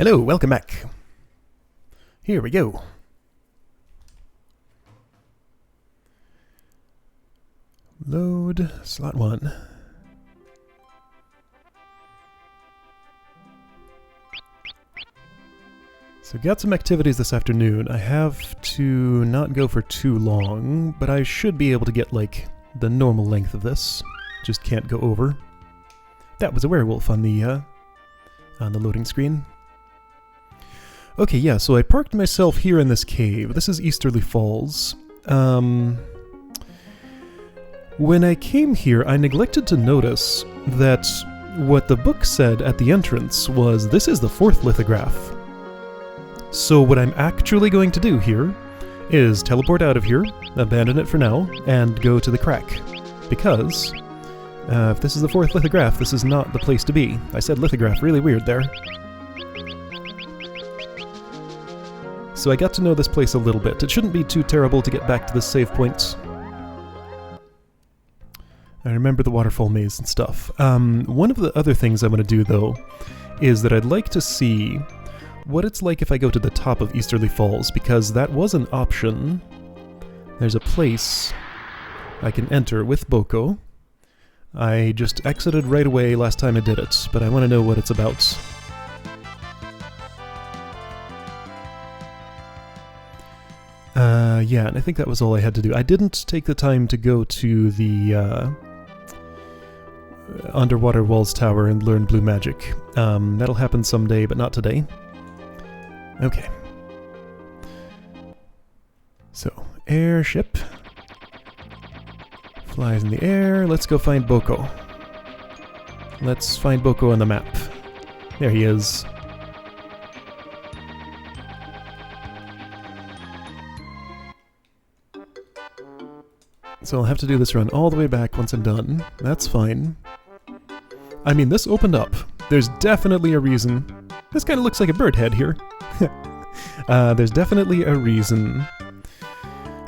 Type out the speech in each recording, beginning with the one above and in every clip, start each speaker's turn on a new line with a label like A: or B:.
A: Hello, welcome back. Here we go. Load slot 1. So got some activities this afternoon. I have to not go for too long, but I should be able to get like the normal length of this. Just can't go over. That was a werewolf on the loading screen. Okay, yeah, so I parked myself here in this cave. This is Easterly Falls. When I came here, I neglected to notice that what the book said at the entrance was, this is the 4th lithograph. So what I'm actually going to do here is teleport out of here, abandon it for now, and go to the crack. Because if this is the 4th lithograph, this is not the place to be. I said lithograph really weird there. So I got to know this place a little bit. It shouldn't be too terrible to get back to the save point. I remember the waterfall maze and stuff. One of the other things I want to do, though, is that I'd like to see what it's like if I go to the top of Easterly Falls, because that was an option. There's a place I can enter with Boko. I just exited right away last time I did it, but I want to know what it's about. Yeah, and I think that was all I had to do. I didn't take the time to go to the Underwater Walls Tower and learn blue magic. That'll happen someday, but not today. Okay. So, airship. Flies in the air. Let's go find Boko. Let's find Boko on the map. There he is. So I'll have to do this run all the way back once I'm done. That's fine. I mean, this opened up. There's definitely a reason. This kind of looks like a bird head here. There's definitely a reason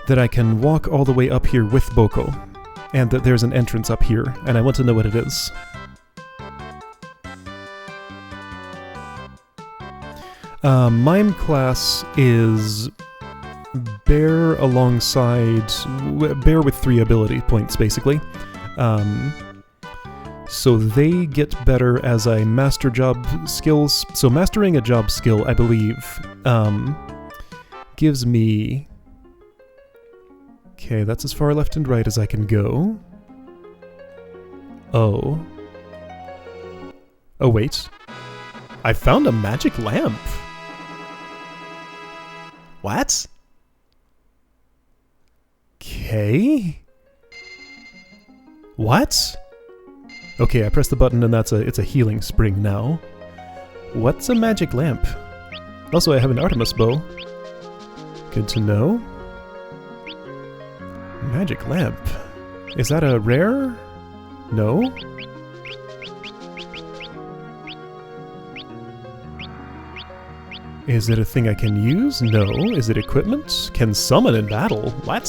A: that I can walk all the way up here with Boko, and that there's an entrance up here, and I want to know what it is. Mime class is bear alongside... bear with 3 ability points, basically. So they get better as I master job skills. So mastering a job skill, I believe, gives me... Okay, that's as far left and right as I can go. Oh. Oh, wait. I found a magic lamp! What? Okay. What? Okay, I press the button and it's a healing spring now. What's a magic lamp? Also, I have an Artemis bow. Good to know. Magic lamp. Is that a rare? No? Is it a thing I can use? No. Is it equipment? Can summon in battle? What?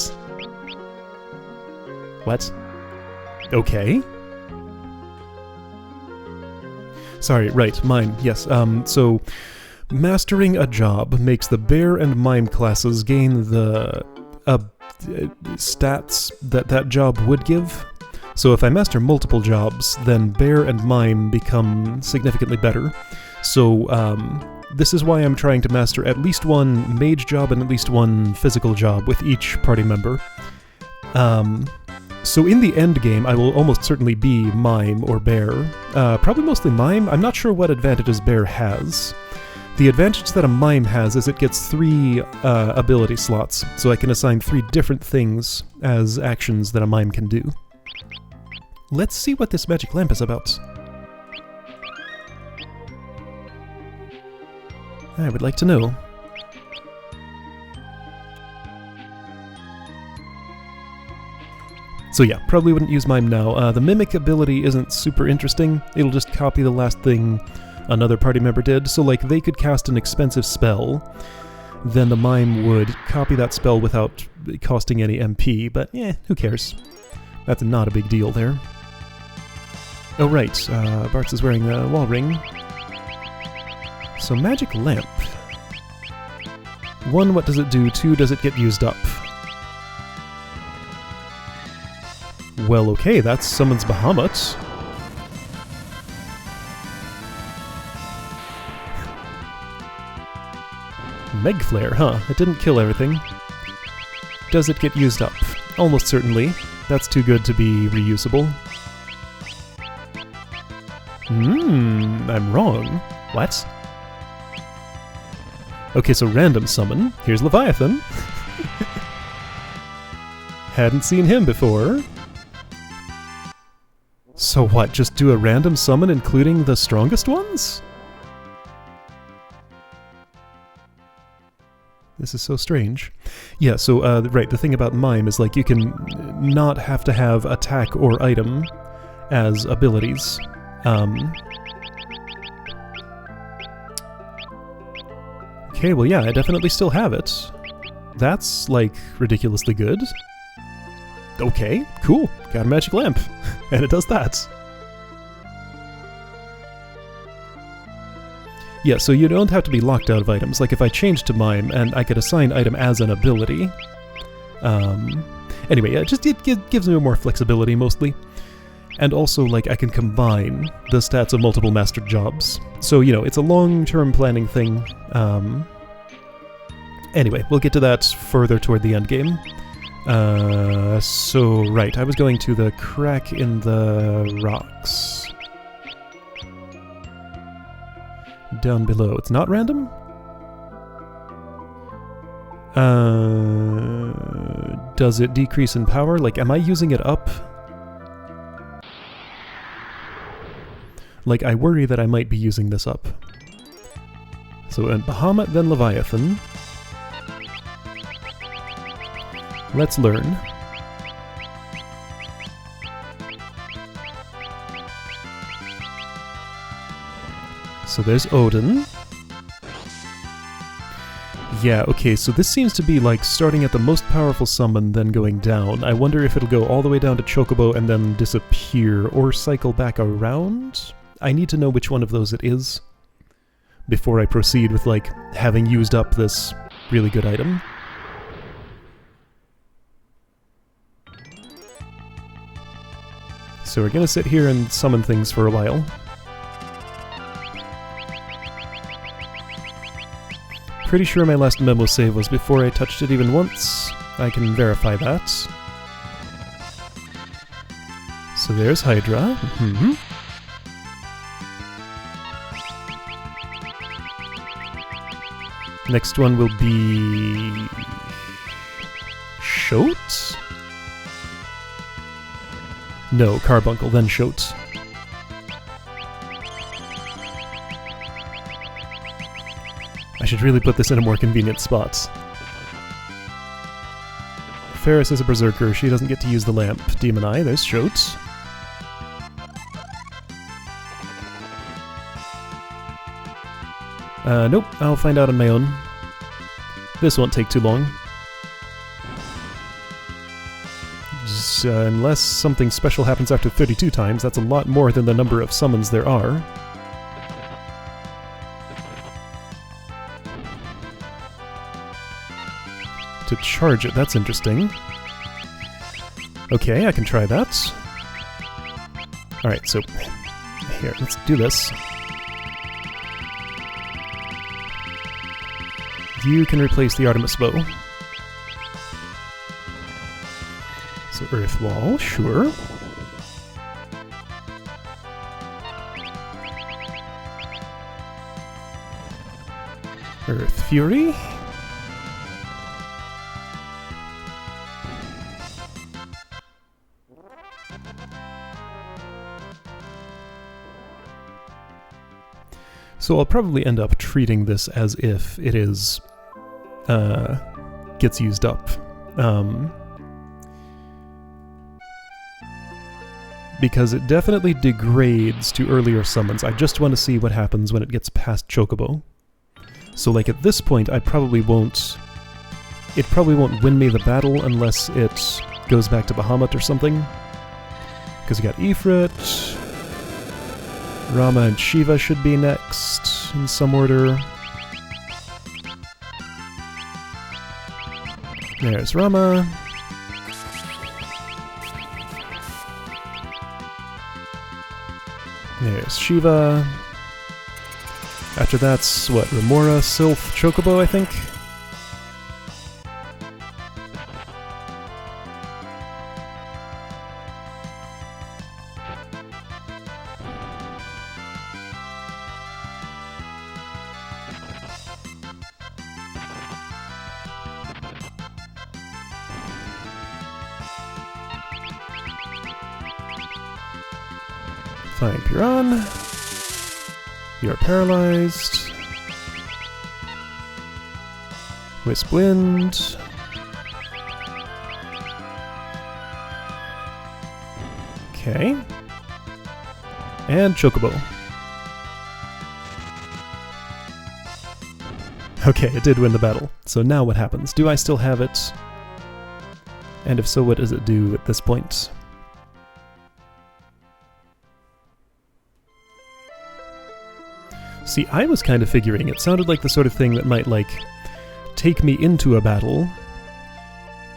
A: What? Okay. Sorry, right, mime, yes. So, mastering a job makes the bear and mime classes gain the stats that job would give. So if I master multiple jobs, then bear and mime become significantly better. So, this is why I'm trying to master at least one mage job and at least one physical job with each party member. So in the end game, I will almost certainly be mime or bear. Probably mostly mime. I'm not sure what advantages bear has. The advantage that a mime has is it gets 3 ability slots, so I can assign 3 different things as actions that a mime can do. Let's see what this magic lamp is about. I would like to know. So yeah, probably wouldn't use mime now. The mimic ability isn't super interesting. It'll just copy the last thing another party member did. So like they could cast an expensive spell, then the mime would copy that spell without costing any MP, but who cares? That's not a big deal there. Oh right, Bartz is wearing a wall ring. So magic lamp. 1, what does it do? 2, does it get used up? Well, okay, that summons Bahamut. Meg Flare, huh? It didn't kill everything. Does it get used up? Almost certainly. That's too good to be reusable. I'm wrong. What? Okay, so random summon. Here's Leviathan. Hadn't seen him before. So what, just do a random summon including the strongest ones? This is so strange. Yeah, so, right, the thing about Mime is, like, you can not have to have attack or item as abilities. Okay, well yeah, I definitely still have it. That's, like, ridiculously good. Okay, cool. Got a magic lamp. And it does that. Yeah, so you don't have to be locked out of items. Like if I change to Mime and I could assign item as an ability. Anyway, yeah, it gives me more flexibility mostly. And also, like, I can combine the stats of multiple mastered jobs. So, you know, it's a long-term planning thing. Anyway, we'll get to that further toward the end game. So, right, I was going to the crack in the rocks. Down below. It's not random? Does it decrease in power? Like, am I using it up? Like, I worry that I might be using this up. So, Bahamut, then Leviathan. Let's learn. So there's Odin. Yeah, okay, so this seems to be like starting at the most powerful summon, then going down. I wonder if it'll go all the way down to Chocobo and then disappear, or cycle back around? I need to know which one of those it is before I proceed with, like, having used up this really good item. So we're gonna sit here and summon things for a while. Pretty sure my last memo save was before I touched it even once. I can verify that. So there's Hydra. Next one will be... Shoat? No, Carbuncle, then Shoat. I should really put this in a more convenient spot. Ferris is a berserker, she doesn't get to use the lamp. Demon Eye, there's Shoat. Nope, I'll find out on my own. This won't take too long. Just, unless something special happens after 32 times, that's a lot more than the number of summons there are. To charge it, that's interesting. Okay, I can try that. Alright, so... Here, let's do this. You can replace the Artemis Bow. So Earth Wall, sure. Earth Fury. So I'll probably end up treating this as if it is, gets used up. Because it definitely degrades to earlier summons. I just want to see what happens when it gets past Chocobo. So like at this point, I probably won't... It probably won't win me the battle unless it goes back to Bahamut or something. Because we got Ifrit... Rama and Shiva should be next, in some order. There's Rama. There's Shiva. After that's, what, Remora, Sylph, Chocobo, I think? Fine, Piran. You're paralyzed. Wisp Wind. Okay. And Chocobo. Okay, it did win the battle. So now what happens? Do I still have it? And if so, what does it do at this point? See, I was kind of figuring it sounded like the sort of thing that might, like, take me into a battle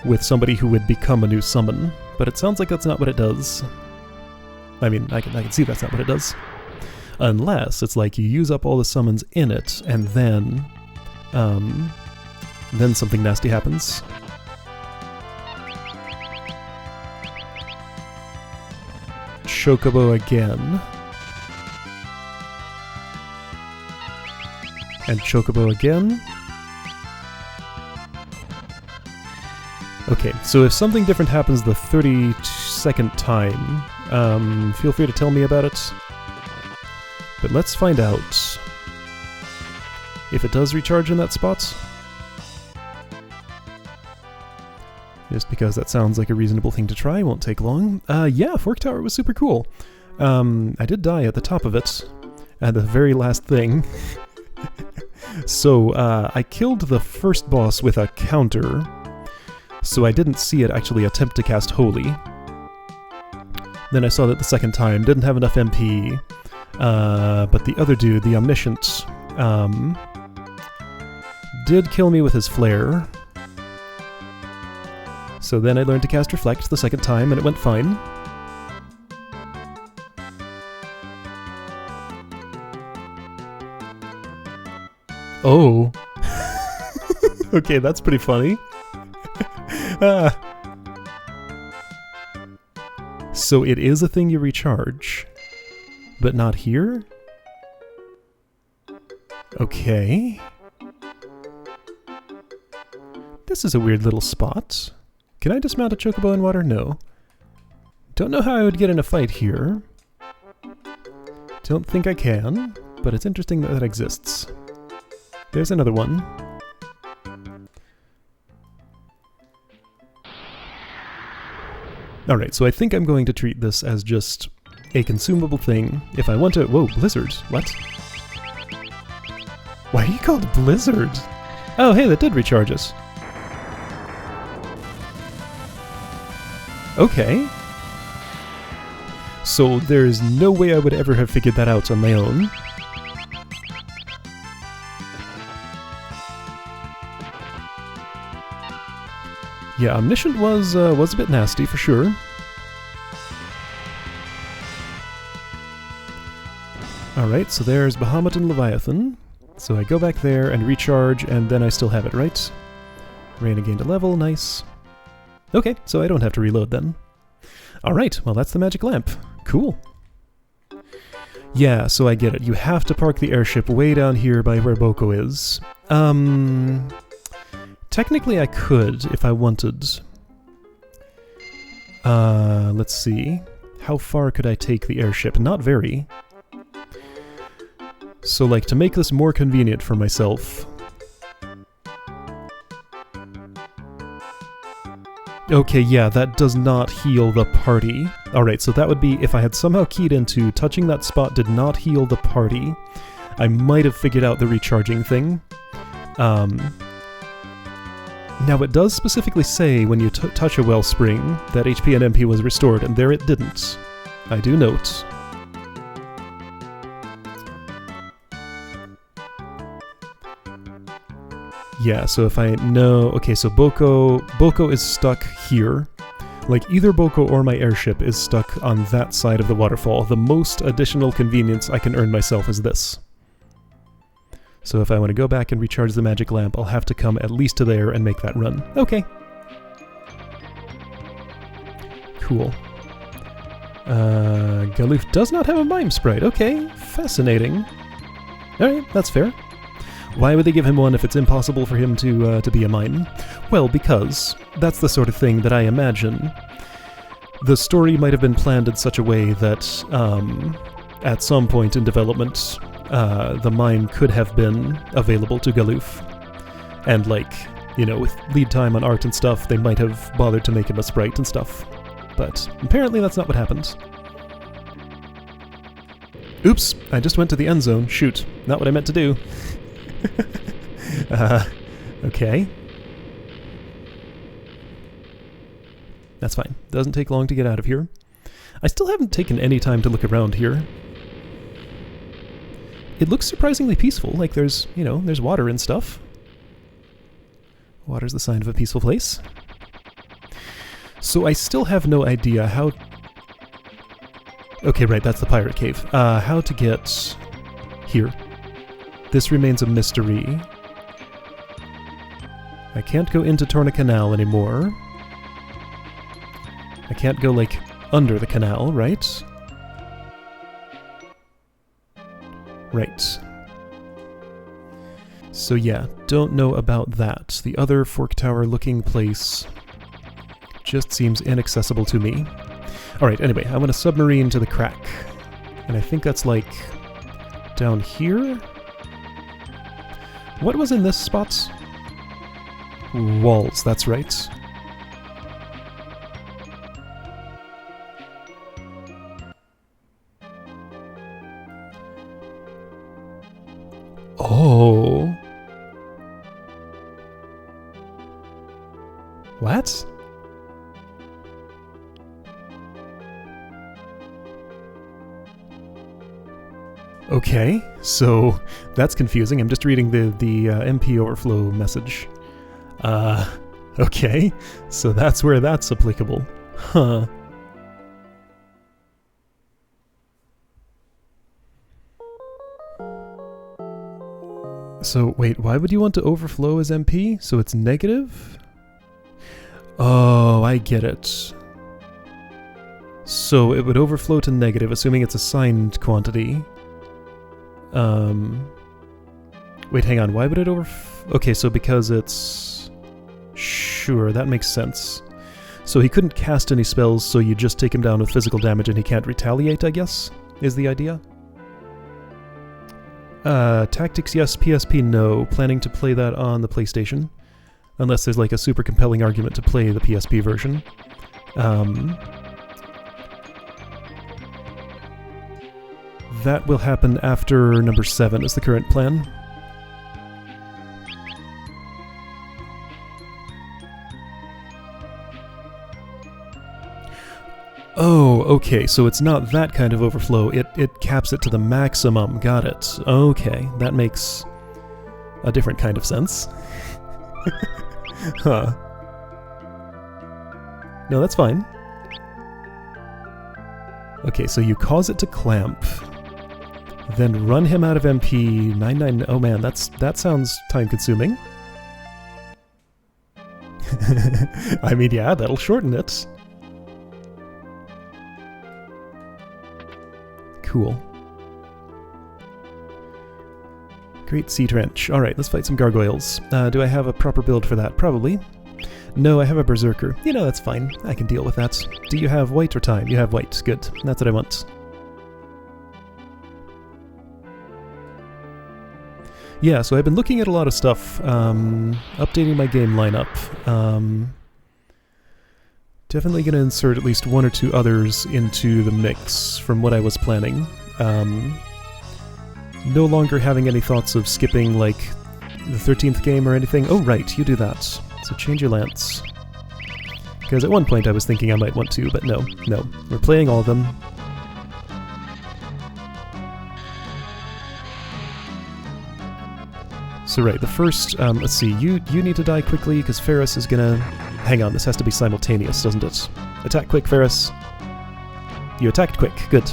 A: with somebody who would become a new summon, but it sounds like that's not what it does. I mean, I can see that's not what it does. Unless it's like you use up all the summons in it, and then something nasty happens. Chocobo again. And Chocobo again. Okay, so if something different happens the 32nd time, feel free to tell me about it. But let's find out if it does recharge in that spot. Just because that sounds like a reasonable thing to try, won't take long. Yeah, Fork Tower was super cool. I did die at the top of it, at the very last thing. So, I killed the first boss with a counter, so I didn't see it actually attempt to cast Holy. Then I saw that the second time, didn't have enough MP, but the other dude, the Omniscient, did kill me with his flare. So then I learned to cast Reflect the second time, and it went fine. Oh. Okay, that's pretty funny. So it is a thing you recharge, but not here? Okay. This is a weird little spot. Can I dismount a Chocobo in water? No. Don't know how I would get in a fight here. Don't think I can, but it's interesting that that exists. There's another one. Alright, so I think I'm going to treat this as just a consumable thing. If I want to... Whoa, Blizzard. What? Why are you called Blizzard? Oh, hey, that did recharge us. Okay. So there's no way I would ever have figured that out on my own. Yeah, Omniscient was a bit nasty, for sure. Alright, so there's Bahamut and Leviathan. So I go back there and recharge, and then I still have it, right? Reina gained a level, nice. Okay, so I don't have to reload then. Alright, well that's the magic lamp. Cool. Yeah, so I get it. You have to park the airship way down here by where Boko is. Technically I could, if I wanted. Let's see. How far could I take the airship? Not very. So, like, to make this more convenient for myself... Okay, yeah, that does not heal the party. Alright, so that would be if I had somehow keyed into touching that spot did not heal the party. I might have figured out the recharging thing. Now, it does specifically say when you touch a wellspring that HP and MP was restored, and there it didn't. I do note. Yeah, so if I know... Okay, so Boko is stuck here. Like, either Boko or my airship is stuck on that side of the waterfall. The most additional convenience I can earn myself is this. So if I want to go back and recharge the magic lamp, I'll have to come at least to there and make that run. Okay. Cool. Galoof does not have a mime sprite. Okay, fascinating. Alright, that's fair. Why would they give him one if it's impossible for him to be a mime? Well, because that's the sort of thing that I imagine. The story might have been planned in such a way that at some point in development, the mime could have been available to Galoof. And like, you know, with lead time on art and stuff, they might have bothered to make him a sprite and stuff. But apparently that's not what happened. Oops, I just went to the end zone. Shoot, not what I meant to do. Okay. That's fine. Doesn't take long to get out of here. I still haven't taken any time to look around here. It looks surprisingly peaceful, like there's, you know, there's water and stuff. Water's the sign of a peaceful place. So I still have no idea how... Okay, right, that's the pirate cave. How to get here. This remains a mystery. I can't go into Torna Canal anymore. I can't go, like, under the canal, right? Right. So yeah, don't know about that. The other Fork Tower-looking place just seems inaccessible to me. Alright, anyway, I want to submarine to the crack. And I think that's, like, down here? What was in this spot? Walls, that's right. Oh. What? Okay, so that's confusing. I'm just reading the MP overflow message. Okay, so that's where that's applicable. Huh. So, wait, why would you want to overflow as MP? So it's negative? Oh, I get it. So it would overflow to negative, assuming it's a signed quantity. Wait, hang on, why would it okay, so because it's... Sure, that makes sense. So he couldn't cast any spells, so you just take him down with physical damage and he can't retaliate, I guess, is the idea? Tactics yes, PSP no. Planning to play that on the PlayStation. Unless there's like a super compelling argument to play the PSP version. That will happen after number 7 is the current plan. Oh, okay, so it's not that kind of overflow, it caps it to the maximum, got it. Okay, that makes a different kind of sense. Huh. No, that's fine. Okay, so you cause it to clamp, then run him out of MP 99... Oh man, that sounds time-consuming. I mean, yeah, that'll shorten it. Cool. Great Sea Trench. Alright, let's fight some gargoyles. Do I have a proper build for that? Probably. No, I have a berserker. You know, that's fine. I can deal with that. Do you have white or time? You have white. Good. That's what I want. Yeah, so I've been looking at a lot of stuff, updating my game lineup. Definitely going to insert at least 1 or 2 others into the mix from what I was planning. No longer having any thoughts of skipping, like, the 13th game or anything. Oh, right, you do that. So change your lance. Because at one point I was thinking I might want to, but no. We're playing all of them. So right, the first, let's see, you need to die quickly, because Ferris is gonna... Hang on, this has to be simultaneous, doesn't it? Attack quick, Ferris. You attacked quick, good.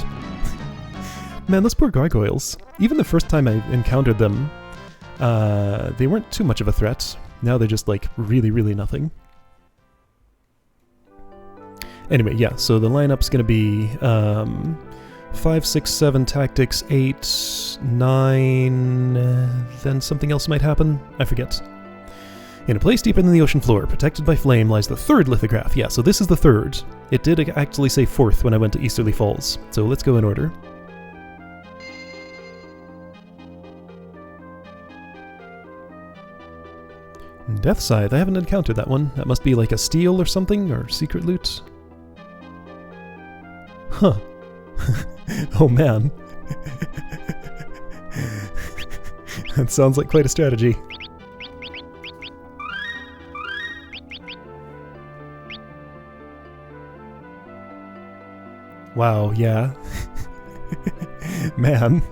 A: Man, those poor gargoyles. Even the first time I encountered them, they weren't too much of a threat. Now they're just, like, really, really nothing. Anyway, yeah, so the lineup's gonna be, 5, 6, 7 tactics, 8, 9, then something else might happen? I forget. In a place deeper than the ocean floor, protected by flame, lies the third lithograph. Yeah, so this is the third. It did actually say fourth when I went to Easterly Falls, so let's go in order. Death Scythe, I haven't encountered that one. That must be like a steal or something, or secret loot. Huh. Oh man. That sounds like quite a strategy. Wow, yeah. Man.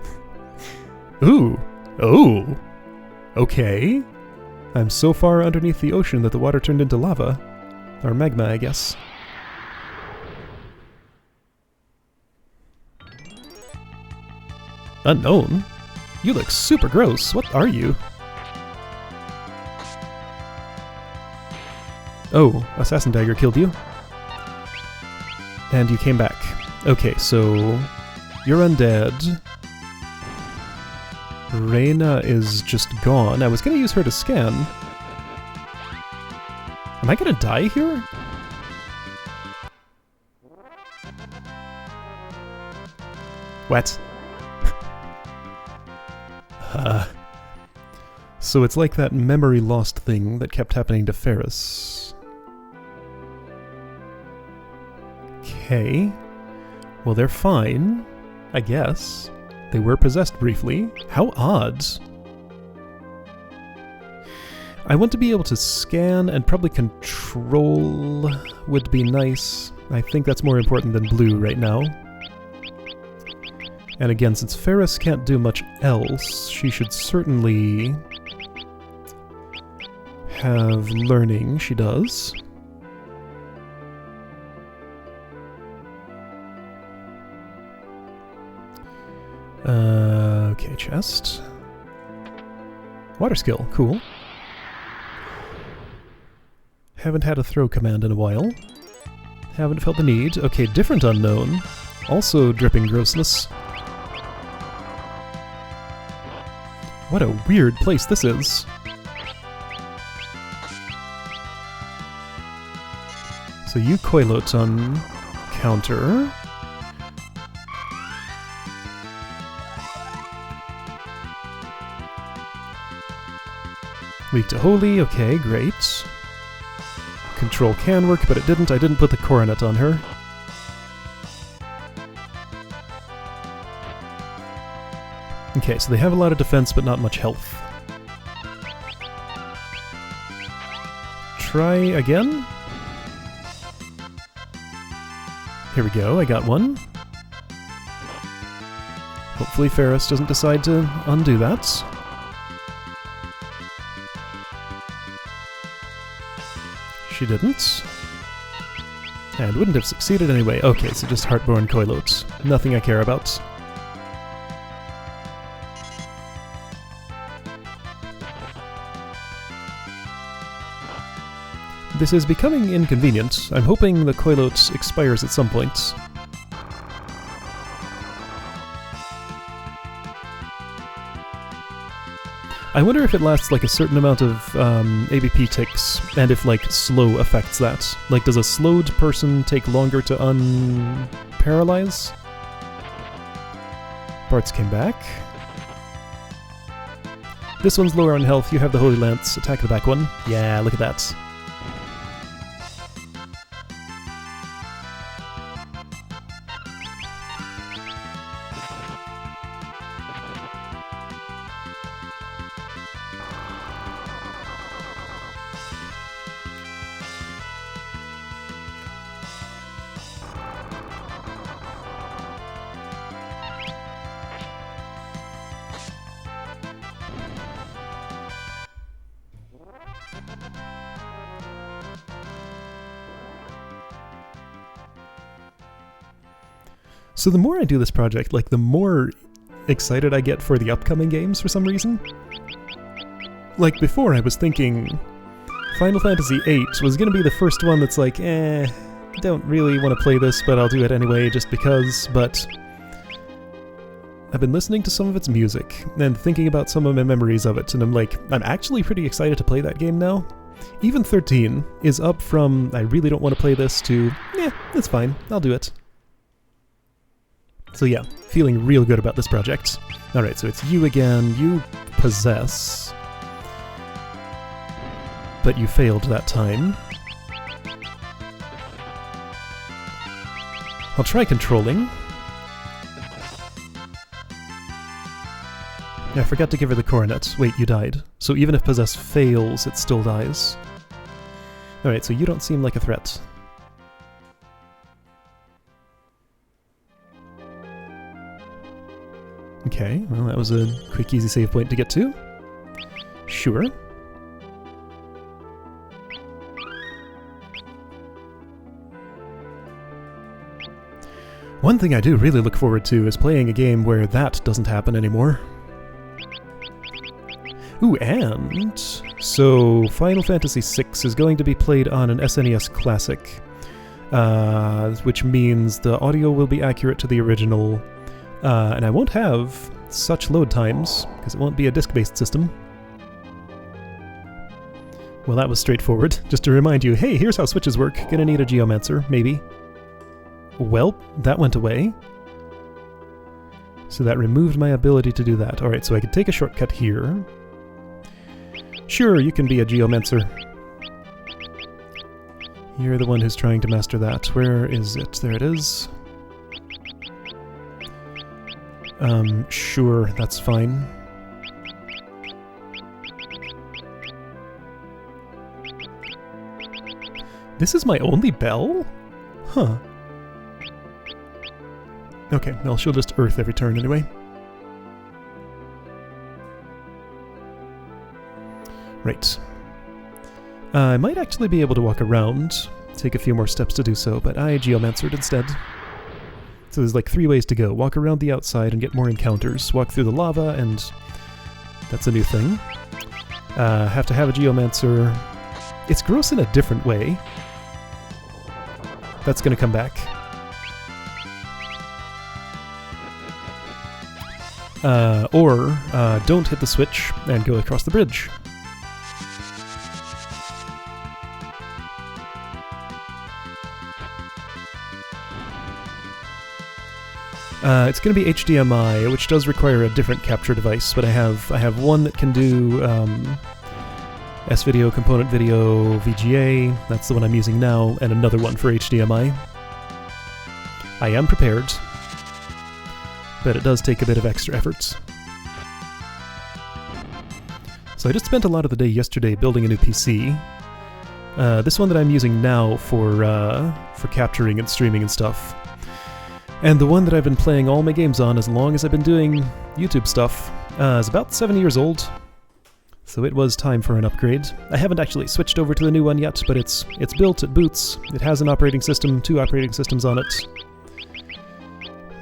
A: Ooh. Oh. Okay. I'm so far underneath the ocean that the water turned into lava. Or magma, I guess. Unknown? You look super gross. What are you? Oh, Assassin Dagger killed you. And you came back. Okay, so... you're undead. Reyna is just gone. I was gonna use her to scan. Am I gonna die here? What? So it's like that memory lost thing that kept happening to Ferris. Okay. Well, they're fine, I guess. They were possessed briefly. How odd. I want to be able to scan and probably control would be nice. I think that's more important than blue right now. And again, since Ferris can't do much else, she should certainly have learning. She does. Okay, chest. Water skill, cool. Haven't had a throw command in a while. Haven't felt the need. Okay, different unknown. Also dripping grossness. What a weird place this is. So you Coilot on counter. Weak to Holy, okay, great. Control can work, but it didn't. I didn't put the coronet on her. Okay, so they have a lot of defense, but not much health. Try again? Here we go, I got one. Hopefully Ferris doesn't decide to undo that. She didn't. And wouldn't have succeeded anyway. Okay, so just Heartborn Coilot. Nothing I care about. This is becoming inconvenient. I'm hoping the Coilot expires at some point. I wonder if it lasts like a certain amount of ABP ticks, and if like slow affects that. Like, does a slowed person take longer to unparalyze? Bart's came back. This one's lower on health. You have the Holy Lance. Attack the back one. Yeah, look at that. So the more I do this project, like, the more excited I get for the upcoming games for some reason. Like, before I was thinking Final Fantasy VIII was gonna be the first one that's like, don't really want to play this, but I'll do it anyway just because, but I've been listening to some of its music and thinking about some of my memories of it, and I'm like, I'm actually pretty excited to play that game now. Even 13 is up from, I really don't want to play this, to, it's fine, I'll do it. So yeah, feeling real good about this project. Alright, so it's you again, you possess, but you failed that time. I'll try controlling. I forgot to give her the coronet. Wait, you died. So even if possess fails, it still dies. Alright, so you don't seem like a threat. Okay, well that was a quick, easy save point to get to. Sure. One thing I do really look forward to is playing a game where that doesn't happen anymore. Ooh, and so Final Fantasy VI is going to be played on an SNES Classic, which means the audio will be accurate to the original, and I won't have such load times, because it won't be a disc-based system. Well, that was straightforward. Just to remind you, hey, here's how switches work. Gonna need a Geomancer, maybe. Well, that went away. So that removed my ability to do that. Alright, so I could take a shortcut here. Sure, you can be a Geomancer. You're the one who's trying to master that. Where is it? There it is. Sure, that's fine. This is my only bell? Huh. Okay, well, she'll just earth every turn anyway. Right. I might actually be able to walk around, take a few more steps to do so, but I Geomancered instead. So there's like 3 ways to go. Walk around the outside and get more encounters. Walk through the lava, and that's a new thing. Have to have a Geomancer. It's gross in a different way. That's gonna come back. Or don't hit the switch and go across the bridge. It's going to be HDMI, which does require a different capture device, but I have one that can do S-Video, Component Video, VGA, that's the one I'm using now, and another one for HDMI. I am prepared, but it does take a bit of extra effort. So I just spent a lot of the day yesterday building a new PC. This one that I'm using now for capturing and streaming and stuff. And the one that I've been playing all my games on as long as I've been doing YouTube stuff is about 7 years old. So it was time for an upgrade. I haven't actually switched over to the new one yet, but it's built, it boots, it has an operating system, 2 operating systems on it.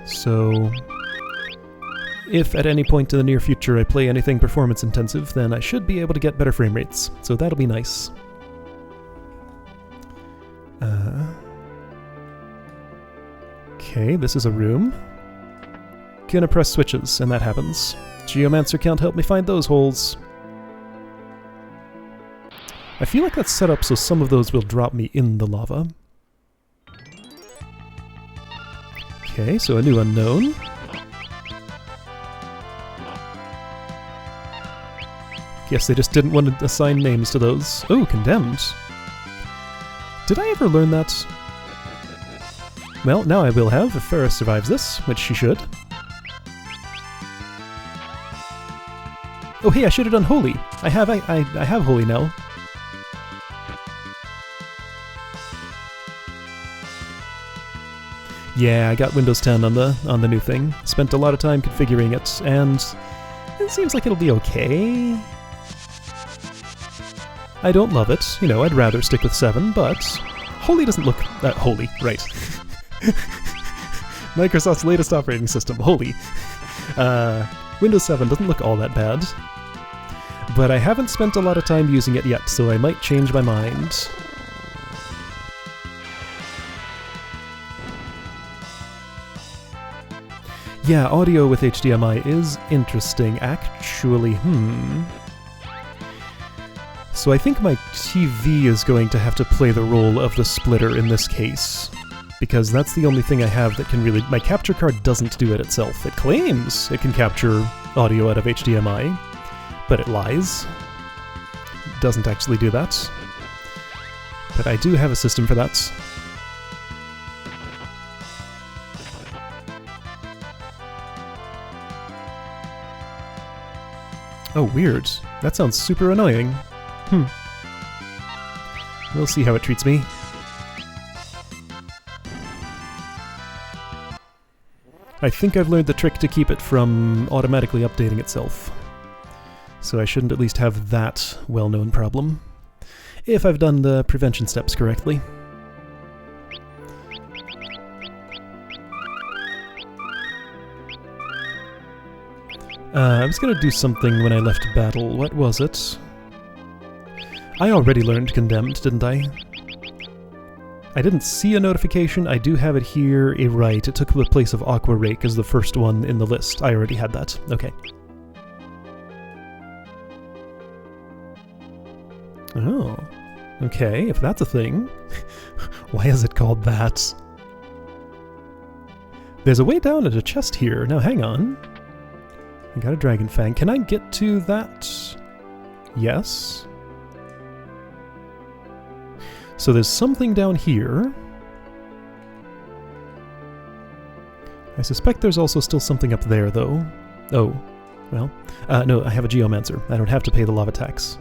A: So if at any point in the near future I play anything performance intensive, then I should be able to get better frame rates. So that'll be nice. Okay, this is a room. Gonna press switches, and that happens. Geomancer can't help me find those holes. I feel like that's set up so some of those will drop me in the lava. Okay, so a new unknown. Guess they just didn't want to assign names to those. Oh, condemned. Did I ever learn that? Well, now I will have, if Farah survives this, which she should. Oh hey, I should have done Holy! I have Holy now. Yeah, I got Windows 10 on the new thing. Spent a lot of time configuring it, and it seems like it'll be okay. I don't love it, you know, I'd rather stick with 7, but Holy doesn't look that holy, right. Microsoft's latest operating system. Holy. Windows 7 doesn't look all that bad. But I haven't spent a lot of time using it yet, so I might change my mind. Yeah, audio with HDMI is interesting, actually. So I think my TV is going to have to play the role of the splitter in this case. Because that's the only thing I have that can really... My capture card doesn't do it itself. It claims it can capture audio out of HDMI, but it lies. It doesn't actually do that. But I do have a system for that. Oh, weird. That sounds super annoying. We'll see how it treats me. I think I've learned the trick to keep it from automatically updating itself. So I shouldn't at least have that well-known problem. If I've done the prevention steps correctly. I was gonna do something when I left battle. What was it? I already learned Condemned, didn't I? I didn't see a notification. I do have it here. Right, it took the place of Aqua Rake as the first one in the list. I already had that. Okay. Oh. Okay, if that's a thing. Why is it called that? There's a way down at a chest here. Now, hang on. I got a Dragon Fang. Can I get to that? Yes. So there's something down here. I suspect there's also still something up there, though. Oh. Well. No, I have a Geomancer. I don't have to pay the lava tax.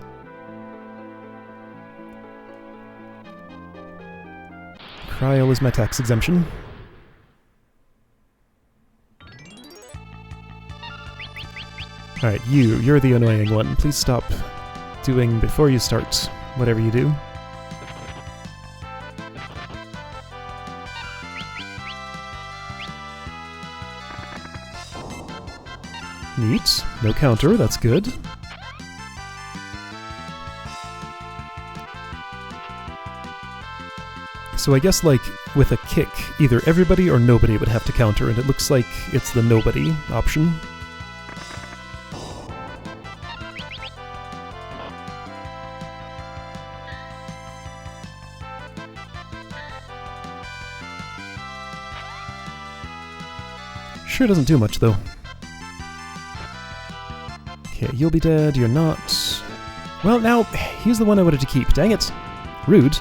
A: Cryo is my tax exemption. Alright, you're the annoying one. Please stop doing before you start whatever you do. Neat. No counter, that's good. So I guess, like, with a kick, either everybody or nobody would have to counter, and it looks like it's the nobody option. Sure doesn't do much, though. Okay, you'll be dead, you're not. Well, now, he's the one I wanted to keep. Dang it. Rude.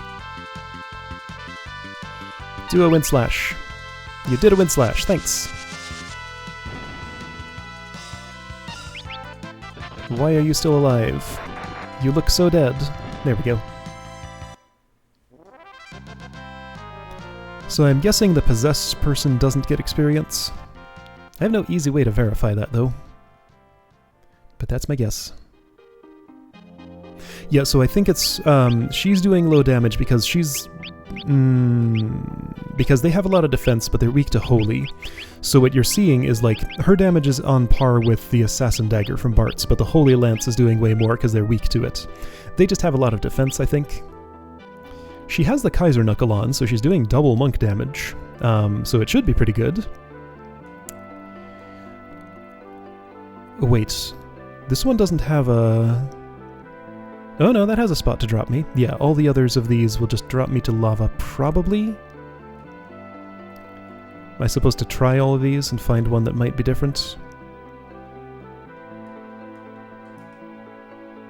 A: Do a wind slash. You did a wind slash, thanks. Why are you still alive? You look so dead. There we go. So I'm guessing the possessed person doesn't get experience. I have no easy way to verify that, though. But that's my guess. Yeah, so I think it's, she's doing low damage because she's... because they have a lot of defense, but they're weak to Holy. So what you're seeing is, like, her damage is on par with the Assassin Dagger from Bart's, but the Holy Lance is doing way more because they're weak to it. They just have a lot of defense, I think. She has the Kaiser Knuckle on, so she's doing double monk damage. So it should be pretty good. Wait, this one doesn't have a... Oh no, that has a spot to drop me. Yeah, all the others of these will just drop me to lava, probably? Am I supposed to try all of these and find one that might be different?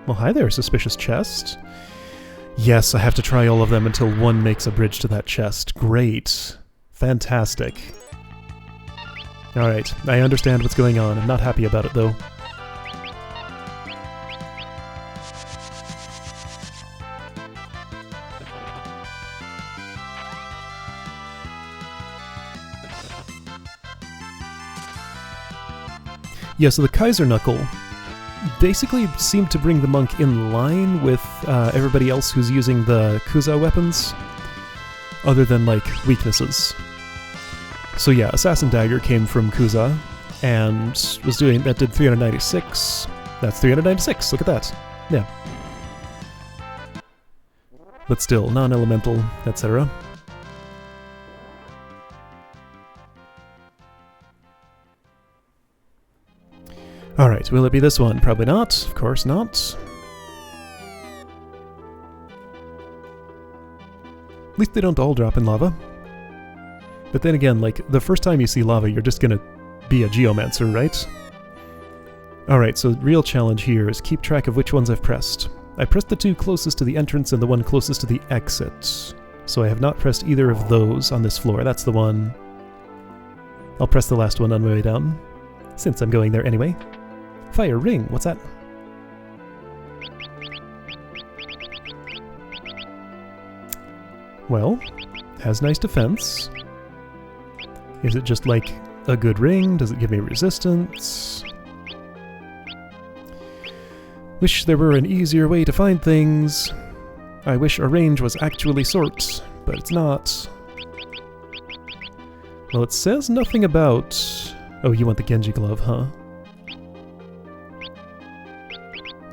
A: Well, hi there, suspicious chest. Yes, I have to try all of them until one makes a bridge to that chest. Great. Fantastic. Alright, I understand what's going on. I'm not happy about it, though. Yeah, so the Kaiser Knuckle basically seemed to bring the monk in line with everybody else who's using the Kuza weapons, other than, like, weaknesses. So yeah, Assassin Dagger came from Kuza, and that did 396. That's 396, look at that. Yeah. But still, non-elemental, etc. Alright, will it be this one? Probably not. Of course not. At least they don't all drop in lava. But then again, like, the first time you see lava, you're just gonna be a geomancer, right? Alright, so real challenge here is keep track of which ones I've pressed. I pressed the two closest to the entrance and the one closest to the exit. So I have not pressed either of those on this floor. That's the one. I'll press the last one on my way down, since I'm going there anyway. Fire ring, what's that? Well, has nice defense. Is it just like a good ring? Does it give me resistance? Wish there were an easier way to find things. I wish a range was actually sort, but it's not. Well, it says nothing about... Oh, you want the Genji glove, huh?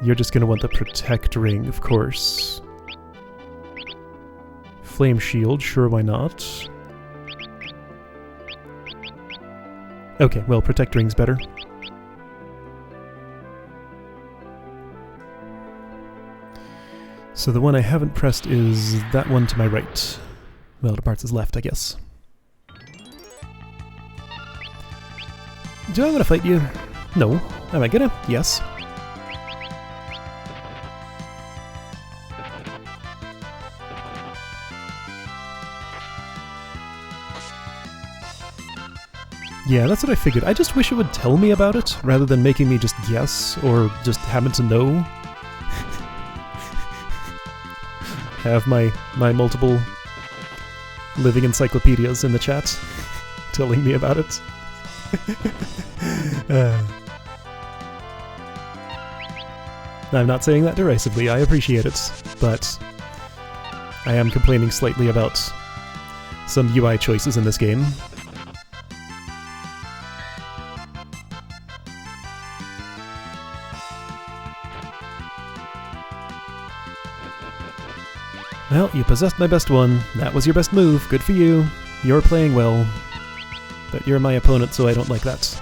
A: You're just gonna want the protect ring, of course. Flame shield, sure, why not? Okay, well, protect ring's better. So the one I haven't pressed is that one to my right. Well, the parts is left, I guess. Do I want to fight you? No. Am I gonna? Yes. Yeah, that's what I figured. I just wish it would tell me about it, rather than making me just guess, or just happen to know. Have my multiple living encyclopedias in the chat telling me about it. I'm not saying that derisively, I appreciate it, but I am complaining slightly about some UI choices in this game. Well, you possessed my best one. That was your best move. Good for you. You're playing well. But you're my opponent, so I don't like that.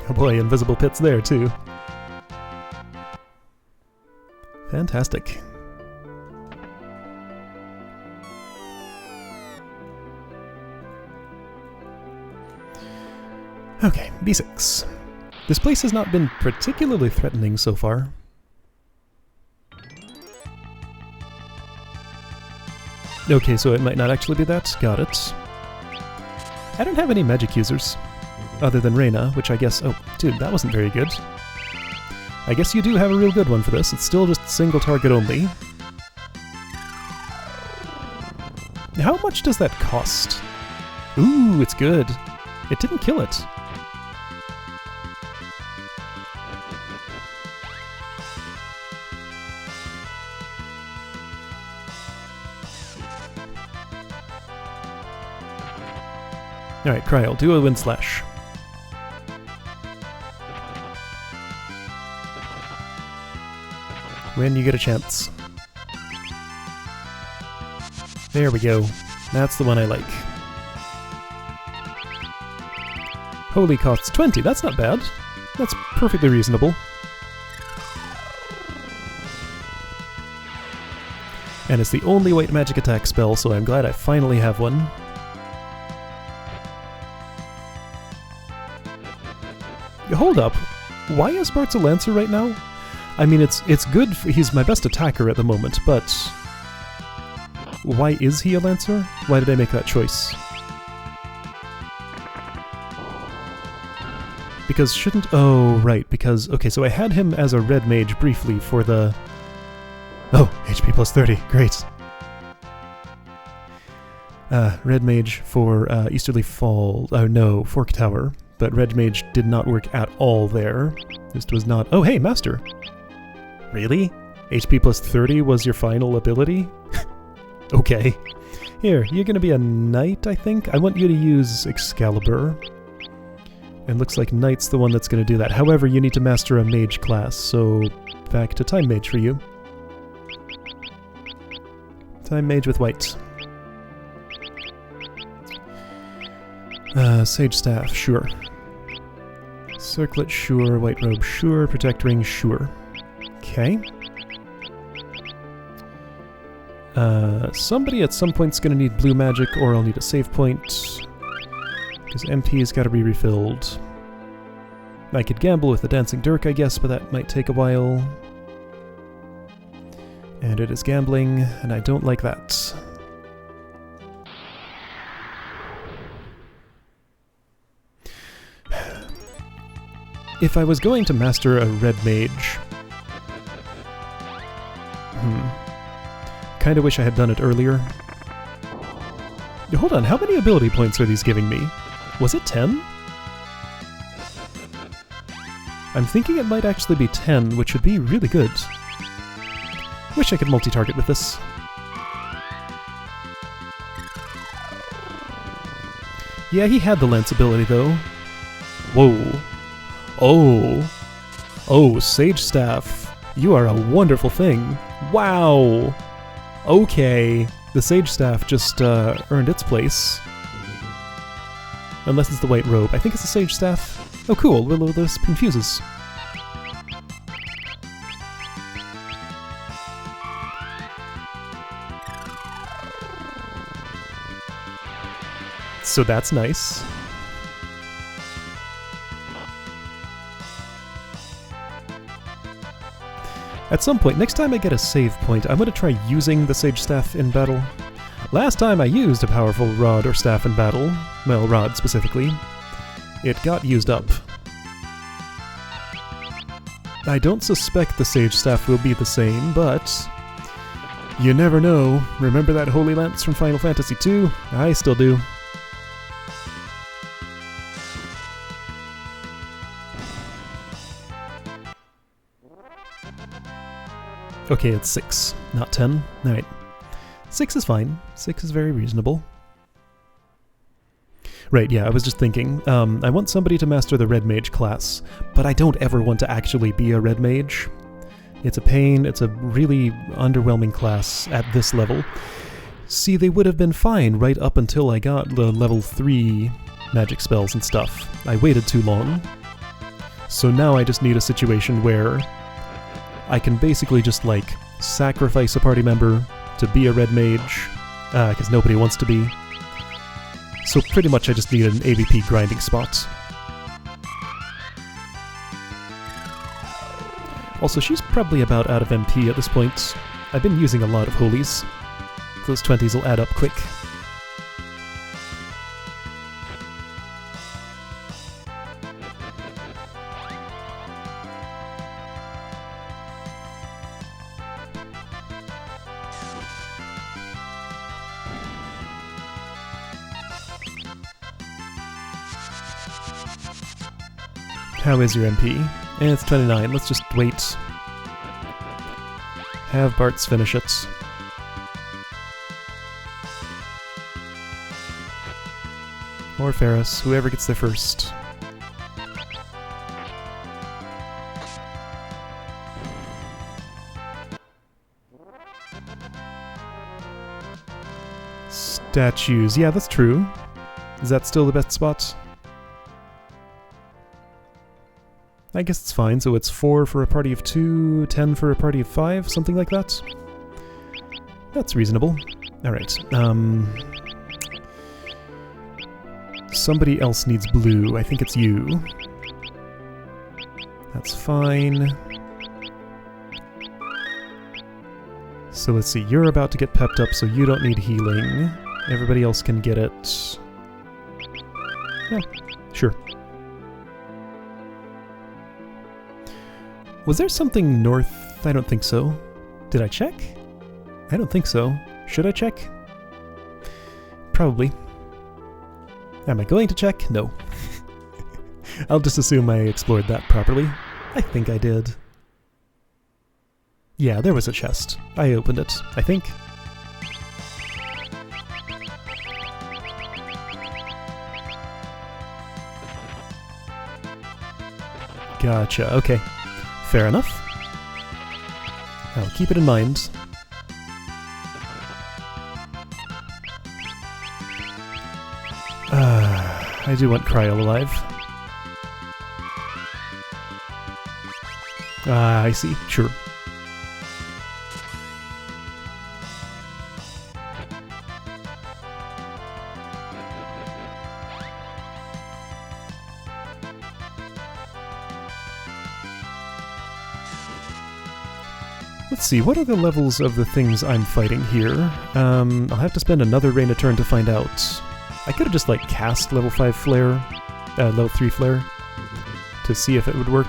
A: Oh boy, invisible pits there, too. Fantastic. Okay, B6. This place has not been particularly threatening so far. Okay, so it might not actually be that. Got it. I don't have any magic users, other than Reyna, which I guess... Oh, dude, that wasn't very good. I guess you do have a real good one for this. It's still just single target only. How much does that cost? Ooh, it's good. It didn't kill it. Alright, Cryo, do a wind slash. When you get a chance. There we go. That's the one I like. Holy costs 20, that's not bad. That's perfectly reasonable. And it's the only white magic attack spell, so I'm glad I finally have one. Hold up, why is Bart's a Lancer right now? I mean, it's good, he's my best attacker at the moment, but... Why is he a Lancer? Why did I make that choice? Because shouldn't... Oh, right, because... Okay, so I had him as a red mage briefly for the... Oh, HP plus 30, great. Red mage for Easterly Fall... Oh no, Fork Tower. but Red Mage did not work at all there. This was not... Oh, hey, Master! Really? HP plus 30 was your final ability? Okay. Here, you're gonna be a knight, I think? I want you to use Excalibur. And looks like knight's the one that's gonna do that. However, you need to master a mage class, so back to Time Mage for you. Time Mage with white. Sage Staff, sure. Circlet, sure. White Robe, sure. Protect Ring, sure. Okay. Somebody at some point's gonna need blue magic, or I'll need a save point. Because MP's gotta be refilled. I could gamble with the Dancing Dirk, I guess, but that might take a while. And it is gambling, and I don't like that. If I was going to master a Red Mage... Kinda wish I had done it earlier. Hold on, how many ability points are these giving me? Was it 10? I'm thinking it might actually be 10, which would be really good. Wish I could multi-target with this. Yeah, he had the Lance ability, though. Whoa. Oh. Oh, Sage Staff. You are a wonderful thing. Wow. Okay. The Sage Staff just earned its place. Unless it's the White Robe. I think it's the Sage Staff. Oh, cool. Will-o-wisp confuses. So that's nice. At some point, next time I get a save point, I'm going to try using the Sage Staff in battle. Last time I used a powerful rod or staff in battle, well, rod specifically, it got used up. I don't suspect the Sage Staff will be the same, but you never know. Remember that Holy Lance from Final Fantasy II? I still do. Okay, it's 6, not 10. Alright. 6 is fine. 6 is very reasonable. Right, yeah, I was just thinking. I want somebody to master the Red Mage class, but I don't ever want to actually be a Red Mage. It's a pain, it's a really underwhelming class at this level. See, they would have been fine right up until I got the level 3 magic spells and stuff. I waited too long. So now I just need a situation where I can basically just, like, sacrifice a party member to be a Red Mage, because nobody wants to be. So pretty much I just need an AVP grinding spot. Also, she's probably about out of MP at this point. I've been using a lot of holies. Those 20s will add up quick. How is your MP? And it's 29. Let's just wait. Have Bartz finish it. Or Ferris, whoever gets there first. Statues. Yeah, that's true. Is that still the best spot? I guess it's fine, so it's 4 for a party of 2, 10 for a party of 5, something like that. That's reasonable. Alright, somebody else needs blue. I think it's you. That's fine. So let's see, you're about to get pepped up, so you don't need healing. Everybody else can get it. Yeah, sure. Was there something north? I don't think so. Did I check? I don't think so. Should I check? Probably. Am I going to check? No. I'll just assume I explored that properly. I think I did. Yeah, there was a chest. I opened it, I think. Gotcha, okay. Fair enough. I'll keep it in mind. I do want Cryo alive. I see, sure. Let's see, what are the levels of the things I'm fighting here? I'll have to spend another rain a turn to find out. I could have just, like, cast level 5 flare, level 3 flare, to see if it would work.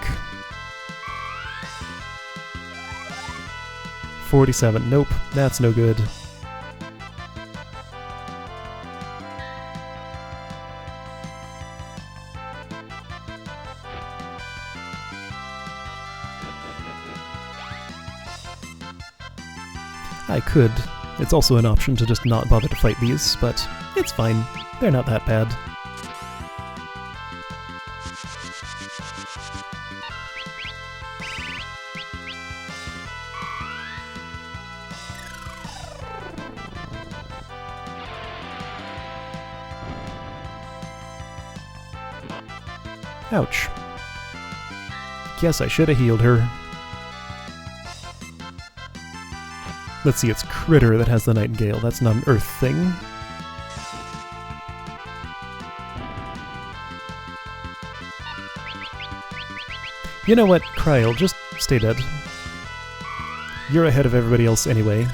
A: 47, nope, that's no good. I could. It's also an option to just not bother to fight these, but it's fine. They're not that bad. Ouch. Guess I should have healed her. Let's see, it's Critter that has the Nightingale. That's not an Earth thing. You know what, Kryl, just stay dead. You're ahead of everybody else anyway.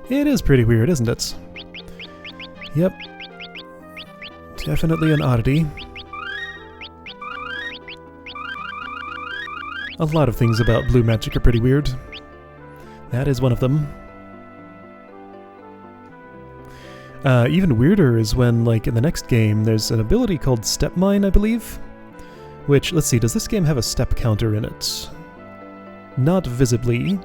A: It is pretty weird, isn't it? Yep. Definitely an oddity. A lot of things about blue magic are pretty weird. That is one of them. Even weirder is when, like, in the next game, there's an ability called Step Mine, I believe? Which, let's see, does this game have a step counter in it? Not visibly.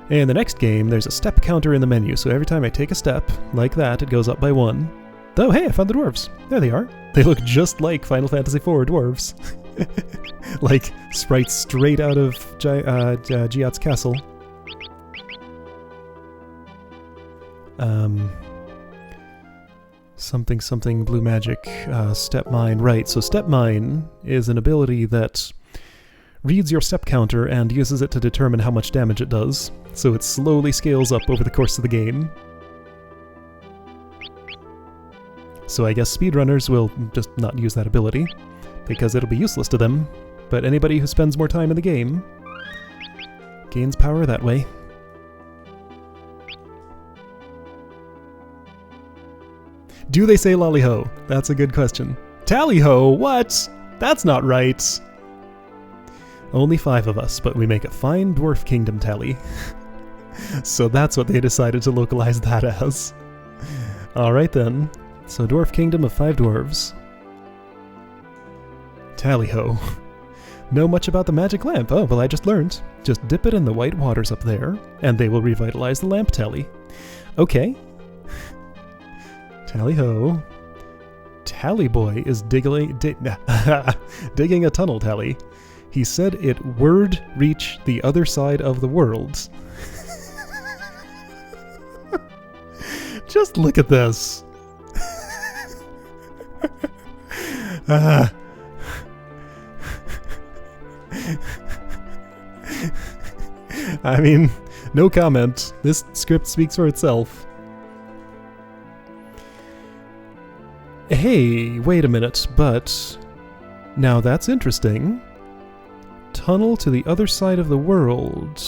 A: In the next game, there's a step counter in the menu, so every time I take a step, like that, it goes up by 1. Oh, hey, I found the dwarves. There they are. They look just like Final Fantasy IV dwarves. Like, sprites straight out of Giat's castle. Something blue magic. Step Mine. Right, so Step Mine is an ability that reads your step counter and uses it to determine how much damage it does. So it slowly scales up over the course of the game. So I guess speedrunners will just not use that ability, because it'll be useless to them, but anybody who spends more time in the game gains power that way. Do they say lolly-ho? That's a good question. Tally-ho? What? That's not right! Only 5 of us, but we make a fine dwarf kingdom tally. So that's what they decided to localize that as. Alright then. So dwarf kingdom of 5 dwarves. Tally-ho. Know much about the magic lamp? Oh, well, I just learned. Just dip it in the white waters up there, and they will revitalize the lamp tally. Okay. Tally-ho. Tally boy is digging a tunnel, Tally. He said it would reach the other side of the world. Just look at this. I mean, no comment. This script speaks for itself. Hey, wait a minute, but now that's interesting. Tunnel to the other side of the world.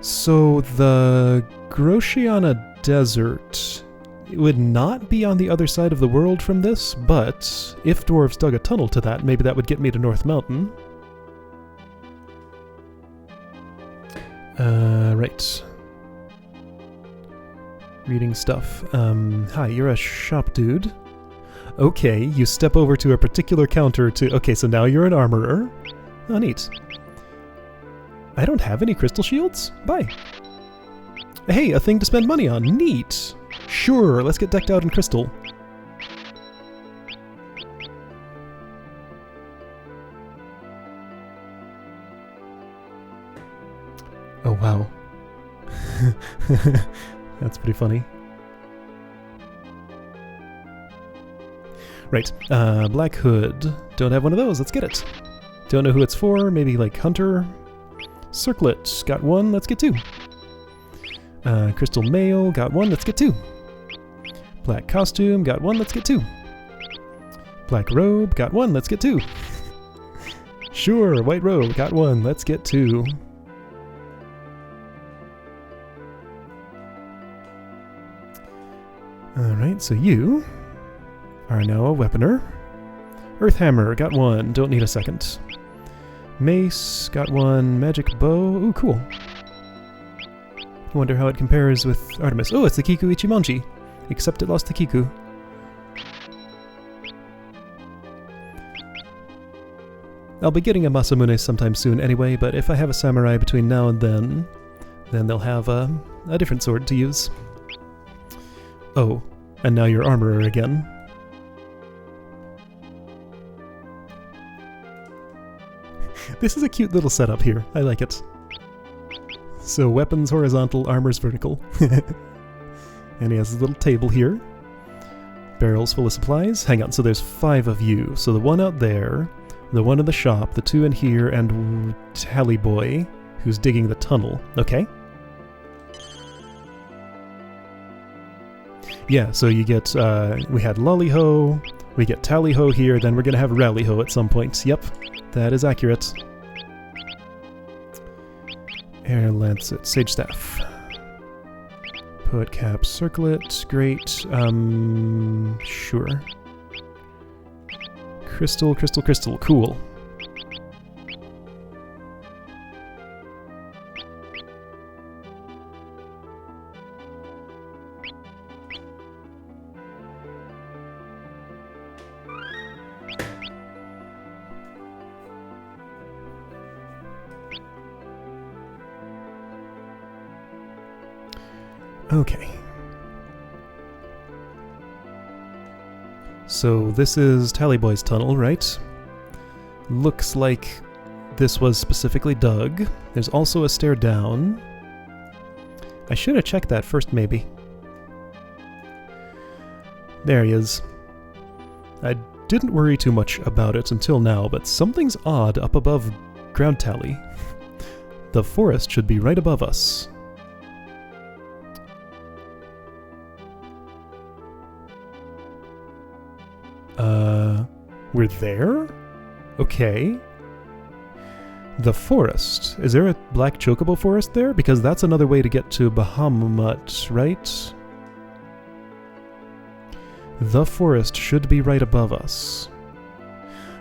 A: So the Grosciana Desert It would not be on the other side of the world from this, but if dwarves dug a tunnel to that, maybe that would get me to North Mountain. Right. Reading stuff. Hi, you're a shop dude. Okay, you step over to a particular counter to... Okay, so now you're an armorer. Oh, neat. I don't have any crystal shields? Bye. Hey, a thing to spend money on. Neat. Sure, let's get decked out in crystal. Oh, wow. That's pretty funny. Right, Black Hood. Don't have one of those, let's get it. Don't know who it's for, maybe like Hunter. Circlet, got one, let's get two. Crystal Mail, got one, let's get two. Black Costume, got one, let's get two. Black Robe, got one, let's get two. Sure, White Robe, got one, let's get two. Alright, so you are now a weaponer. Earth Hammer, got one, don't need a second. Mace, got one. Magic Bow, ooh, cool. I wonder how it compares with Artemis. Oh, it's the Kiku Ichimonji, except it lost the Kiku. I'll be getting a Masamune sometime soon anyway, but if I have a samurai between now and then they'll have a different sword to use. Oh, and now you're armorer again. This is a cute little setup here. I like it. So weapons horizontal, armor's vertical. And he has a little table here. Barrels full of supplies. Hang on, so there's 5 of you. So the one out there, the one in the shop, the 2 in here, and Tally Boy, who's digging the tunnel. Okay. Yeah, so you get, we had Lollyho, we get Tallyho here, then we're gonna have Rallyho at some point. Yep, that is accurate. Air Lancet, Sage Staff. Poet Cap, Circlet, great, sure. Crystal, Crystal, Crystal, cool. Okay. So this is Tallyboy's tunnel, right? Looks like this was specifically dug. There's also a stair down. I should have checked that first, maybe. There he is. I didn't worry too much about it until now, but something's odd up above ground tally. The forest should be right above us. We're there? Okay. The forest. Is there a black chocobo forest there? Because that's another way to get to Bahamut, right? The forest should be right above us.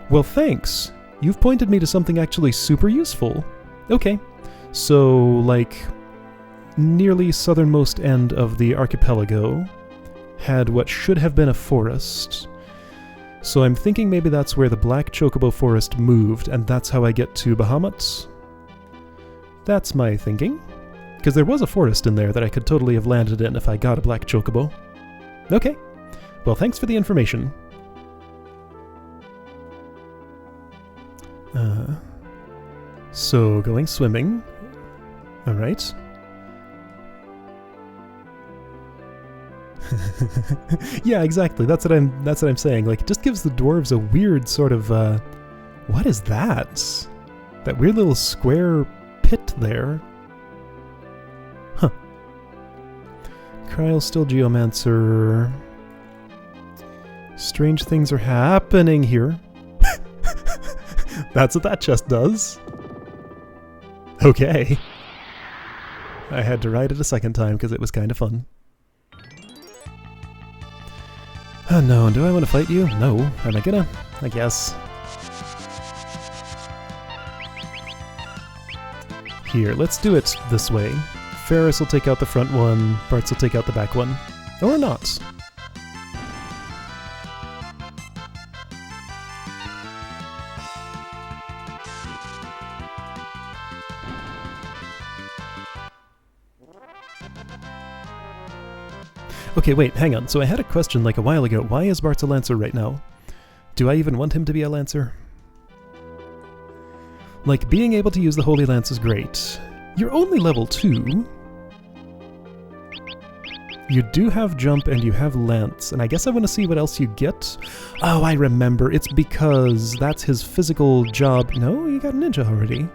A: Well, thanks! You've pointed me to something actually super useful. Okay. So, like, nearly southernmost end of the archipelago had what should have been a forest. So I'm thinking maybe that's where the Black Chocobo Forest moved, and that's how I get to Bahamut. That's my thinking. Because there was a forest in there that I could totally have landed in if I got a Black Chocobo. Okay. Well, thanks for the information. So, going swimming. Alright. Yeah, exactly. That's what I'm saying. Like, it just gives the dwarves a weird sort of what is that? That weird little square pit there. Huh. Kryle's still Geomancer. Strange things are happening here. That's what that chest does. Okay. I had to write it a second time because it was kind of fun. Oh no, do I want to fight you? No. Am I gonna? I guess. Here, let's do it this way. Ferris will take out the front one, Bartz will take out the back one. Or not. Okay, wait, hang on. So I had a question like a while ago. Why is Bartz a Lancer right now? Do I even want him to be a Lancer? Like, being able to use the Holy Lance is great. You're only level 2. You do have jump and you have lance, and I guess I want to see what else you get. Oh, I remember. It's because that's his physical job. No, you got ninja already.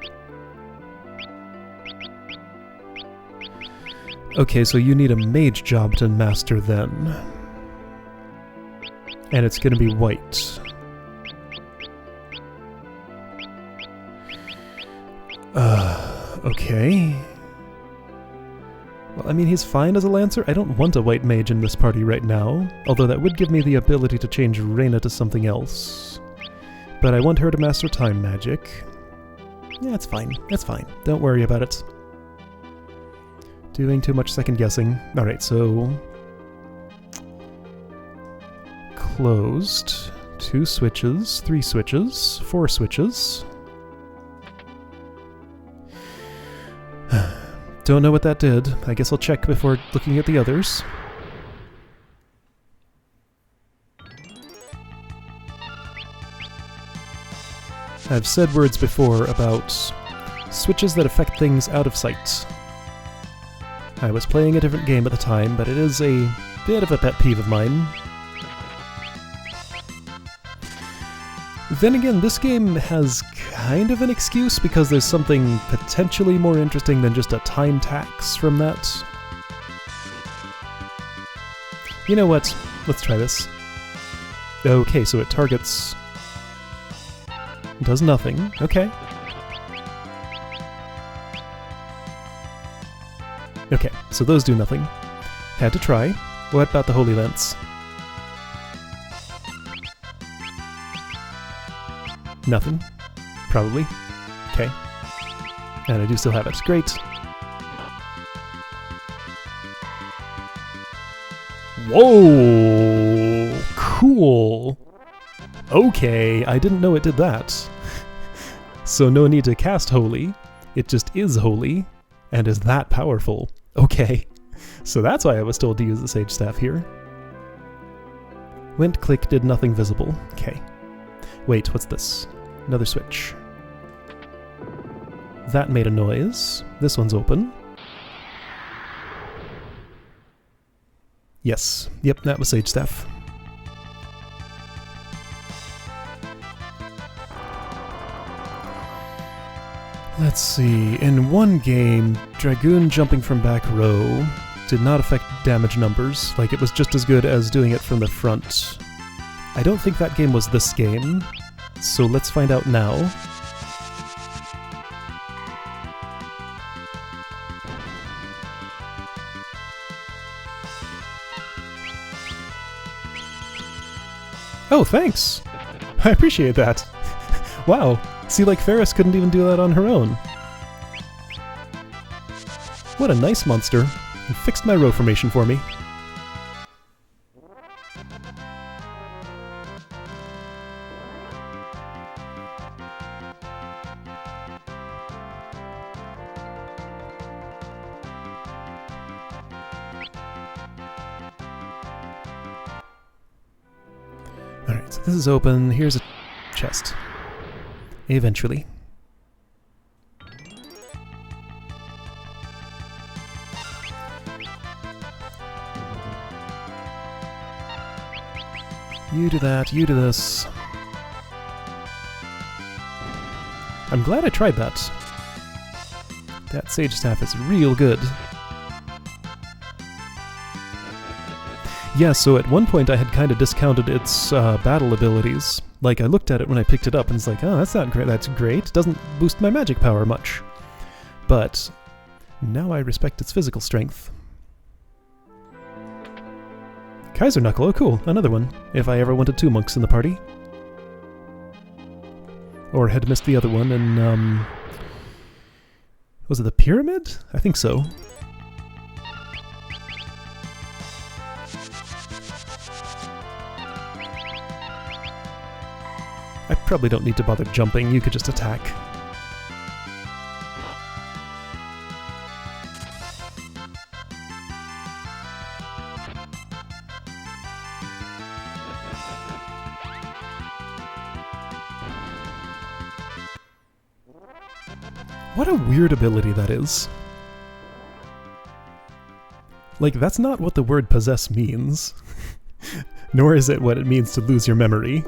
A: Okay, so you need a mage job to master then. And it's going to be white. Okay. Well, I mean, he's fine as a Lancer. I don't want a white mage in this party right now, although that would give me the ability to change Reyna to something else. But I want her to master time magic. Yeah, it's fine. That's fine. Don't worry about it. Doing too much second guessing. Alright, so... closed. 2 switches, 3 switches, 4 switches. Don't know what that did. I guess I'll check before looking at the others. I've said words before about switches that affect things out of sight. I was playing a different game at the time, but it is a bit of a pet peeve of mine. Then again, this game has kind of an excuse because there's something potentially more interesting than just a time tax from that. You know what? Let's try this. Okay, so it targets... does nothing. Okay. Okay, so those do nothing. Had to try. What about the Holy Lance? Nothing. Probably. Okay. And I do still have it. Great. Whoa! Cool! Okay, I didn't know it did that. So no need to cast Holy. It just is Holy, and is that powerful. Okay. So that's why I was told to use the Sage Staff here. Went click, did nothing visible. Okay. Wait, what's this? Another switch. That made a noise. This one's open. Yes. Yep, that was Sage Staff. Let's see. In one game, Dragoon jumping from back row did not affect damage numbers. Like, it was just as good as doing it from the front. I don't think that game was this game, so let's find out now. Oh, thanks! I appreciate that. Wow, see, like, Ferris couldn't even do that on her own. What a nice monster. He fixed my row formation for me. Alright, so this is open. Here's a chest. Eventually. You do that, you do this. I'm glad I tried that. That Sage Staff is real good. Yeah, so at one point I had kind of discounted its battle abilities. Like, I looked at it when I picked it up and it's like, oh, that's not great, that's great. Doesn't boost my magic power much. But now I respect its physical strength. Kaiser Knuckle, oh cool, another one. If I ever wanted 2 monks in the party. Or had missed the other one in, was it the pyramid? I think so. I probably don't need to bother jumping, you could just attack. What a weird ability that is. Like, that's not what the word possess means. Nor is it what it means to lose your memory.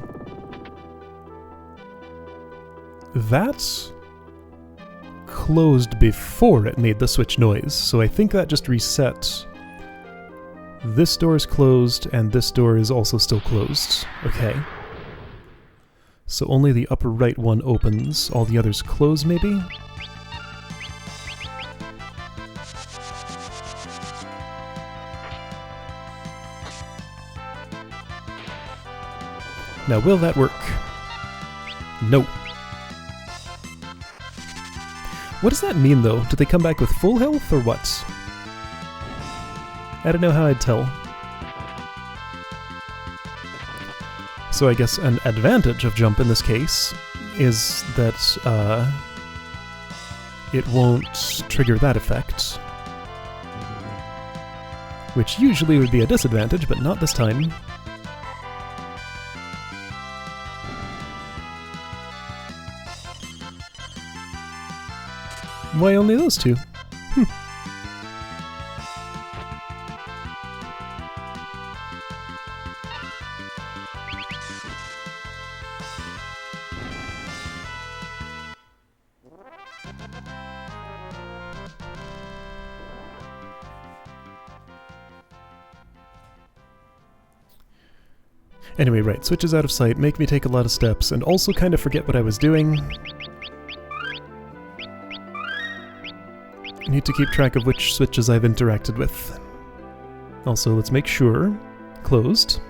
A: That closed before it made the switch noise, so I think that just reset. This door is closed, and this door is also still closed. Okay. So only the upper right one opens, all the others close, maybe? Now, will that work? No. What does that mean, though? Do they come back with full health, or what? I don't know how I'd tell. So I guess an advantage of jump in this case is that it won't trigger that effect. Which usually would be a disadvantage, but not this time. Why only those 2? Anyway, right, switches out of sight make me take a lot of steps, and also kind of forget what I was doing. I need to keep track of which switches I've interacted with. Also, let's make sure. Closed.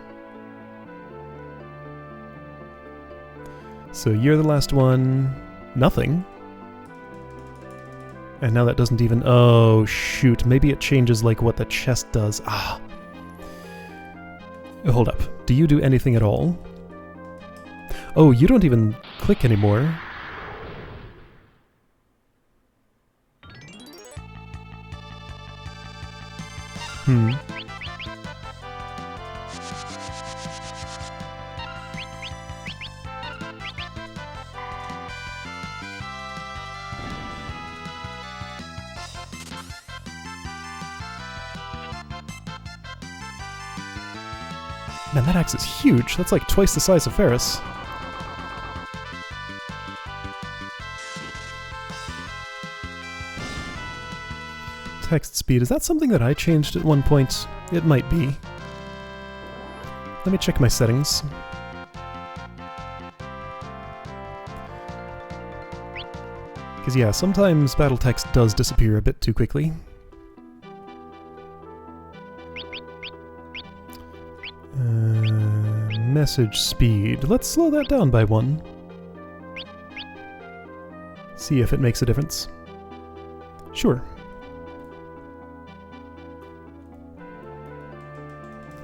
A: So you're the last one. Nothing. And now that doesn't even... Oh, shoot. Maybe it changes, like, what the chest does. Ah. Hold up. Do you do anything at all? Oh, you don't even click anymore. Man, that axe is huge. That's like twice the size of Ferris. Text speed. Is that something that I changed at one point? It might be. Let me check my settings. Because yeah, sometimes battle text does disappear a bit too quickly. Message speed. Let's slow that down by 1. See if it makes a difference. Sure.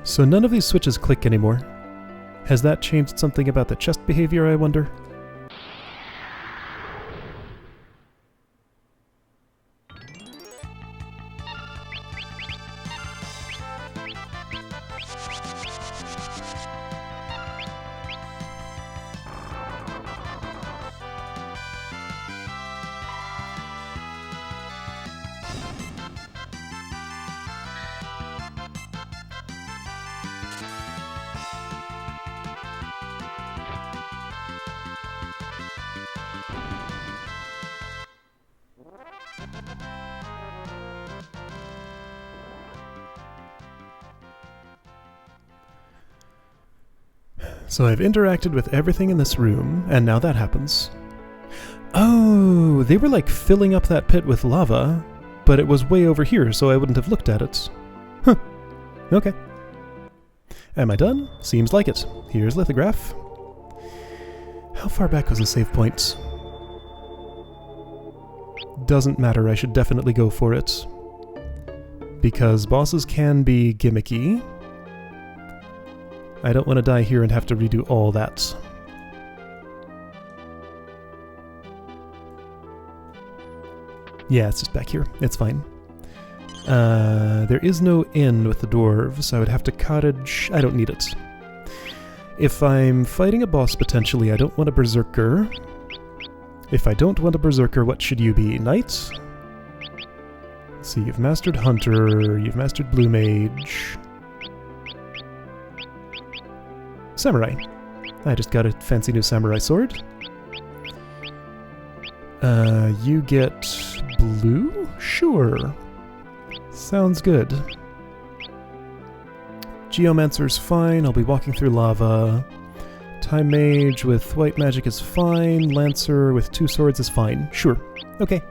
A: So none of these switches click anymore. Has that changed something about the chest behavior, I wonder? So I've interacted with everything in this room, and now that happens. Oh, they were like filling up that pit with lava, but it was way over here, so I wouldn't have looked at it. Huh. Okay. Am I done? Seems like it. Here's lithograph. How far back was the save point? Doesn't matter, I should definitely go for it. Because bosses can be gimmicky. I don't want to die here and have to redo all that. Yeah, it's just back here. It's fine. There is no inn with the dwarves, so I would have to cottage... I don't need it. If I'm fighting a boss potentially, I don't want a berserker. If I don't want a berserker, what should you be? Knight? Let's see, you've mastered Hunter, you've mastered Blue Mage. Samurai. I just got a fancy new samurai sword. You get blue? Sure. Sounds good. Geomancer's fine, I'll be walking through lava. Time Mage with white magic is fine. Lancer with 2 swords is fine. Sure. Okay.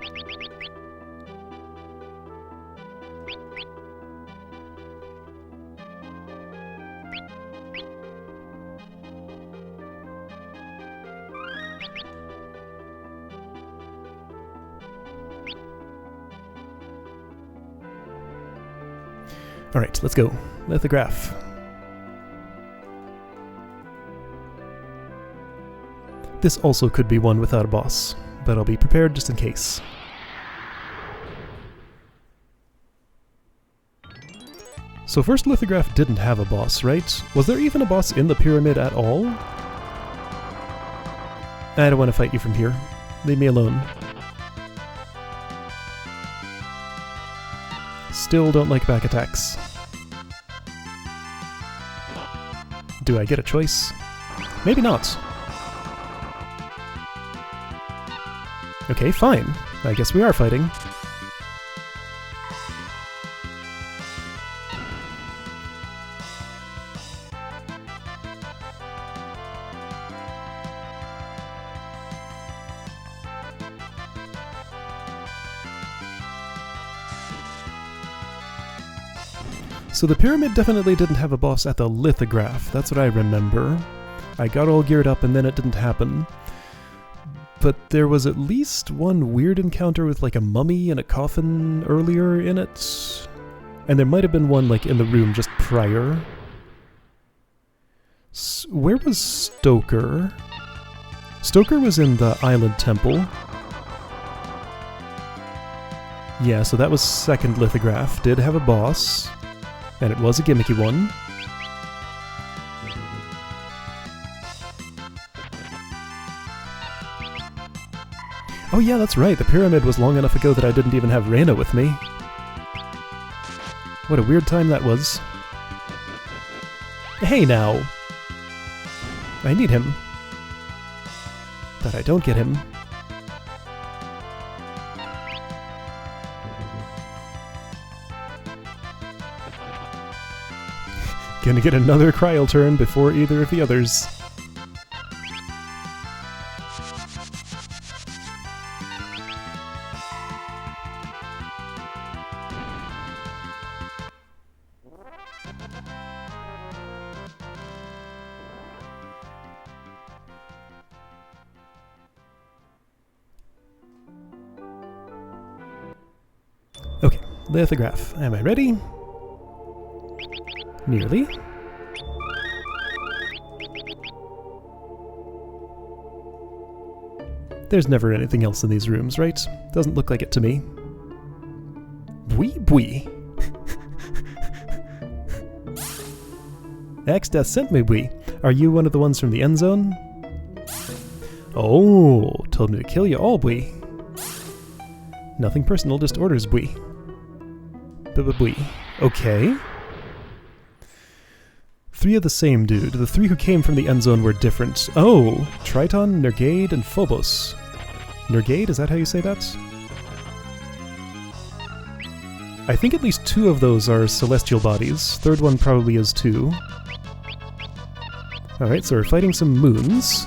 A: Alright, let's go. Lithograph. This also could be one without a boss, but I'll be prepared just in case. So first lithograph didn't have a boss, right? Was there even a boss in the pyramid at all? I don't want to fight you from here. Leave me alone. Still don't like back attacks. Do I get a choice? Maybe not. Okay, fine. I guess we are fighting. So the pyramid definitely didn't have a boss at the lithograph, that's what I remember. I got all geared up and then it didn't happen. But there was at least one weird encounter with like a mummy and a coffin earlier in it. And there might have been one like in the room just prior. Where was Stoker? Stoker was in the island temple. Yeah, so that was second lithograph. Did have a boss. And it was a gimmicky one. Oh yeah, that's right, the pyramid was long enough ago that I didn't even have Reyna with me. What a weird time that was. Hey now! I need him. But I don't get him. Gonna get another cryo turn before either of the others. Okay, lithograph. Am I ready? Nearly. There's never anything else in these rooms, right? Doesn't look like it to me. Bwee bwee. X sent me bwee. Are you one of the ones from the end zone? Oh, told me to kill you all, bwee. Nothing personal, just orders, bwee. Bwee. Okay. 3 of the same dude. The 3 who came from the end zone were different. Oh! Triton, Nergade, and Phobos. Nergade, is that how you say that? I think at least 2 of those are celestial bodies. Third one probably is too. Alright, so we're fighting some moons.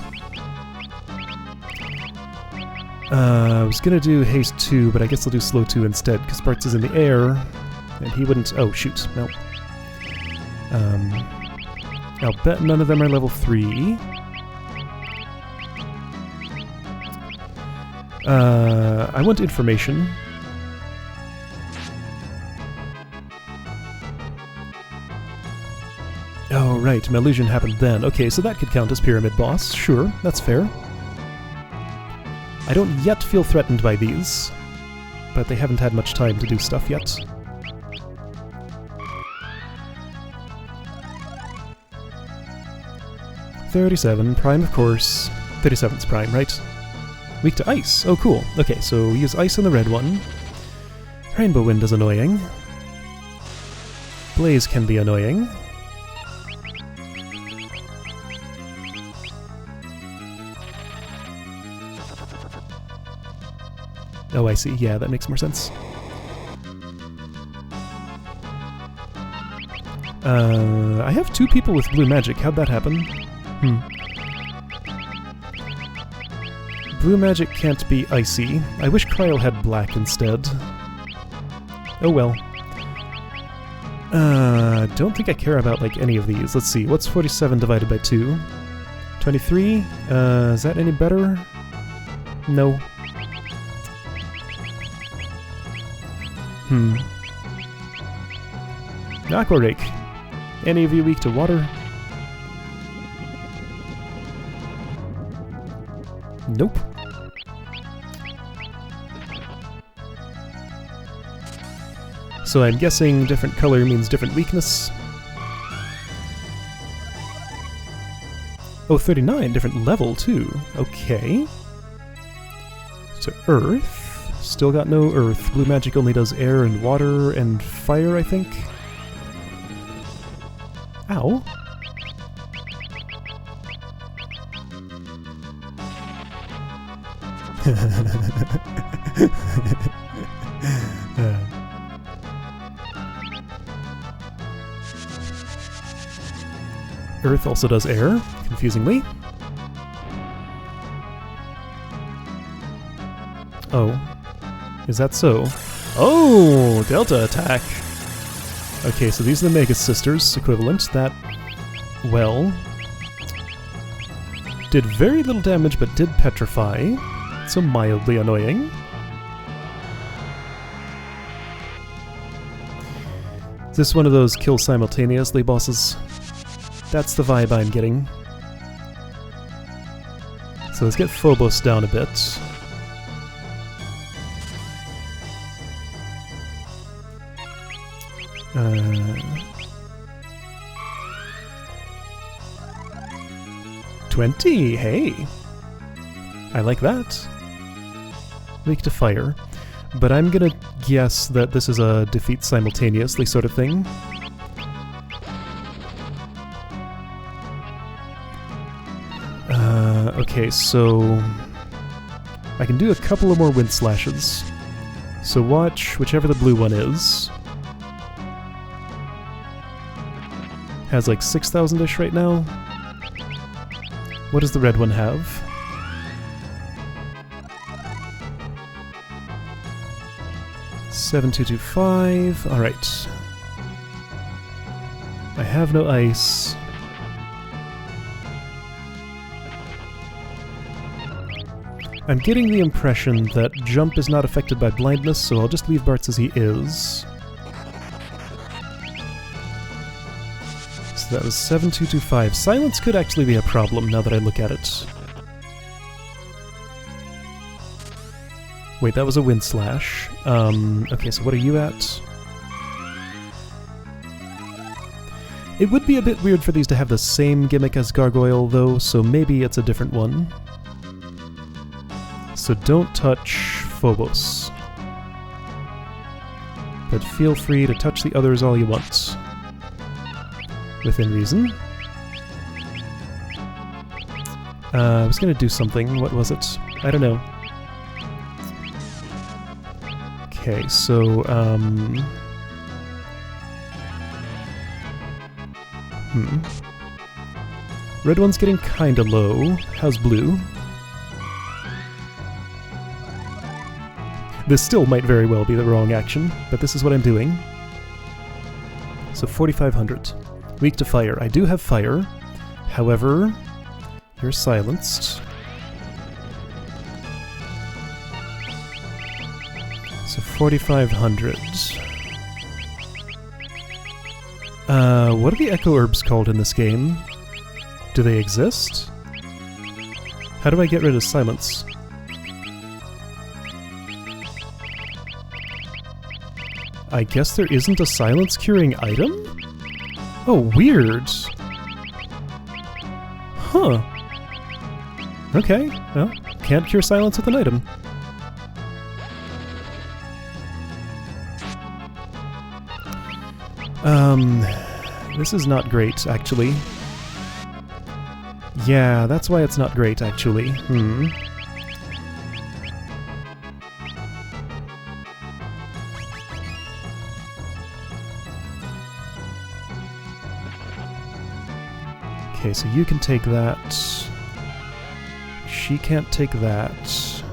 A: I was gonna do haste 2, but I guess I'll do slow 2 instead, because Sparks is in the air, and he wouldn't... Oh, shoot. No. I'll bet none of them are level 3. I want information. Oh, right, my illusion happened then. Okay, so that could count as Pyramid Boss. Sure, that's fair. I don't yet feel threatened by these, but they haven't had much time to do stuff yet. $37, Prime, of course. 37's Prime, right? Weak to ice. Oh, cool. Okay, so we use ice on the red one. Rainbow Wind is annoying. Blaze can be annoying. Oh, I see. Yeah, that makes more sense. I have 2 people with blue magic. How'd that happen? Blue magic can't be icy. I wish Cryo had black instead. Oh well. Don't think I care about, like, any of these. Let's see, what's 47 divided by 2? 23? Is that any better? No. Aqua Rake. Any of you weak to water? Nope. So I'm guessing different color means different weakness. Oh, 39, different level too. Okay. So Earth. Still got no Earth. Blue magic only does air and water and fire, I think. Ow. Earth also does air, confusingly. Oh. Is that so? Oh! Delta attack! Okay, so these are the Mega Sisters equivalent. That, well, did very little damage but did petrify, so mildly annoying. Is this one of those kill simultaneously bosses? That's the vibe I'm getting. So let's get Phobos down a bit. $20, hey! I like that. Weak to fire. But I'm gonna guess that this is a defeat simultaneously sort of thing. Okay, so I can do a couple of more wind slashes. So watch whichever the blue one is. Has like 6,000-ish right now. What does the red one have? $7,225. Alright. I have no ice. I'm getting the impression that jump is not affected by blindness, so I'll just leave Bartz as he is. So that was 7,225. Silence could actually be a problem now that I look at it. Wait, that was a wind slash. Okay, so what are you at? It would be a bit weird for these to have the same gimmick as Gargoyle, though, so maybe it's a different one. So don't touch Phobos. But feel free to touch the others all you want. Within reason. I was gonna do something. What was it? I don't know. Okay, so, Red one's getting kinda low. How's blue? This still might very well be the wrong action, but this is what I'm doing. So 4,500. Weak to fire. I do have fire. However, you're silenced. So 4,500. What are the echo herbs called in this game? Do they exist? How do I get rid of silence? I guess there isn't a silence curing item? Oh, weird. Huh. Okay, well, can't cure silence with an item. This is not great, actually. Yeah, that's why it's not great, actually. Okay, so you can take that. She can't take that.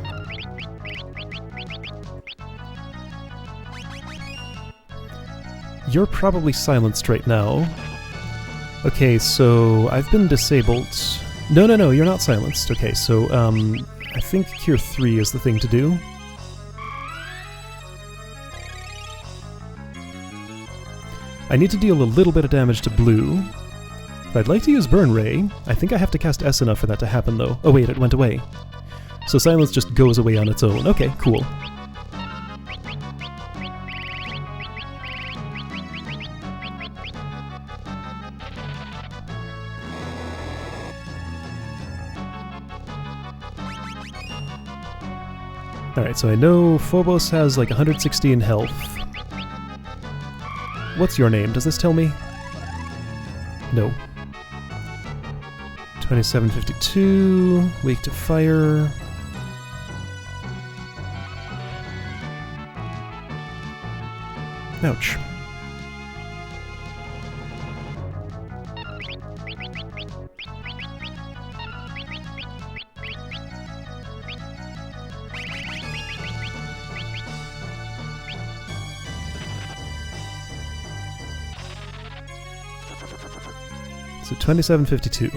A: You're probably silenced right now. Okay, so I've been disabled. No, you're not silenced. Okay, so I think Cure 3 is the thing to do. I need to deal a little bit of damage to blue. I'd like to use Burn Ray. I think I have to cast S enough for that to happen, though. Oh wait, it went away. So silence just goes away on its own. Okay, cool. Alright, so I know Phobos has like 116 health. What's your name? Does this tell me? No. 2752, weak to fire. Ouch. So 2752.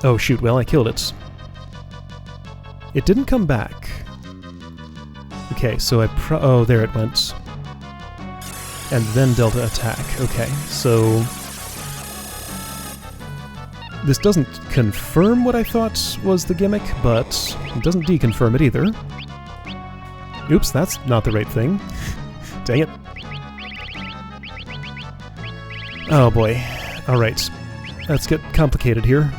A: Oh shoot, well I killed it. It didn't come back. Okay, so oh, there it went. And then Delta attack. Okay, so this doesn't confirm what I thought was the gimmick, but it doesn't deconfirm it either. Oops, that's not the right thing. Dang it. Oh boy. Alright. Let's get complicated here.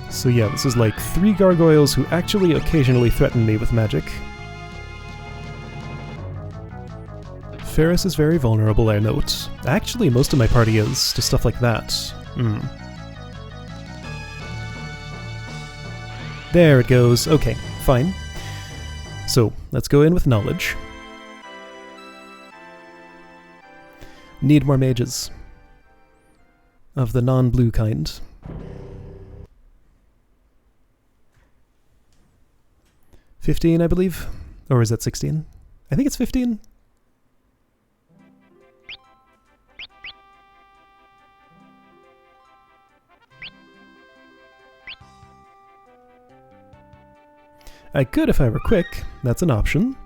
A: So yeah, this is like 3 gargoyles who actually occasionally threaten me with magic. Ferris is very vulnerable, I note. Actually, most of my party is to stuff like that. There it goes. Okay, fine. So, let's go in with knowledge. Need more mages. Of the non-blue kind. $15, I believe? Or is that 16? I think it's 15. I could if I were quick. That's an option.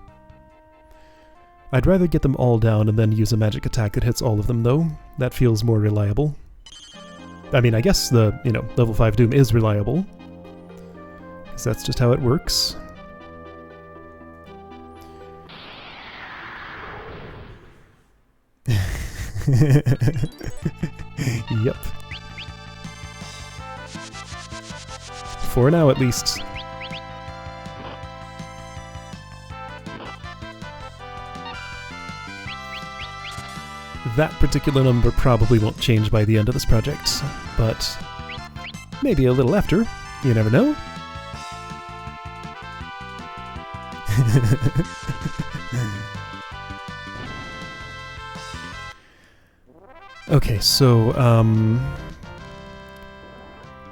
A: I'd rather get them all down and then use a magic attack that hits all of them, though. That feels more reliable. I mean, I guess the, level 5 Doom is reliable. Because that's just how it works. Yep. For now, at least. That particular number probably won't change by the end of this project, but maybe a little after. You never know. Okay, so,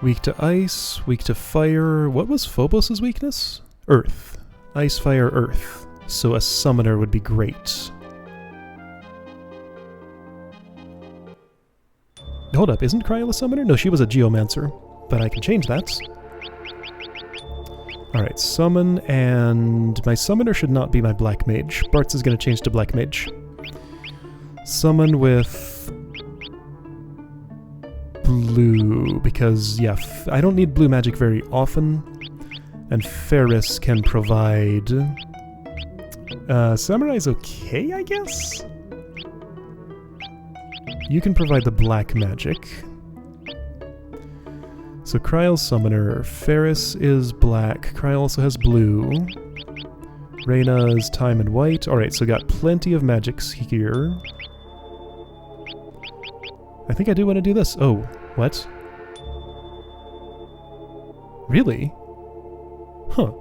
A: Weak to ice, weak to fire. What was Phobos' weakness? Earth. Ice, fire, earth. So a summoner would be great. Hold up, isn't Cryo a summoner? No, she was a geomancer. But I can change that. Alright, summon, and my summoner should not be my black mage. Bartz is going to change to black mage. Summon with blue, because, yeah, I don't need blue magic very often, and Ferris can provide... Samurai's okay, I guess? You can provide the black magic. So Kryle's summoner, Ferris is black, Kryle also has blue. Reyna's time and white. Alright, so got plenty of magics here. I think I do want to do this. Oh, what? Really? Huh.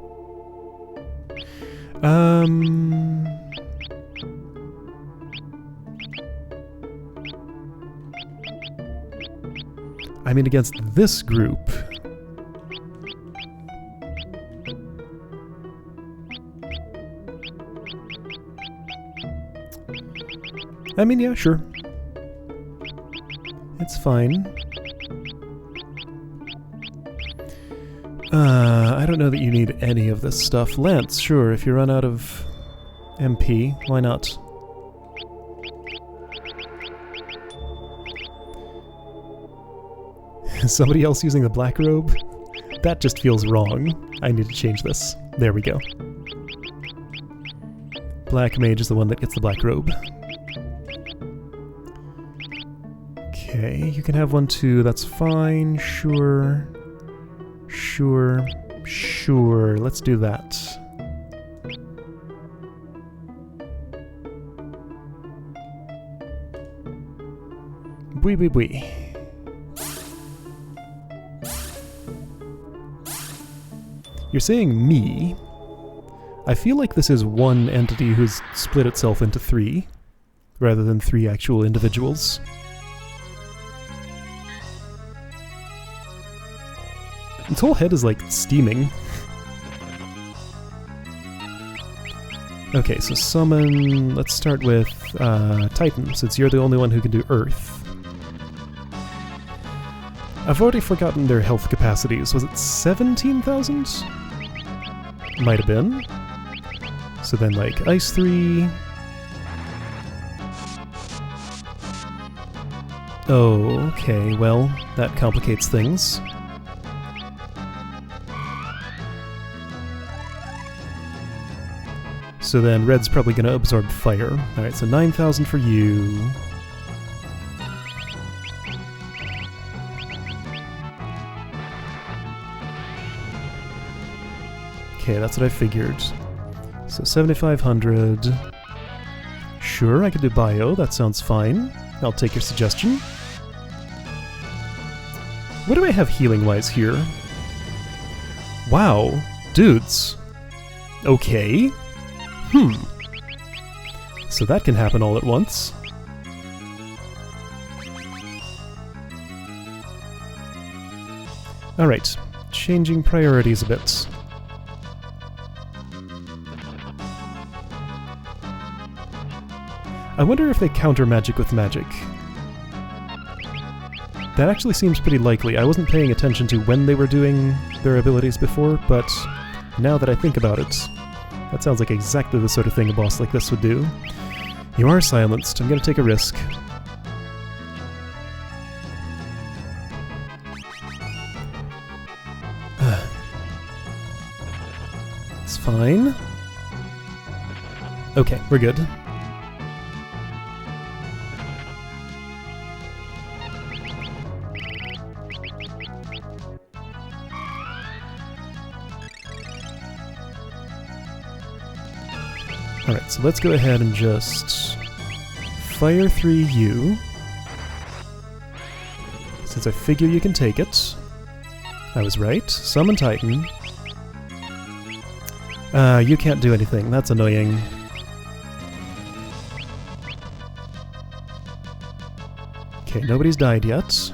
A: I mean, against this group... I mean, yeah, sure. It's fine. I don't know that you need any of this stuff. Lance, sure, if you run out of MP, why not? Somebody else using the black robe? That just feels wrong. I need to change this. There we go. Black mage is the one that gets the black robe. Okay, you can have one too, that's fine, sure. Sure, sure, let's do that. Bwee bwee bwee. You're saying me. I feel like this is one entity who's split itself into three, rather than three actual individuals. Its whole head is like steaming. Okay, so summon... Let's start with Titan, since you're the only one who can do Earth. I've already forgotten their health capacities. Was it 17,000? Might have been. So then, like, Ice 3... Oh, okay, well, that complicates things. So then Red's probably going to absorb fire. Alright, so 9,000 for you. Okay, that's what I figured. So 7,500. Sure, I could do bio, that sounds fine. I'll take your suggestion. What do I have healing-wise here? Wow, dudes. Okay. So that can happen all at once. Alright, changing priorities a bit. I wonder if they counter magic with magic. That actually seems pretty likely. I wasn't paying attention to when they were doing their abilities before, but now that I think about it, that sounds like exactly the sort of thing a boss like this would do. You are silenced. I'm gonna take a risk. It's fine. Okay, we're good. Alright, so let's go ahead and just fire 3 you. Since I figure you can take it. I was right. Summon Titan. You can't do anything. That's annoying. Okay, nobody's died yet.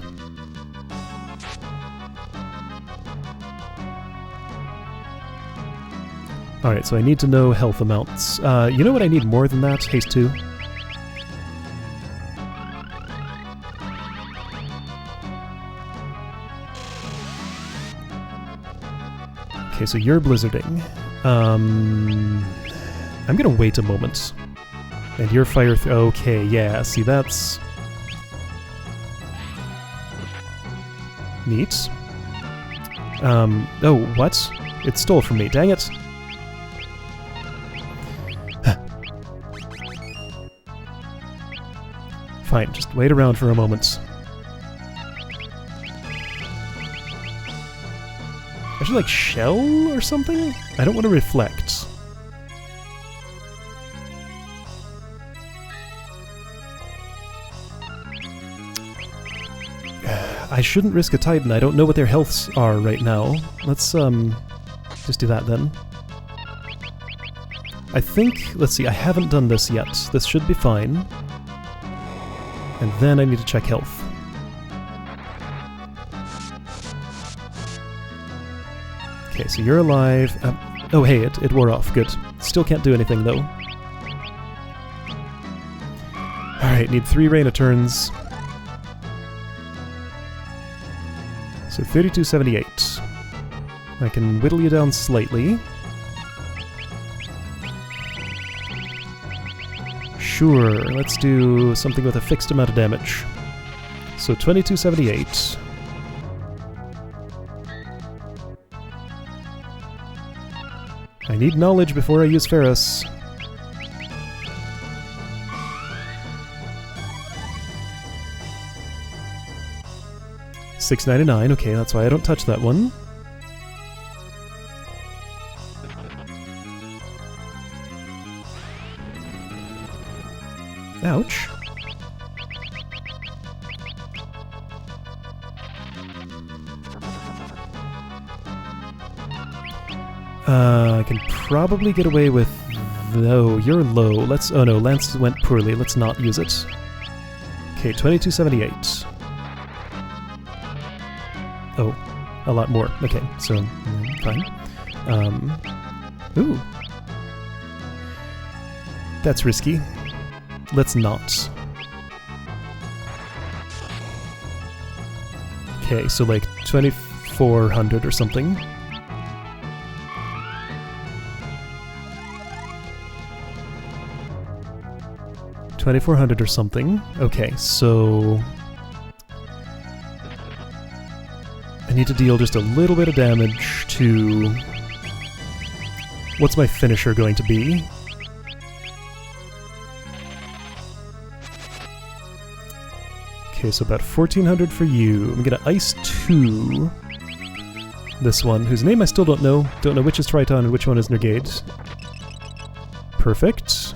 A: Alright, so I need to know health amounts. You know what I need more than that? Haste 2. Okay, so you're blizzarding. I'm gonna wait a moment. And you're fire... okay, yeah, see, that's... neat. Oh, what? It stole from me, dang it! Fine, just wait around for a moment. I should, like, shell or something? I don't want to reflect. I shouldn't risk a Titan. I don't know what their healths are right now. Let's, just do that then. I think... let's see, I haven't done this yet. This should be fine. And then I need to check health. Okay, so you're alive. Oh, hey, it wore off. Good. Still can't do anything, though. Alright, need 3 Reina turns. So 3278. I can whittle you down slightly. Sure, let's do something with a fixed amount of damage. So 2278. I need knowledge before I use Ferris. $6.99, okay, that's why I don't touch that one. Ouch. I can probably get away with... no, you're low. Let's... oh no, Lance went poorly. Let's not use it. Okay, 2278. Oh, a lot more. Okay, so... fine. Ooh. That's risky. Let's not. Okay, so like 2400 or something. $2,400 or something. Okay, so... I need to deal just a little bit of damage to... what's my finisher going to be? Okay, so about 1400 for you. I'm gonna ice 2. This one, whose name I still don't know. Don't know which is Triton and which one is Nergade. Perfect.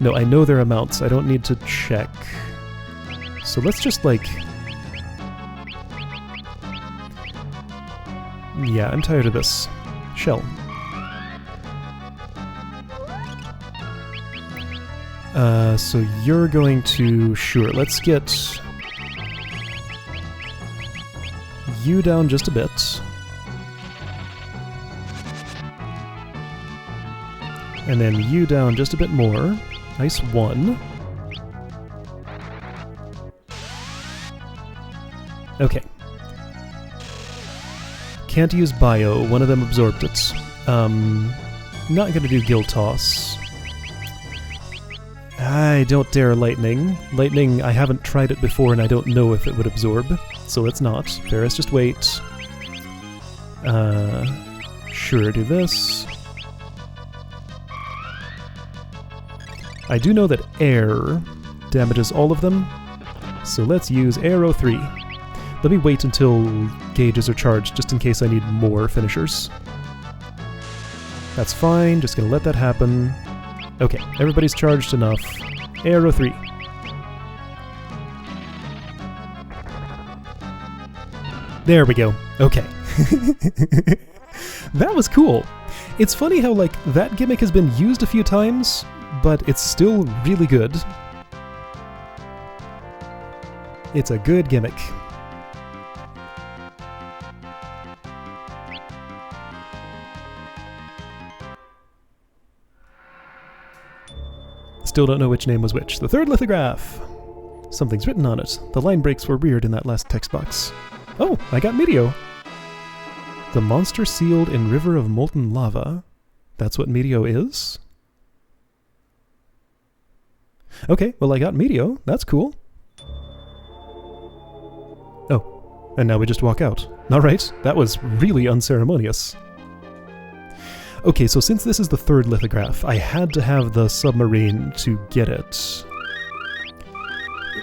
A: No, I know their amounts. I don't need to check. So let's just, like... yeah, I'm tired of this. Shell. So you're going to... sure, let's get... you down just a bit. And then you down just a bit more. Ice 1. Okay. Can't use bio. One of them absorbed it. Not gonna do Guild Toss. I don't dare Lightning. Lightning, I haven't tried it before and I don't know if it would absorb. So let's not. Ferris, just wait. Sure, do this. I do know that air damages all of them, so let's use Aero 3. Let me wait until gauges are charged, just in case I need more finishers. That's fine, just gonna let that happen. Okay, everybody's charged enough. Aero 3. There we go. Okay. That was cool. It's funny how, like, that gimmick has been used a few times, but it's still really good. It's a good gimmick. Still don't know which name was which. The third lithograph! Something's written on it. The line breaks were weird in that last text box. Oh, I got Meteo. The monster sealed in river of molten lava. That's what Meteo is? Okay, well I got Meteo. That's cool. Oh, and now we just walk out. Alright, that was really unceremonious. Okay, so since this is the third lithograph, I had to have the submarine to get it.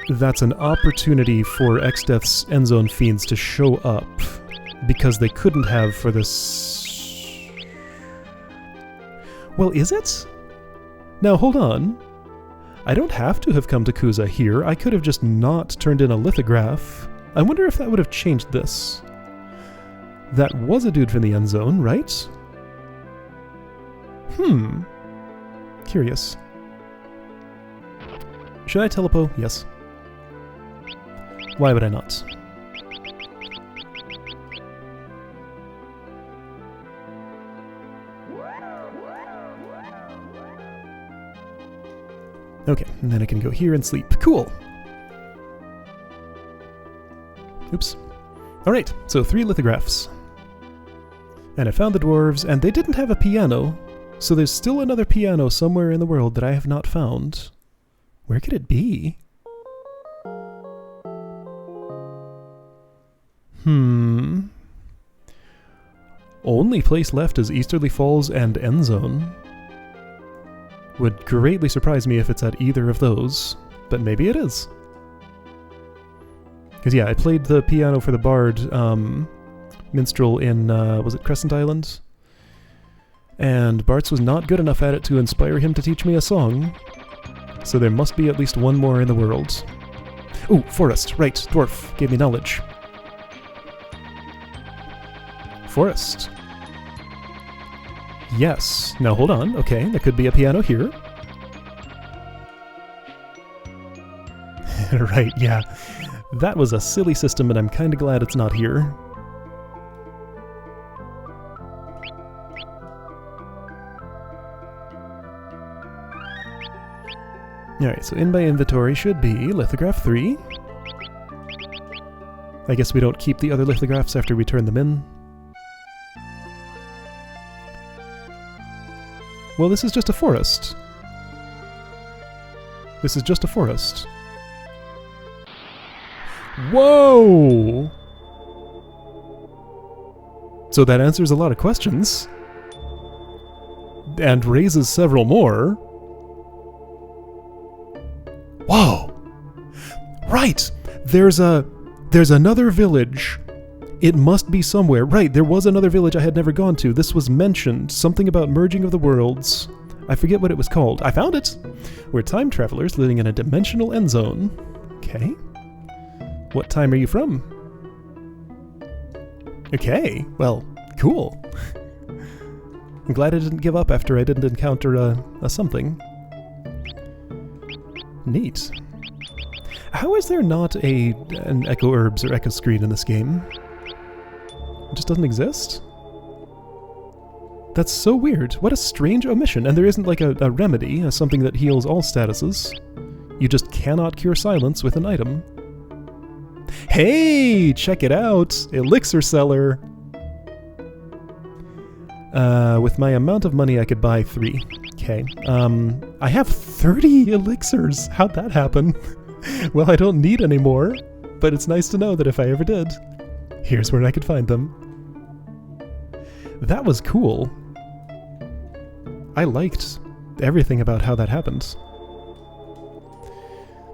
A: That's an opportunity for Exdeath's Endzone fiends to show up, because they couldn't have for this... Well, is it? Now, hold on. I don't have to have come to Kuza here. I could have just not turned in a lithograph. I wonder if that would have changed this. That was a dude from the Endzone, right? Curious. Should I telepo? Yes. Why would I not? Okay, and then I can go here and sleep. Cool! Oops. Alright, so 3 lithographs. And I found the dwarves, and they didn't have a piano, so there's still another piano somewhere in the world that I have not found. Where could it be? Only place left is Easterly Falls and Endzone. Would greatly surprise me if it's at either of those, but maybe it is. Because yeah, I played the piano for the bard minstrel in, was it Crescent Island? And Bart's was not good enough at it to inspire him to teach me a song, so there must be at least one more in the world. Ooh, forest, right, dwarf, gave me knowledge. Forest. Yes. Now hold on. Okay, there could be a piano here. Right, yeah. That was a silly system, and I'm kind of glad it's not here. Alright, so in my inventory should be lithograph 3. I guess we don't keep the other lithographs after we turn them in. Well, this is just a forest. This is just a forest. Whoa! So that answers a lot of questions. And raises several more. Whoa! Right! There's another village. It must be somewhere. Right, there was another village I had never gone to. This was mentioned. Something about merging of the worlds. I forget what it was called. I found it! We're time travelers living in a dimensional end zone. Okay. What time are you from? Okay, well, cool. I'm glad I didn't give up after I didn't encounter a something. Neat. How is there not an Echo Herbs or Echo Screen in this game? It just doesn't exist? That's so weird. What a strange omission. And there isn't like a remedy, something that heals all statuses. You just cannot cure silence with an item. Hey! Check it out! Elixir seller! With my amount of money I could buy 3. Okay. I have 30 elixirs! How'd that happen? Well, I don't need any more, but it's nice to know that if I ever did, here's where I could find them. That was cool. I liked everything about how that happened.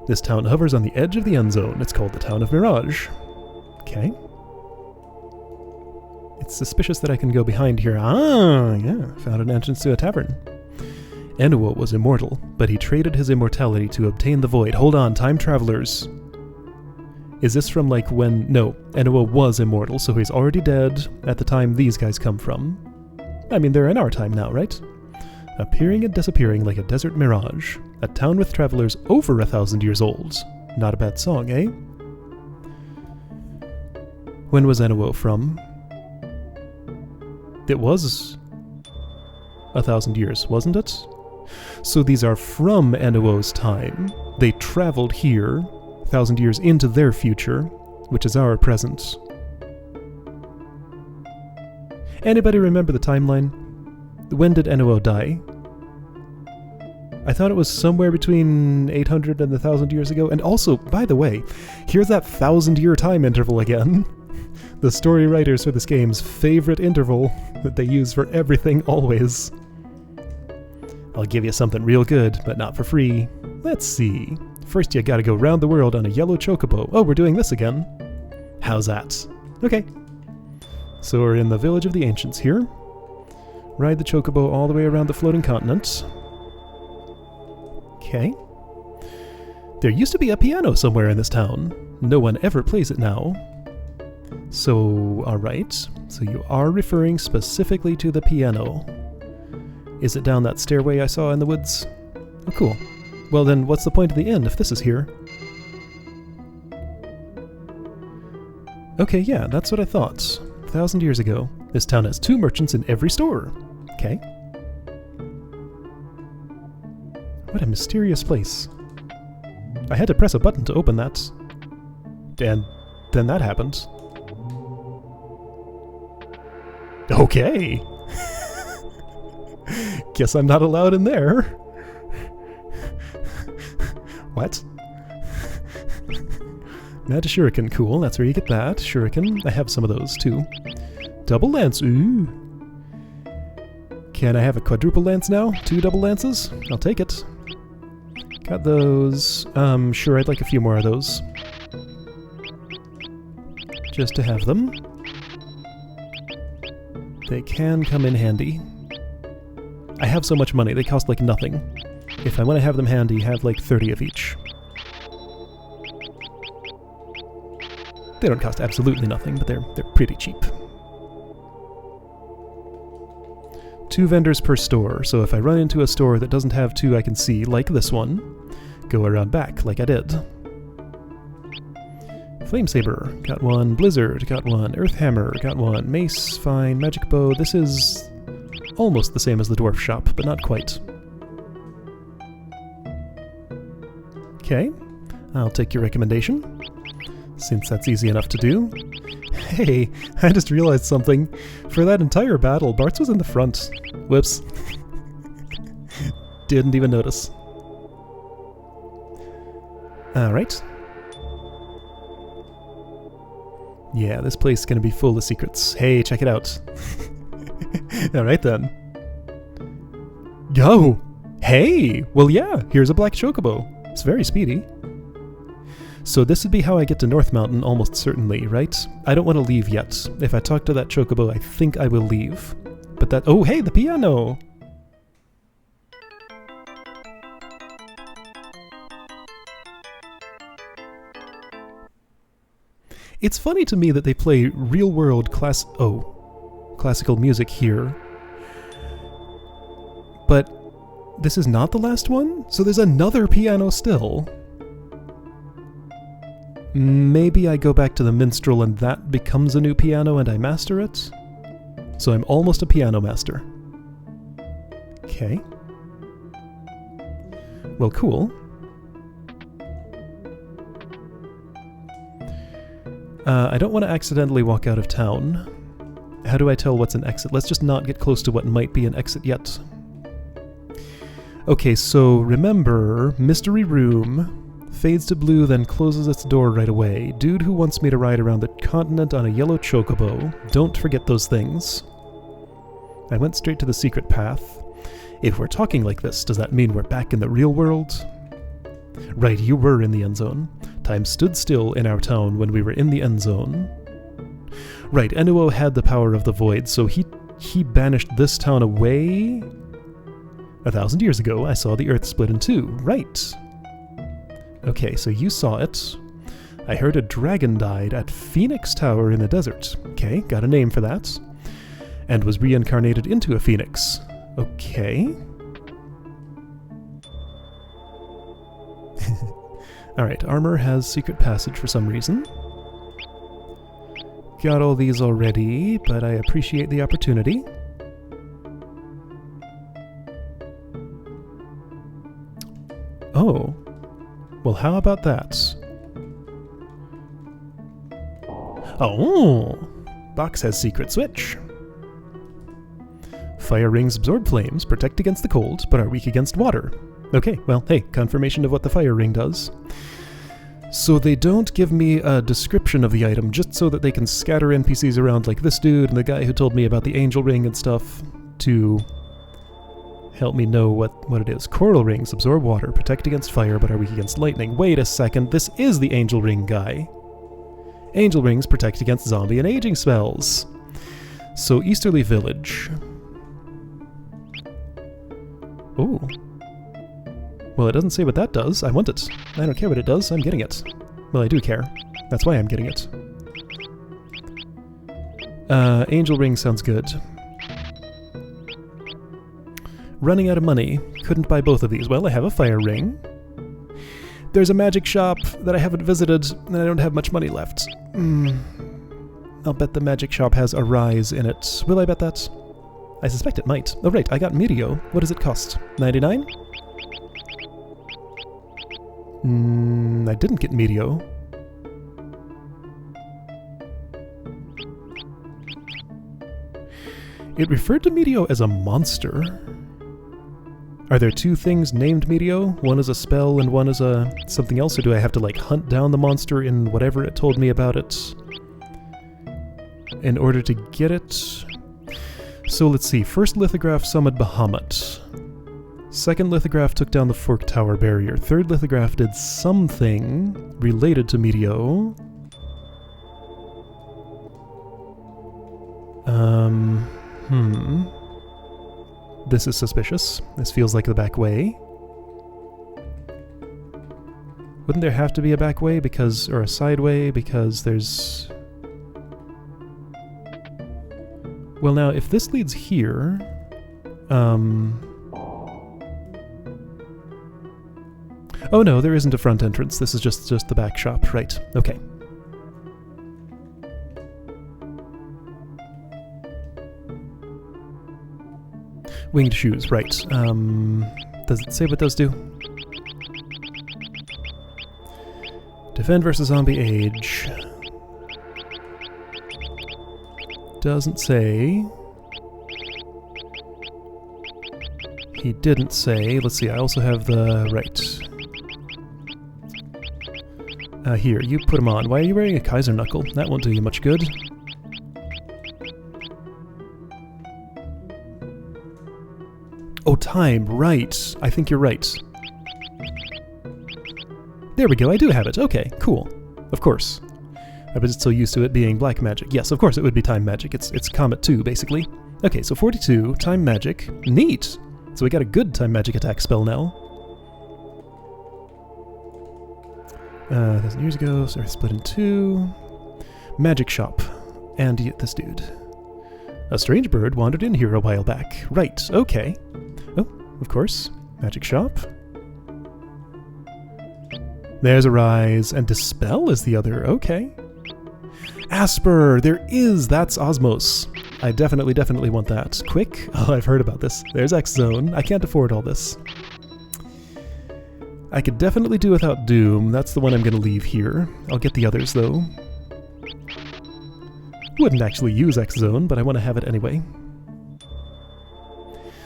A: This town hovers on the edge of the end zone. It's called the Town of Mirage. Okay. It's suspicious that I can go behind here. Ah, yeah. Found an entrance to a tavern. Enuo was immortal, but he traded his immortality to obtain the void. Hold on, time travelers. Is this from like when... No, Enuo was immortal, so he's already dead at the time these guys come from. I mean, they're in our time now, right? Appearing and disappearing like a desert mirage. A town with travelers over 1,000 years old. Not a bad song, eh? When was Enuo from? It was 1,000 years, wasn't it? So these are from NOO's time. They traveled here, 1,000 years into their future, which is our present. Anybody remember the timeline? When did NOO die? I thought it was somewhere between 800 and 1,000 years ago. And also, by the way, here's that 1,000-year time interval again. The story writers for this game's favorite interval that they use for everything always. I'll give you something real good, but not for free. Let's see. First you gotta go round the world on a yellow chocobo. Oh, we're doing this again. How's that? Okay. So we're in the village of the ancients here. Ride the chocobo all the way around the floating continent. Okay. There used to be a piano somewhere in this town. No one ever plays it now. So, alright. So you are referring specifically to the piano. Is it down that stairway I saw in the woods? Oh, cool. Well then, what's the point of the inn if this is here? Okay, yeah, that's what I thought. 1,000 years ago, this town has 2 merchants in every store. Okay. What a mysterious place. I had to press a button to open that. And then that happened. Okay. Guess I'm not allowed in there. What? Mad Shuriken, cool. That's where you get that. Shuriken. I have some of those too. Double lance. Ooh. Can I have a quadruple lance now? 2 double lances? I'll take it. Got those. Sure, I'd like a few more of those. Just to have them. They can come in handy. I have so much money, they cost like nothing. If I want to have them handy, have like 30 of each. They don't cost absolutely nothing, but they're pretty cheap. 2 vendors per store, so if I run into a store that doesn't have 2 I can see, like this one, go around back like I did. Flamesaber, got 1. Blizzard, got 1. Earthhammer, got 1. Mace, fine. Magic bow, this is almost the same as the dwarf shop, but not quite. Okay, I'll take your recommendation, since that's easy enough to do. Hey, I just realized something. For that entire battle, Bartz was in the front. Whoops. Didn't even notice. Alright. Yeah, this place is gonna be full of secrets. Hey, check it out. Alright then. Yo! Hey! Well yeah, here's a black chocobo. It's very speedy. So this would be how I get to North Mountain almost certainly, right? I don't want to leave yet. If I talk to that chocobo, I think I will leave. But that— oh hey, the piano! It's funny to me that they play real-world classical music here. But this is not the last one? So there's another piano still. Maybe I go back to the minstrel and that becomes a new piano and I master it? So I'm almost a piano master. Okay. Well, cool. I don't want to accidentally walk out of town. How do I tell what's an exit? Let's just not get close to what might be an exit yet. Okay, so remember, mystery room, fades to blue, then closes its door right away. Dude who wants me to ride around the continent on a yellow chocobo. Don't forget those things. I went straight to the secret path. If we're talking like this, does that mean we're back in the real world? Right, you were in the end zone. Time stood still in our town when we were in the end zone. Right, NOO had the power of the void, so he banished this town away? 1,000 years ago, I saw the Earth split in 2. Right. Okay, so you saw it. I heard a dragon died at Phoenix Tower in the desert. Okay, got a name for that. And was reincarnated into a phoenix. Okay. Alright, armor has secret passage for some reason. Got all these already, but I appreciate the opportunity. Oh. Well, how about that? Oh! Box has secret switch. Fire rings absorb flames, protect against the cold, but are weak against water. Okay, well, hey, confirmation of what the fire ring does. So they don't give me a description of the item just so that they can scatter NPCs around like this dude and the guy who told me about the angel ring and stuff to help me know what it is. Coral rings absorb water, protect against fire, but are weak against lightning. Wait a second, this is the angel ring guy. Angel rings protect against zombie and aging spells. So Easterly Village. Ooh. Well, it doesn't say what that does. I want it. I don't care what it does. I'm getting it. Well, I do care. That's why I'm getting it. Angel ring sounds good. Running out of money. Couldn't buy both of these. Well, I have a fire ring. There's a magic shop that I haven't visited, and I don't have much money left. I'll bet the magic shop has a rise in it. Will I bet that? I suspect it might. Oh, right. I got Medio. What does it cost? 99? I didn't get Medio. It referred to Medio as a monster. Are there two things named Medio? One is a spell and one is a something else, or do I have to like hunt down the monster in whatever it told me about it in order to get it? So let's see. First lithograph summoned Bahamut. Second lithograph took down the Fork Tower barrier. Third lithograph did something related to Medio. This is suspicious. This feels like the back way. Wouldn't there have to be a back way because, or a side way because there's... Well now, if this leads here... Oh no, there isn't a front entrance. This is just the back shop. Right. Okay. Winged shoes. Right. Does it say what those do? Defend versus zombie age. Doesn't say. He didn't say. Let's see, I also have the... Right. Here, you put them on. Why are you wearing a Kaiser knuckle? That won't do you much good. Oh, time, right. I think you're right. There we go, I do have it. Okay, cool. Of course. I was just so used to it being black magic. Yes, of course it would be time magic. It's Comet 2, basically. Okay, so 42, time magic. Neat! So we got a good time magic attack spell now. 1,000 years ago, so split in two. Magic shop. And this dude. A strange bird wandered in here a while back. Right, okay. Oh, of course. Magic shop. There's a rise, and dispel is the other. Okay. Asper! There is! That's Osmos. I definitely want that. Quick? Oh, I've heard about this. There's X-Zone. I can't afford all this. I could definitely do without Doom. That's the one I'm going to leave here. I'll get the others, though. Wouldn't actually use X-Zone, but I want to have it anyway.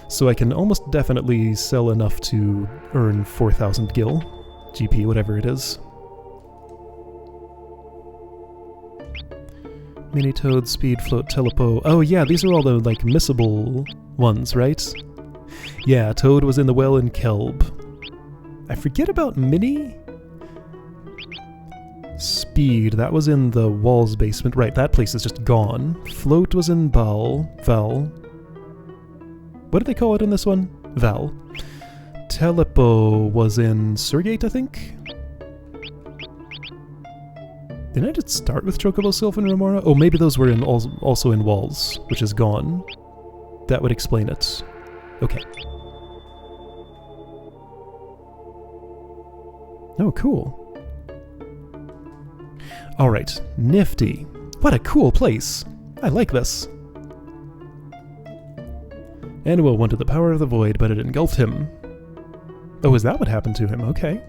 A: So I can almost definitely sell enough to earn 4,000 gil. GP, whatever it is. Mini Toad, Speed, Float, Telepo. Oh yeah, these are all the, like, missable ones, right? Yeah, Toad was in the well in Kelb. I forget about Mini? Speed, that was in the Walls basement. Right, that place is just gone. Float was in Val. What did they call it in this one? Val. Telepo was in Surgate, I think? Didn't I just start with Chocobo, Sylph, and Remora? Oh, maybe those were in also in Walls, which is gone. That would explain it. Okay. Oh, cool. Alright, nifty. What a cool place! I like this. Anuel wanted the power of the void, but it engulfed him. Oh, is that what happened to him? Okay.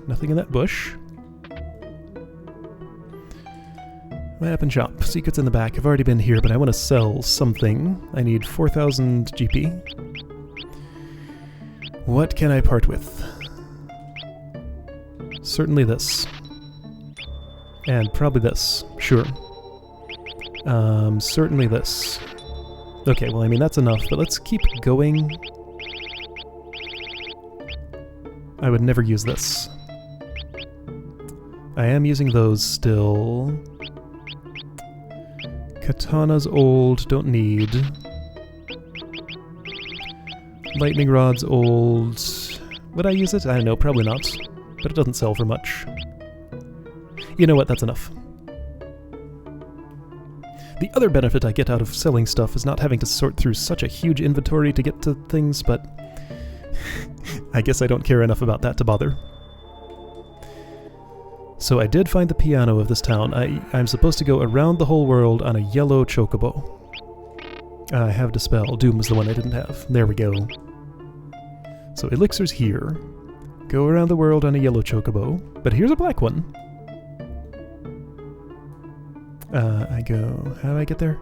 A: Nothing in that bush. Map and shop. Secrets in the back. I've already been here, but I want to sell something. I need 4,000 GP. What can I part with? Certainly this. And probably this. Sure. Certainly this. Okay, well, I mean, that's enough, but let's keep going. I would never use this. I am using those still. Katana's old, don't need. Lightning rod's old. Would I use it? I don't know, probably not. But it doesn't sell for much. You know what, that's enough. The other benefit I get out of selling stuff is not having to sort through such a huge inventory to get to things, but I guess I don't care enough about that to bother. So I did find the piano of this town. I'm supposed to go around the whole world on a yellow chocobo. I have Dispel. Doom was the one I didn't have. There we go. So Elixir's here. Go around the world on a yellow chocobo. But here's a black one. I go... How do I get there?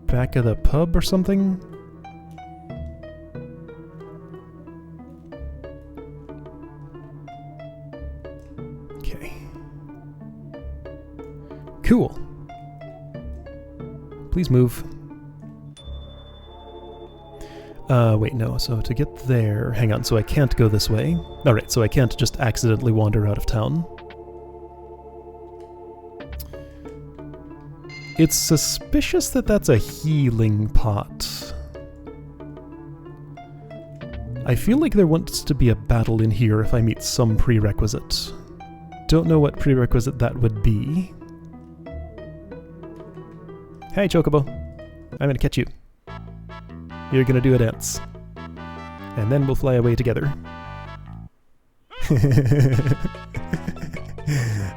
A: Back of the pub or something? Okay. Cool. Please move. Wait, no. So to get there... Hang on, so I can't go this way. Alright, so I can't just accidentally wander out of town. It's suspicious that that's a healing pot. I feel like there wants to be a battle in here if I meet some prerequisite. Don't know what prerequisite that would be. Hey, Chocobo. I'm gonna catch you. You're gonna do a dance. And then we'll fly away together.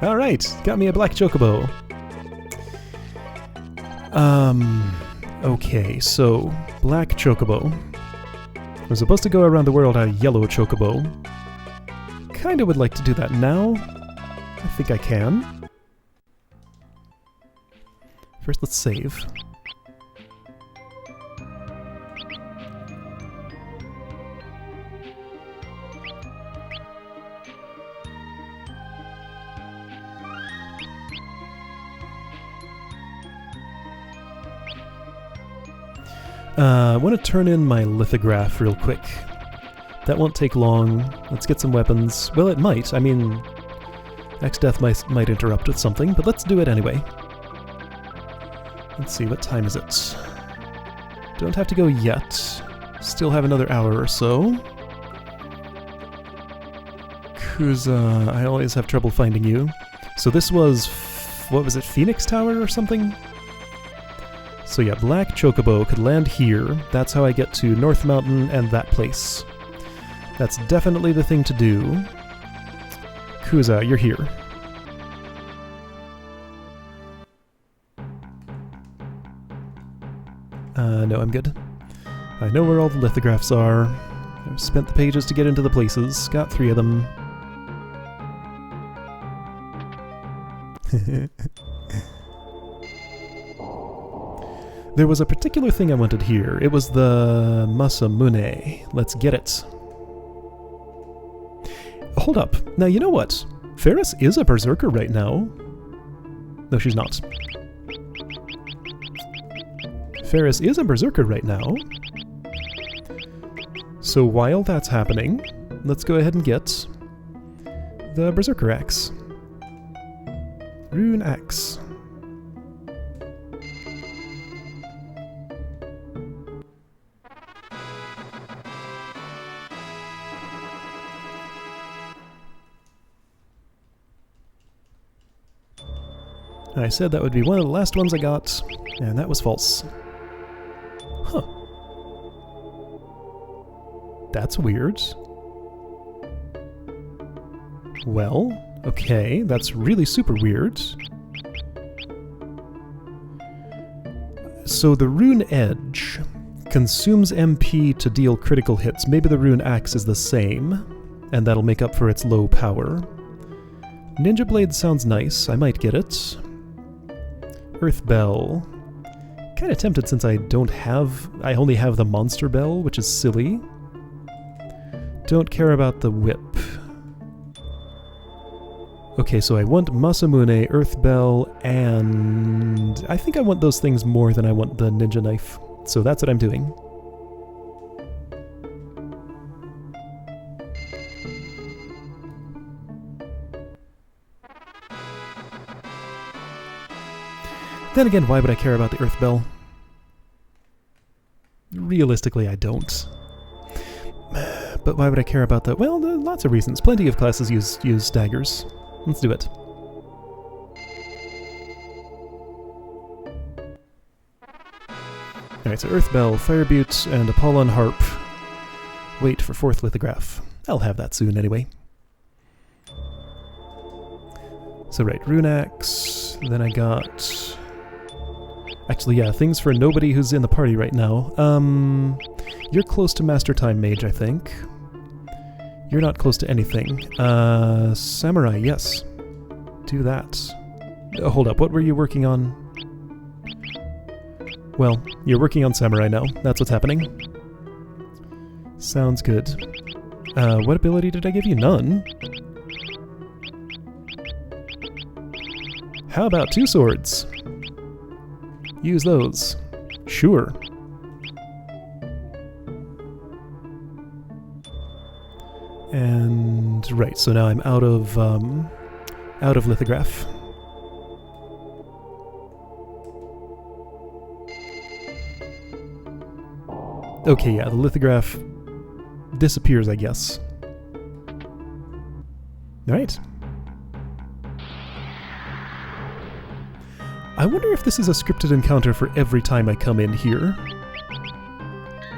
A: Alright, got me a black Chocobo. Okay, so, black Chocobo. I'm supposed to go around the world on a yellow Chocobo. Kinda would like to do that now. I think I can. First, let's save. I want to turn in my lithograph real quick. That won't take long. Let's get some weapons. Well, it might. I mean, X-Death might interrupt with something, but let's do it anyway. Let's see, what time is it? Don't have to go yet. Still have another hour or so. Kuza, I always have trouble finding you. So this was... what was it, Phoenix Tower or something? So yeah, Black Chocobo could land here. That's how I get to North Mountain and that place. That's definitely the thing to do. Kuza, you're here. No, I'm good. I know where all the lithographs are. I've spent the pages to get into the places. Got 3 of them. There was a particular thing I wanted here. It was the Masamune. Let's get it. Hold up. Now, you know what? Ferris is a berserker right now. No, she's not. Ferris is a berserker right now. So while that's happening, let's go ahead and get the berserker axe. Rune axe. I said that would be one of the last ones I got, and that was false. Huh. That's weird. Well, okay, that's really super weird. So the rune edge Consumes MP to deal critical hits. Maybe the rune axe is the same, and that'll make up for its low power. Ninja blade sounds nice. I might get it. Earth bell. Kind of tempted since I only have the monster bell, which is silly. Don't care about the whip. Okay, so I want Masamune, Earth Bell, and I think I want those things more than I want the ninja knife. So that's what I'm doing. Then again, why would I care about the Earth Bell? Realistically, I don't. But why would I care about that? Well, there are lots of reasons. Plenty of classes use daggers. Let's do it. Alright, so Earth Bell, Fire Butte, and Apollon Harp. Wait for 4th lithograph. I'll have that soon anyway. So right, Rune Axe, then I got... Actually, yeah, things for nobody who's in the party right now. You're close to Master Time Mage, I think. You're not close to anything. Samurai, yes. Do that. Hold up, what were you working on? Well, you're working on Samurai now. That's what's happening. Sounds good. What ability did I give you? None. How about 2 swords? Use those. Sure. And right, so now I'm out of lithograph. Okay, yeah, the lithograph disappears, I guess. Alright. I wonder if this is a scripted encounter for every time I come in here.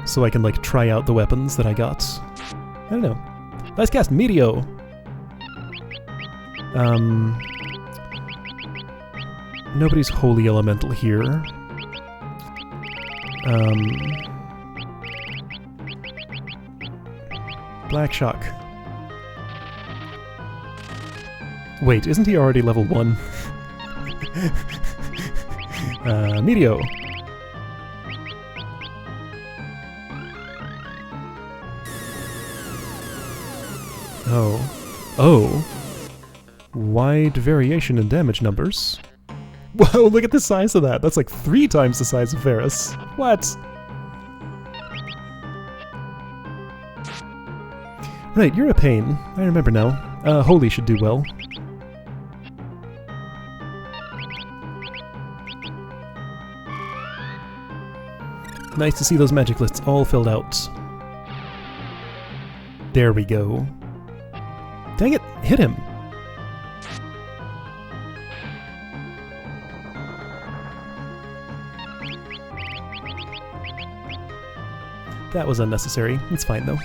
A: So I can, like, try out the weapons that I got. I don't know. Let's cast Meteo! Nobody's holy elemental here. Black Shock. Wait, isn't he already level 1? Meteo. Oh. Wide variation in damage numbers. Whoa, look at the size of that. That's like 3 times the size of Varus. What? Right, you're a pain. I remember now. Holy should do well. Nice to see those magic lists all filled out. There we go. Dang it! Hit him! That was unnecessary. It's fine though.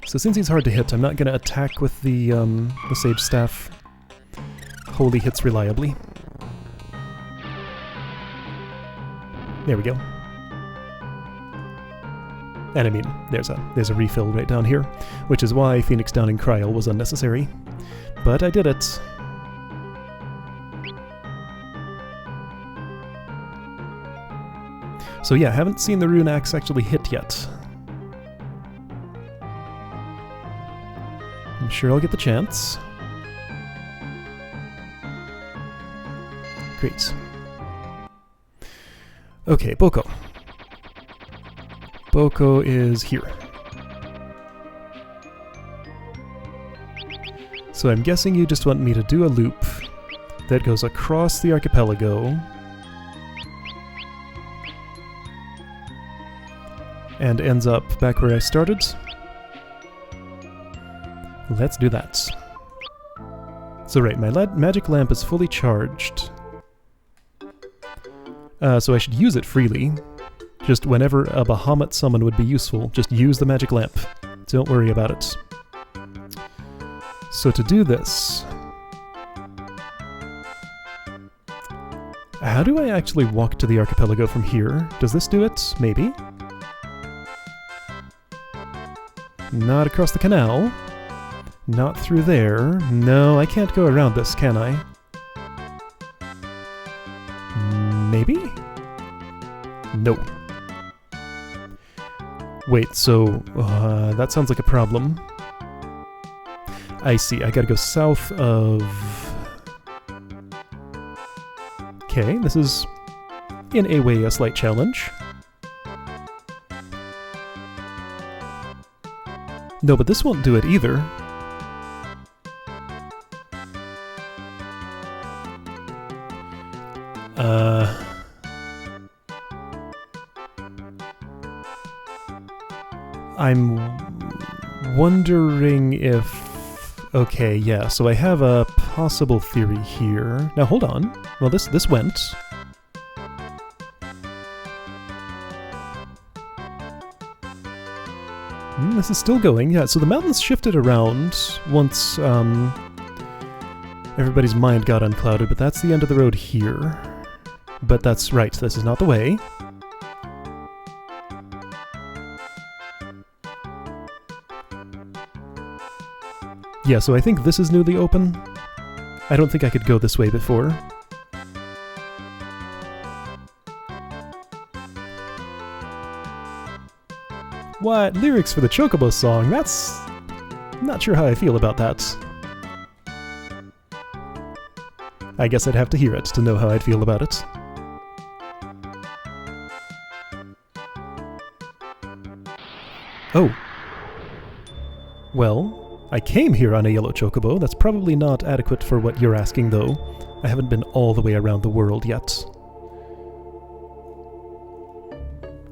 A: So since he's hard to hit, I'm not going to attack with the Sage Staff. Holy hits reliably. There we go. And I mean, there's a refill right down here, which is why Phoenix Downing Cryo was unnecessary. But I did it. So yeah, haven't seen the Rune Axe actually hit yet. I'm sure I'll get the chance. Great. Okay, Boko. Boko is here. So I'm guessing you just want me to do a loop that goes across the archipelago and ends up back where I started. Let's do that. So right, my magic lamp is fully charged. So I should use it freely. Just whenever a Bahamut summon would be useful, just use the magic lamp. Don't worry about it. So to do this, How do I actually walk to the archipelago from here? Does this do it? Maybe. Not across the canal. Not through there. No, I can't go around this, can I? Maybe? No. Wait, so that sounds like a problem. I see, I gotta go south of... Okay, this is, in a way, a slight challenge. No, but this won't do it either. I'm wondering if... Okay, yeah, so I have a possible theory here. Now, hold on. Well, this went. This is still going, yeah, so the mountains shifted around once everybody's mind got unclouded, but that's the end of the road here. But that's right, this is not the way. Yeah, so I think this is newly open. I don't think I could go this way before. What? Lyrics for the Chocobo song? That's... I'm not sure how I feel about that. I guess I'd have to hear it to know how I'd feel about it. Oh. Well... I came here on a yellow chocobo. That's probably not adequate for what you're asking, though. I haven't been all the way around the world yet.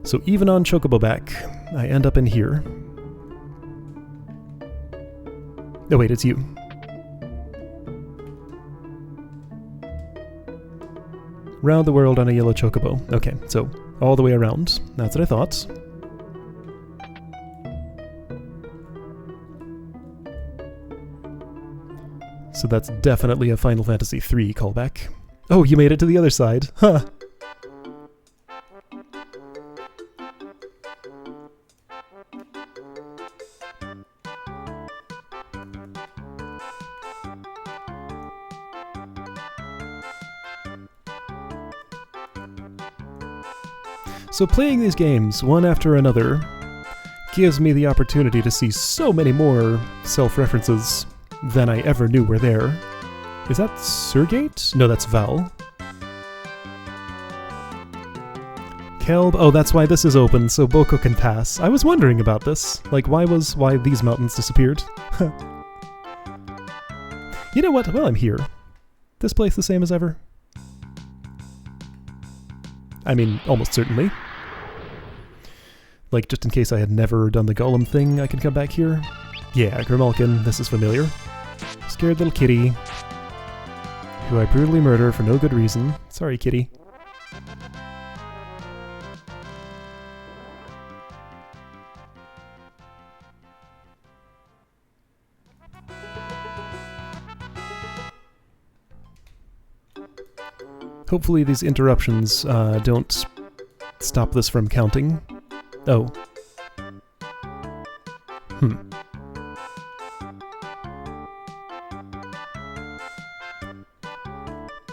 A: So even on chocobo back, I end up in here. Oh wait, it's you. Round the world on a yellow chocobo. Okay, so all the way around. That's what I thought. So that's definitely a Final Fantasy III callback. Oh, you made it to the other side. Huh. So playing these games one after another gives me the opportunity to see so many more self-references than I ever knew were there. Is that Surgate? No, that's Val. Kelb? Oh, that's why this is open, so Boko can pass. I was wondering about this. Like, why these mountains disappeared? You know what? Well, I'm here. This place the same as ever? I mean, almost certainly. Like, just in case I had never done the Golem thing, I can come back here. Yeah, Grimalkin, this is familiar. Scared little kitty, who I brutally murder for no good reason. Sorry, kitty. Hopefully these interruptions don't stop this from counting. Oh.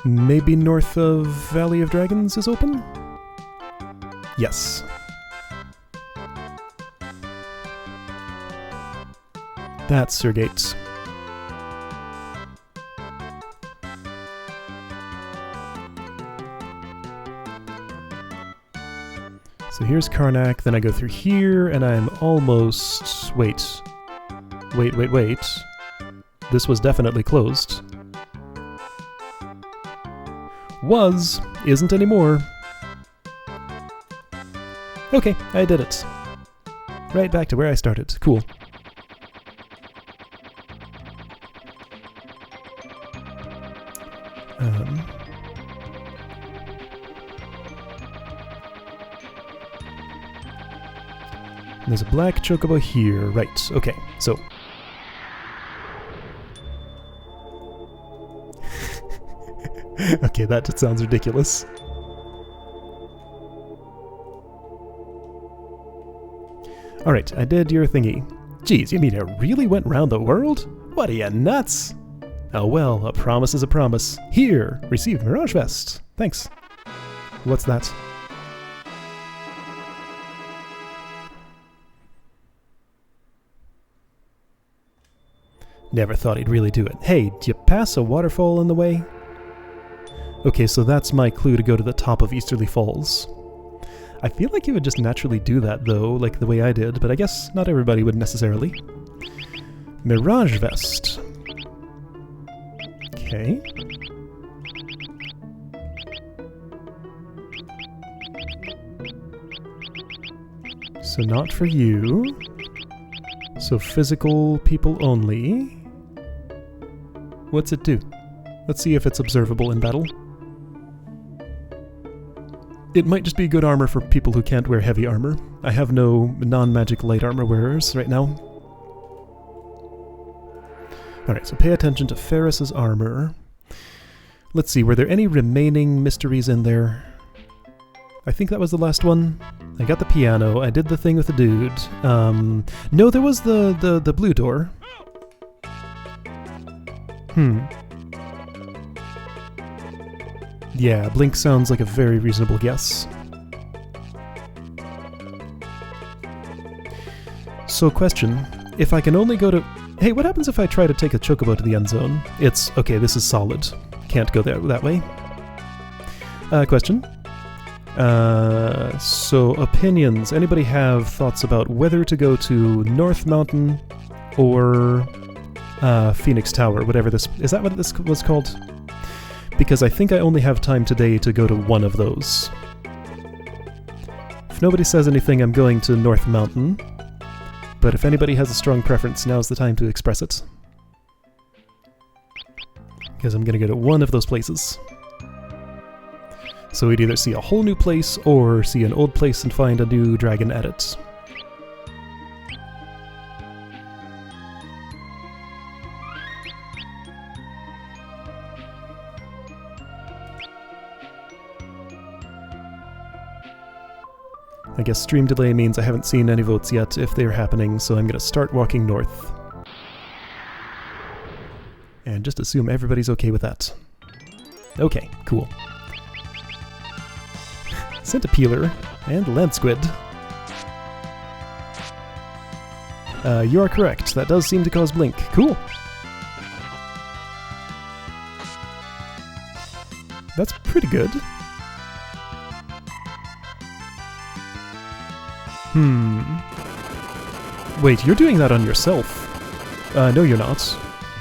A: Maybe north of Valley of Dragons is open? Yes. That's Surgate. So here's Karnak, then I go through here, and I'm almost... Wait. This was definitely closed. Was, isn't anymore. Okay, I did it. Right back to where I started. Cool. There's a black chocobo here. Right, okay, so... Okay, that just sounds ridiculous. Alright, I did your thingy. Geez, you mean it really went round the world? What are you, nuts? Oh well, a promise is a promise. Here, received Mirage Vest. Thanks. What's that? Never thought he'd really do it. Hey, do you pass a waterfall on the way? Okay, so that's my clue to go to the top of Easterly Falls. I feel like you would just naturally do that, though, like the way I did, but I guess not everybody would necessarily. Mirage Vest. Okay. So not for you. So physical people only. What's it do? Let's see if it's observable in battle. It might just be good armor for people who can't wear heavy armor. I have no non-magic light armor wearers right now. Alright, so pay attention to Ferris's armor. Let's see, were there any remaining mysteries in there? I think that was the last one. I got the piano, I did the thing with the dude. No, there was the blue door. Yeah, Blink sounds like a very reasonable guess. So question, if I can only go to... Hey, what happens if I try to take a chocobo to the end zone? It's... Okay, this is solid. Can't go there that way. Question. So opinions. Anybody have thoughts about whether to go to North Mountain or Phoenix Tower, whatever this... Is that what this was called? Because I think I only have time today to go to one of those. If nobody says anything, I'm going to North Mountain. But if anybody has a strong preference, now's the time to express it. Because I'm going to go to one of those places. So we'd either see a whole new place, or see an old place and find a new dragon at it. I guess stream delay means I haven't seen any votes yet if they're happening, so I'm going to start walking north. And just assume everybody's okay with that. Okay, cool. Centipeeler and land squid. You are correct. That does seem to cause blink. Cool. That's pretty good. Wait, you're doing that on yourself. No you're not.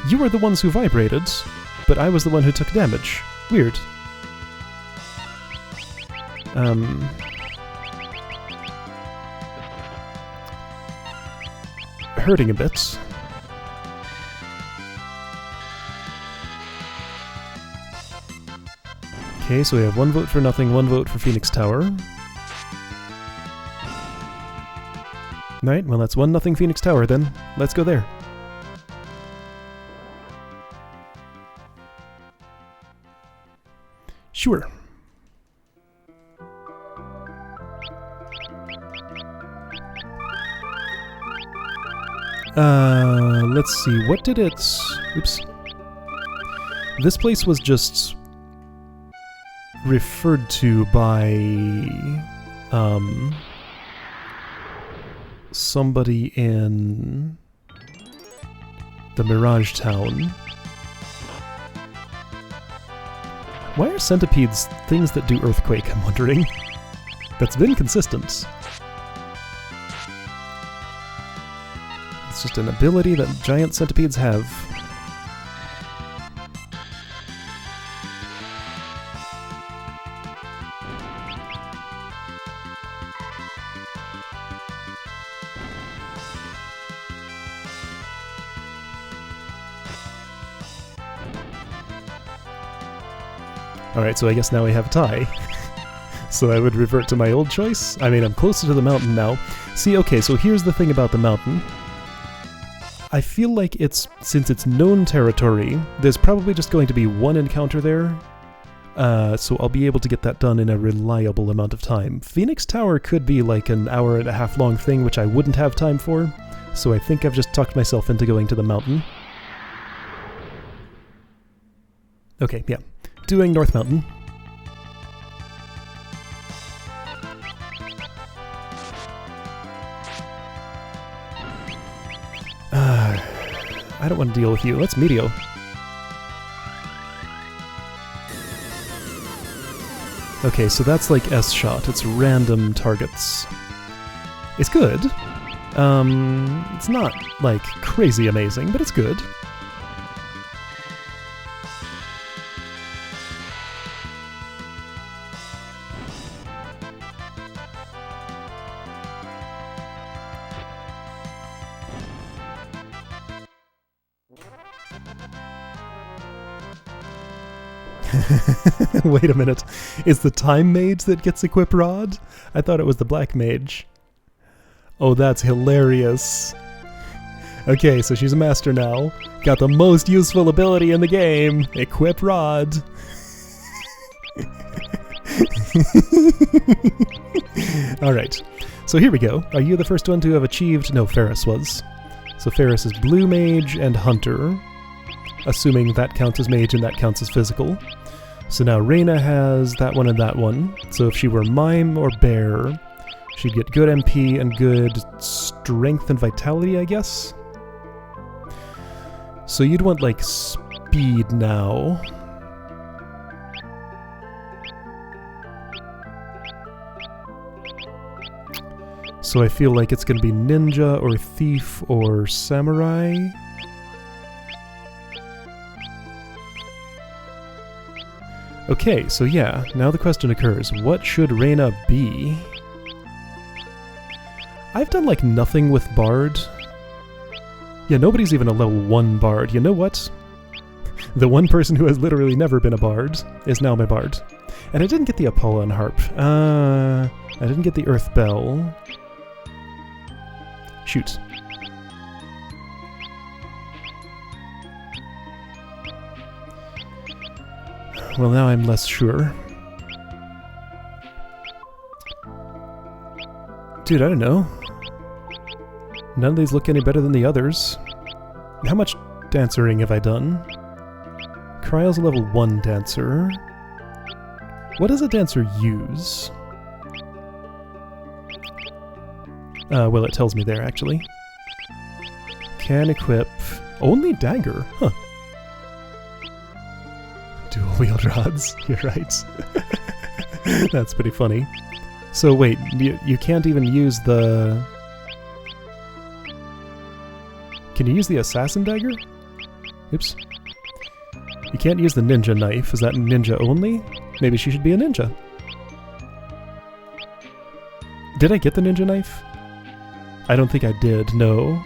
A: You were the ones who vibrated, but I was the one who took damage. Weird. Hurting a bit. Okay, so we have one vote for nothing, one vote for Phoenix Tower. Alright, well that's 1-0 Phoenix Tower then. Let's go there. Sure. Let's see, what did it... Oops. This place was just referred to by... somebody in the Mirage Town. Why are centipedes things that do earthquake, I'm wondering? That's been consistent. It's just an ability that giant centipedes have. Alright, so I guess now we have a tie. So I would revert to my old choice. I mean, I'm closer to the mountain now. See, okay, so here's the thing about the mountain. I feel like since it's known territory, there's probably just going to be one encounter there. So I'll be able to get that done in a reliable amount of time. Phoenix Tower could be like an hour-and-a-half long thing, which I wouldn't have time for, so I think I've just talked myself into going to the mountain. Okay, yeah. Doing North Mountain. I don't want to deal with you. Let's Meteo. Okay, so that's like S-shot. It's random targets. It's good. It's not, like, crazy amazing, but it's good. Wait a minute. Is the Time Mage that gets equip Rod? I thought it was the Black Mage. Oh, that's hilarious. Okay, so she's a master now. Got the most useful ability in the game. Equip Rod. Alright. So here we go. Are you the first one to have achieved... No, Ferris was. So Ferris is Blue Mage and Hunter. Assuming that counts as Mage and that counts as Physical. So now Reyna has that one and that one. So if she were Mime or Bear, she'd get good MP and good Strength and Vitality, I guess? So you'd want, like, Speed now. So I feel like it's going to be Ninja or Thief or Samurai. Okay, so yeah, now the question occurs, what should Reyna be? I've done, like, nothing with Bard. Yeah, nobody's even a level 1 Bard. You know what? The one person who has literally never been a Bard is now my Bard. And I didn't get the Apollon Harp. I didn't get the Earth Bell. Shoot. Well, now I'm less sure. Dude, I don't know. None of these look any better than the others. How much dancering have I done? Cryle's a level 1 dancer. What does a dancer use? Well, it tells me there, actually. Can equip... Only dagger? Huh. Dual wield rods. You're right. That's pretty funny. So wait, you can't even use the... Can you use the assassin dagger? Oops. You can't use the ninja knife. Is that ninja only? Maybe she should be a ninja. Did I get the ninja knife? I don't think I did, no.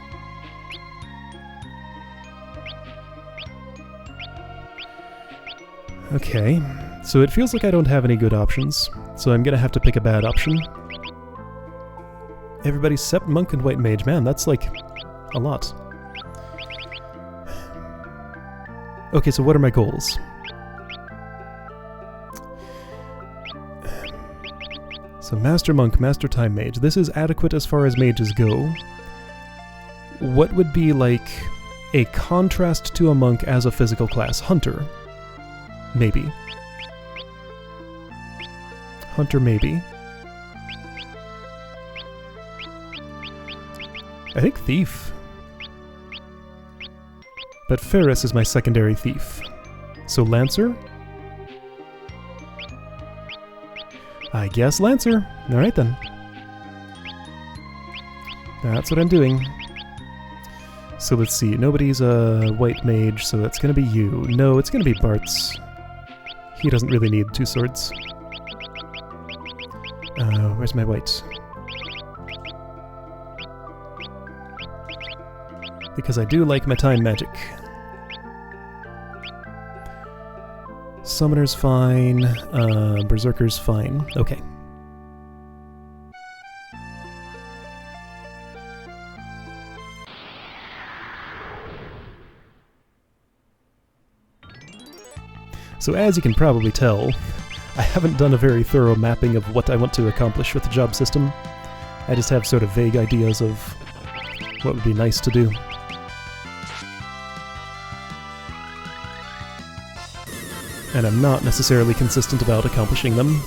A: Okay, so it feels like I don't have any good options, so I'm gonna have to pick a bad option. Everybody except Monk and White Mage. Man, that's like a lot. Okay, so what are my goals? So Master Monk, Master Time Mage. This is adequate as far as mages go. What would be like a contrast to a monk as a physical class? Hunter. Maybe. Hunter, maybe. I think Thief. But Ferris is my secondary thief. So Lancer? I guess Lancer. Alright then. That's what I'm doing. So let's see. Nobody's a white mage, so that's gonna be you. No, it's gonna be Bart's. He doesn't really need 2 swords. Where's my white? Because I do like my time magic. Summoner's fine. Berserker's fine. Okay. So as you can probably tell, I haven't done a very thorough mapping of what I want to accomplish with the job system. I just have sort of vague ideas of what would be nice to do. And I'm not necessarily consistent about accomplishing them.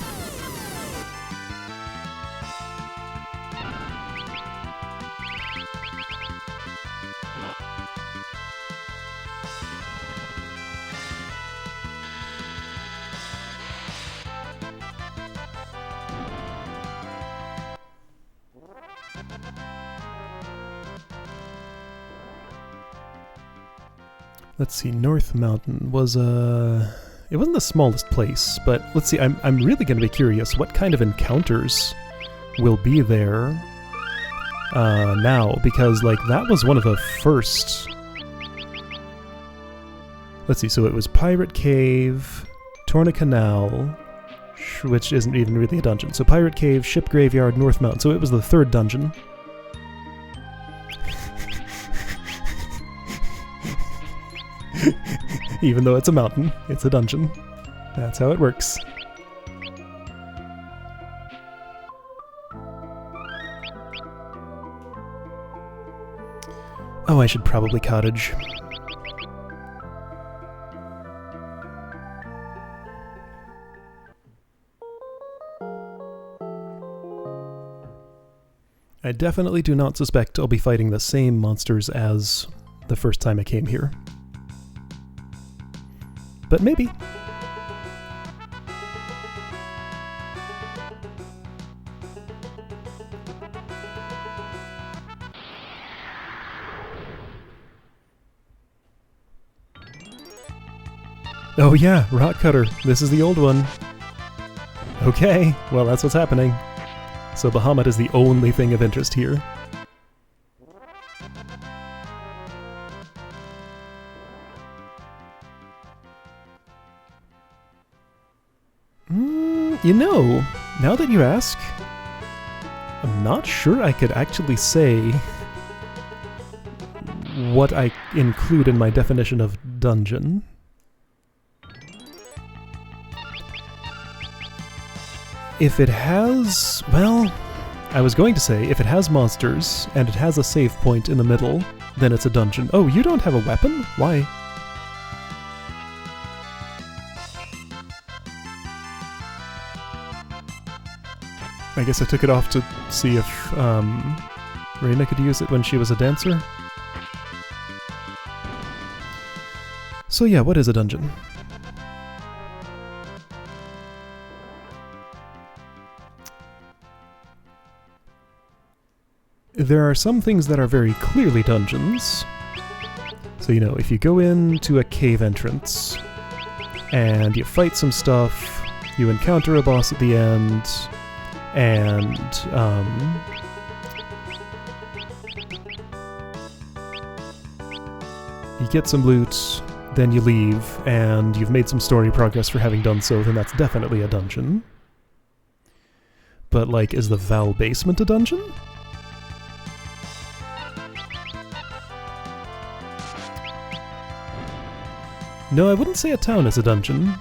A: Let's see, North Mountain was it wasn't the smallest place, but let's see, I'm really going to be curious what kind of encounters will be there now, because like that was one of the first. Let's see, so it was Pirate Cave, Torna Canal, which isn't even really a dungeon. So Pirate Cave, Ship Graveyard, North Mountain. So it was the third dungeon. Even though it's a mountain, it's a dungeon. That's how it works. Oh, I should probably cottage. I definitely do not suspect I'll be fighting the same monsters as the first time I came here. But maybe. Oh yeah, rock cutter. This is the old one. Okay, well that's what's happening. So Bahamut is the only thing of interest here. You know, now that you ask, I'm not sure I could actually say what I include in my definition of dungeon. If it has, well, I was going to say, if it has monsters and it has a save point in the middle, then it's a dungeon. Oh, you don't have a weapon? Why? I guess I took it off to see if Reina could use it when she was a dancer. So yeah, what is a dungeon? There are some things that are very clearly dungeons. So, you know, if you go into a cave entrance and you fight some stuff, you encounter a boss at the end, and you get some loot, then you leave, and you've made some story progress for having done so, then that's definitely a dungeon. But, like, is the Val Basement a dungeon? No, I wouldn't say a town is a dungeon,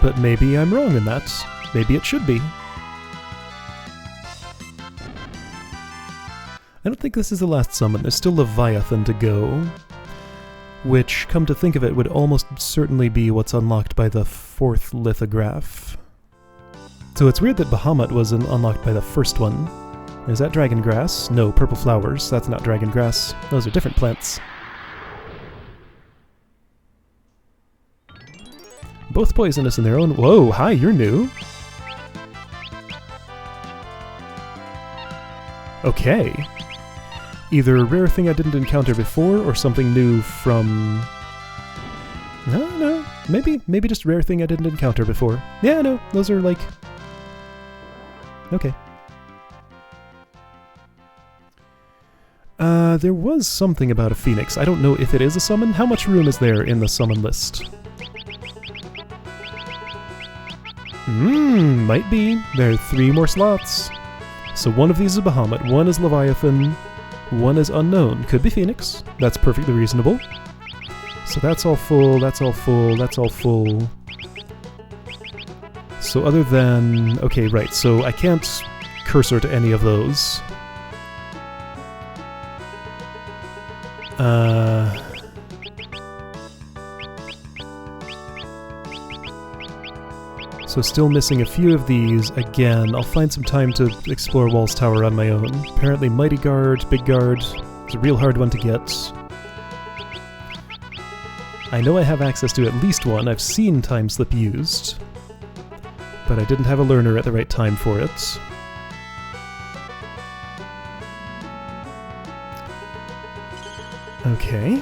A: but maybe I'm wrong in that. Maybe it should be. I don't think this is the last summon. There's still Leviathan to go, which, come to think of it, would almost certainly be what's unlocked by the fourth lithograph. So it's weird that Bahamut was unlocked by the first one. Is that dragon grass? No, purple flowers. That's not dragon grass. Those are different plants. Both poisonous in their own... Whoa, hi, you're new. Okay. Either a rare thing I didn't encounter before, or something new from... No, maybe just rare thing I didn't encounter before. Yeah, no, those are like... Okay. There was something about a phoenix. I don't know if it is a summon. How much room is there in the summon list? Might be. There are 3 more slots. So one of these is Bahamut, one is Leviathan, one is unknown. Could be Phoenix. That's perfectly reasonable. So that's all full, that's all full, that's all full. So other than... Okay, right, so I can't cursor to any of those. So still missing a few of these. Again, I'll find some time to explore Wall's Tower on my own. Apparently Mighty Guard, Big Guard, it's a real hard one to get. I know I have access to at least one. I've seen Time Slip used, but I didn't have a learner at the right time for it. Okay.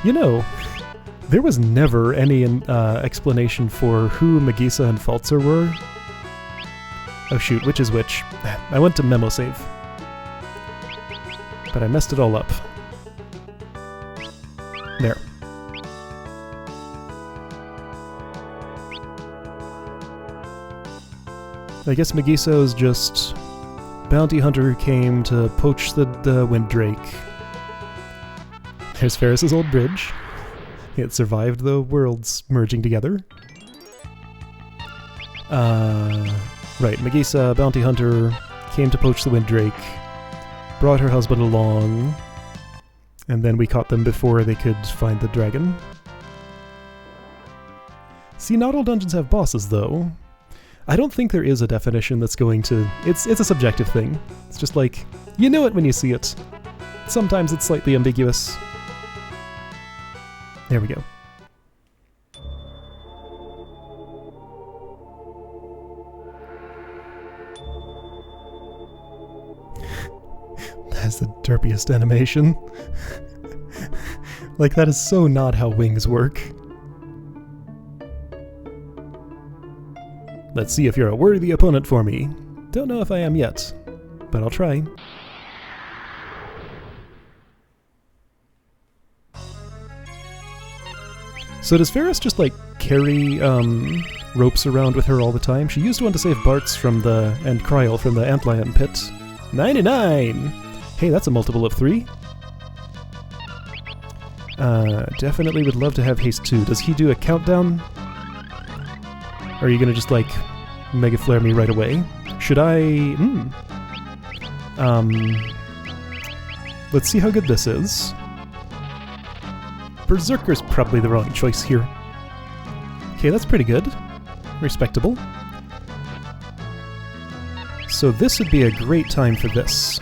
A: You know, there was never any explanation for who Megisa and Falzer were. Oh shoot, which is which? I went to memo save, but I messed it all up. There. I guess Megisa is just bounty hunter who came to poach the Winddrake. There's Ferris's old bridge. It survived the worlds merging together. Right, Megisa, bounty hunter, came to poach the Winddrake, brought her husband along, and then we caught them before they could find the dragon. See, not all dungeons have bosses, though. I don't think there is a definition that's going to... It's a subjective thing. It's just like, you know it when you see it. Sometimes it's slightly ambiguous. There we go. That's the derpiest animation. Like, that is so not how wings work. Let's see if you're a worthy opponent for me. Don't know if I am yet, but I'll try. So does Ferris just, like, carry ropes around with her all the time? She used one to save Bartz from and Kryl from the Antlion pit. 99! Hey, that's a multiple of 3. Definitely would love to have haste 2. Does he do a countdown? Or are you gonna just, like, Mega Flare me right away? Should I... let's see how good this is. Berserker's probably the wrong choice here. Okay, that's pretty good. Respectable. So this would be a great time for this.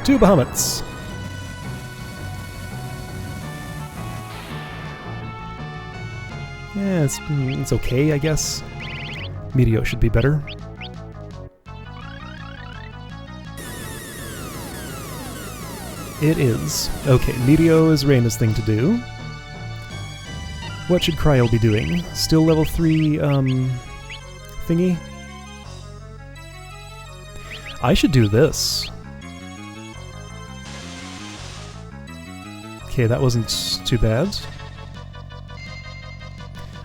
A: 2 Bahamut's. Yeah, it's okay, I guess. Meteor should be better. It is. Okay, Meteor is Reyna's thing to do. What should Kryl be doing? Still level 3, thingy? I should do this. Okay, that wasn't too bad.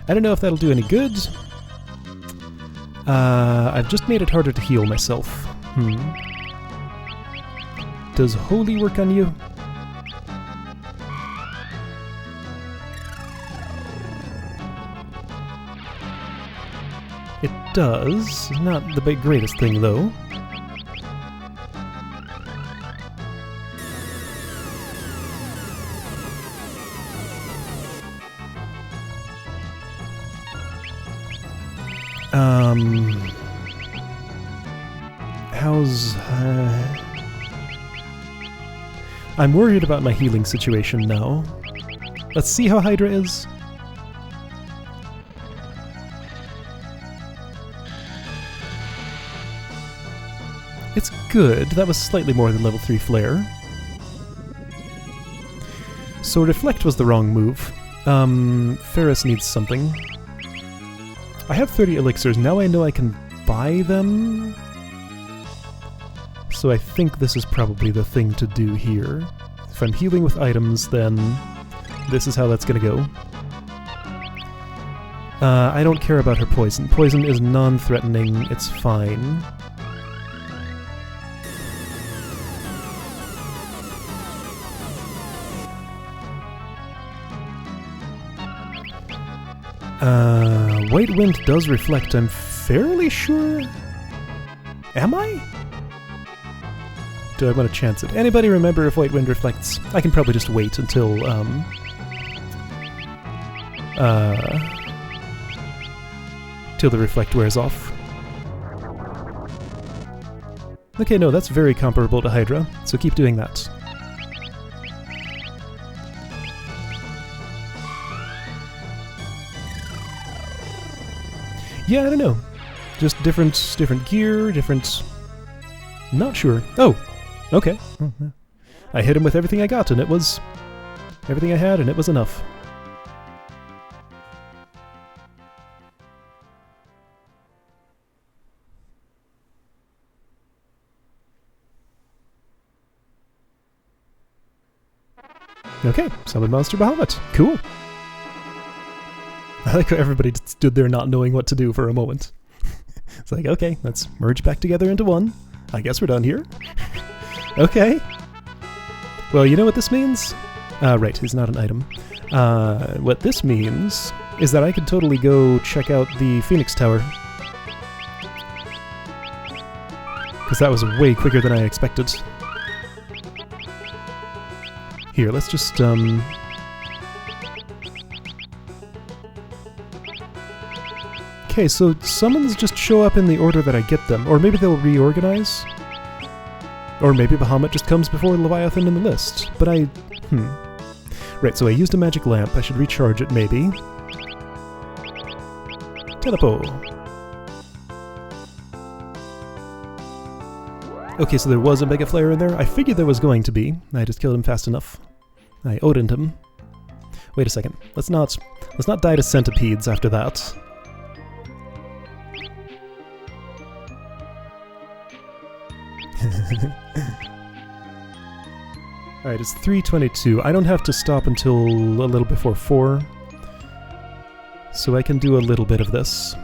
A: I don't know if that'll do any good. I've just made it harder to heal myself. Does Holy work on you? It does. Not the greatest thing, though. How's... I'm worried about my healing situation now. Let's see how Hydra is. It's good. That was slightly more than level 3 Flare. So Reflect was the wrong move. Ferris needs something. I have 30 elixirs. Now I know I can buy them. So I think this is probably the thing to do here. If I'm healing with items, then this is how that's gonna go. I don't care about her poison. Poison is non-threatening. It's fine. White wind does reflect, I'm fairly sure. Am I? Do I want to chance it? Anybody remember if white wind reflects? I can probably just wait until, till the reflect wears off. Okay, no, that's very comparable to Hydra, so keep doing that. Yeah, I don't know. Just different gear, different... Not sure. Oh! Okay. I hit him with everything I got, and it was... everything I had, and it was enough. Okay, summon Monster Bahamut. Cool. I like how everybody just stood there not knowing what to do for a moment. It's like, okay, let's merge back together into one. I guess we're done here. Okay. Well, you know what this means? Right, he's not an item. What this means is that I could totally go check out the Phoenix Tower. Because that was way quicker than I expected. Here, let's just, Okay, so summons just show up in the order that I get them, or maybe they'll reorganize? Or maybe Bahamut just comes before Leviathan in the list, but Right, so I used a magic lamp, I should recharge it maybe. Telepo! Okay, so there was a Mega Flare in there. I figured there was going to be. I just killed him fast enough. I Odin'd him. Wait a second. Let's not die to centipedes after that. Alright, it's 3:22. I don't have to stop until a little before 4. So I can do a little bit of this.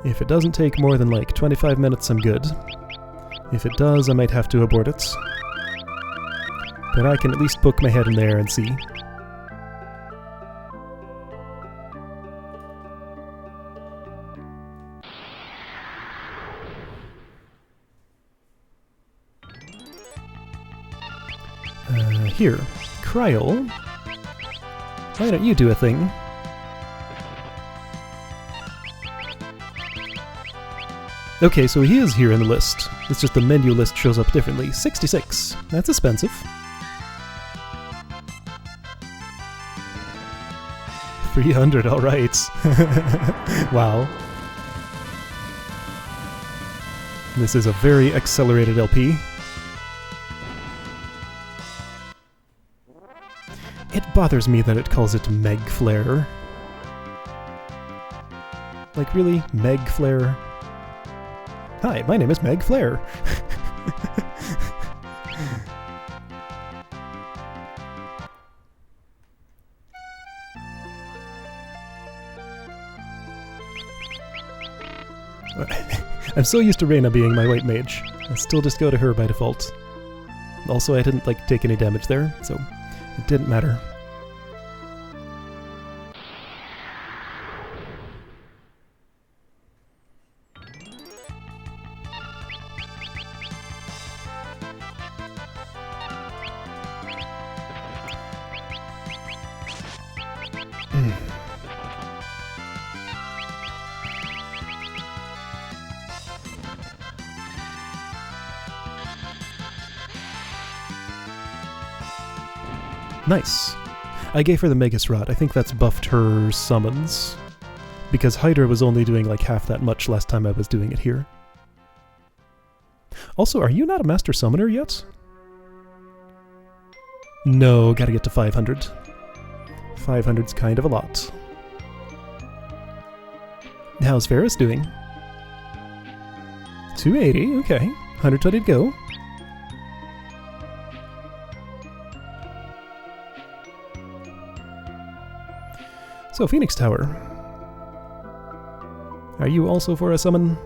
A: If it doesn't take more than like 25 minutes, I'm good. If it does, I might have to abort it. But I can at least poke my head in there and see. Here, Kryl. Why don't you do a thing? Okay, so he is here in the list. It's just the menu list shows up differently. 66. That's expensive. 300, alright. Wow. This is a very accelerated LP. It bothers me that it calls it Meg Flare. Like, really? Meg Flare? Hi, my name is Meg Flare. I'm so used to Reyna being my white mage. I still just go to her by default. Also, I didn't, like, take any damage there, so it didn't matter. Nice. I gave her the Magus Rod. I think that's buffed her summons. Because Hydra was only doing like half that much last time I was doing it here. Also, are you not a Master Summoner yet? No, gotta get to 500. 500's kind of a lot. How's Ferris doing? 280, okay. 120 to go. So, Phoenix Tower. Are you also for a summon?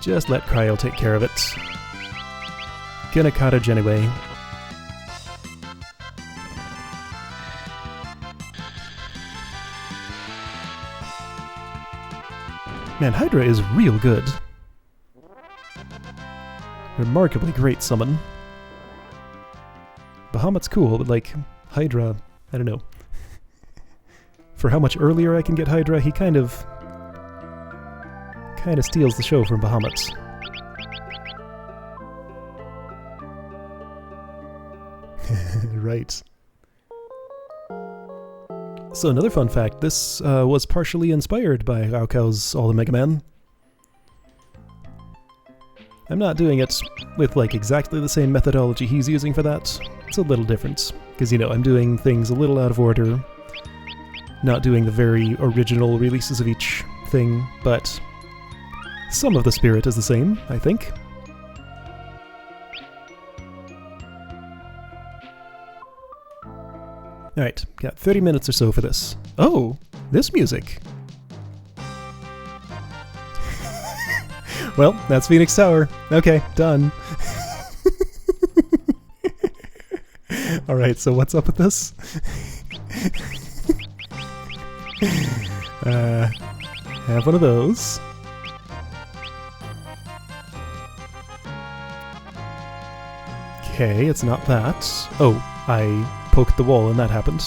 A: Just let Cryo take care of it. Gonna cottage anyway. Man, Hydra is real good. Remarkably great summon. Bahamut's cool, but like, Hydra, I don't know. For how much earlier I can get Hydra, he kind of steals the show from Bahamut. Right. So another fun fact, this was partially inspired by Raukau's All the Mega Man. I'm not doing it with like exactly the same methodology he's using for that. It's a little different, because you know, I'm doing things a little out of order, not doing the very original releases of each thing, but some of the spirit is the same, I think. Alright, got 30 minutes or so for this. Oh, this music! Well, that's Phoenix Tower. Okay, done. Alright, so what's up with this? Have one of those. Okay, it's not that. Oh, I poked the wall and that happened.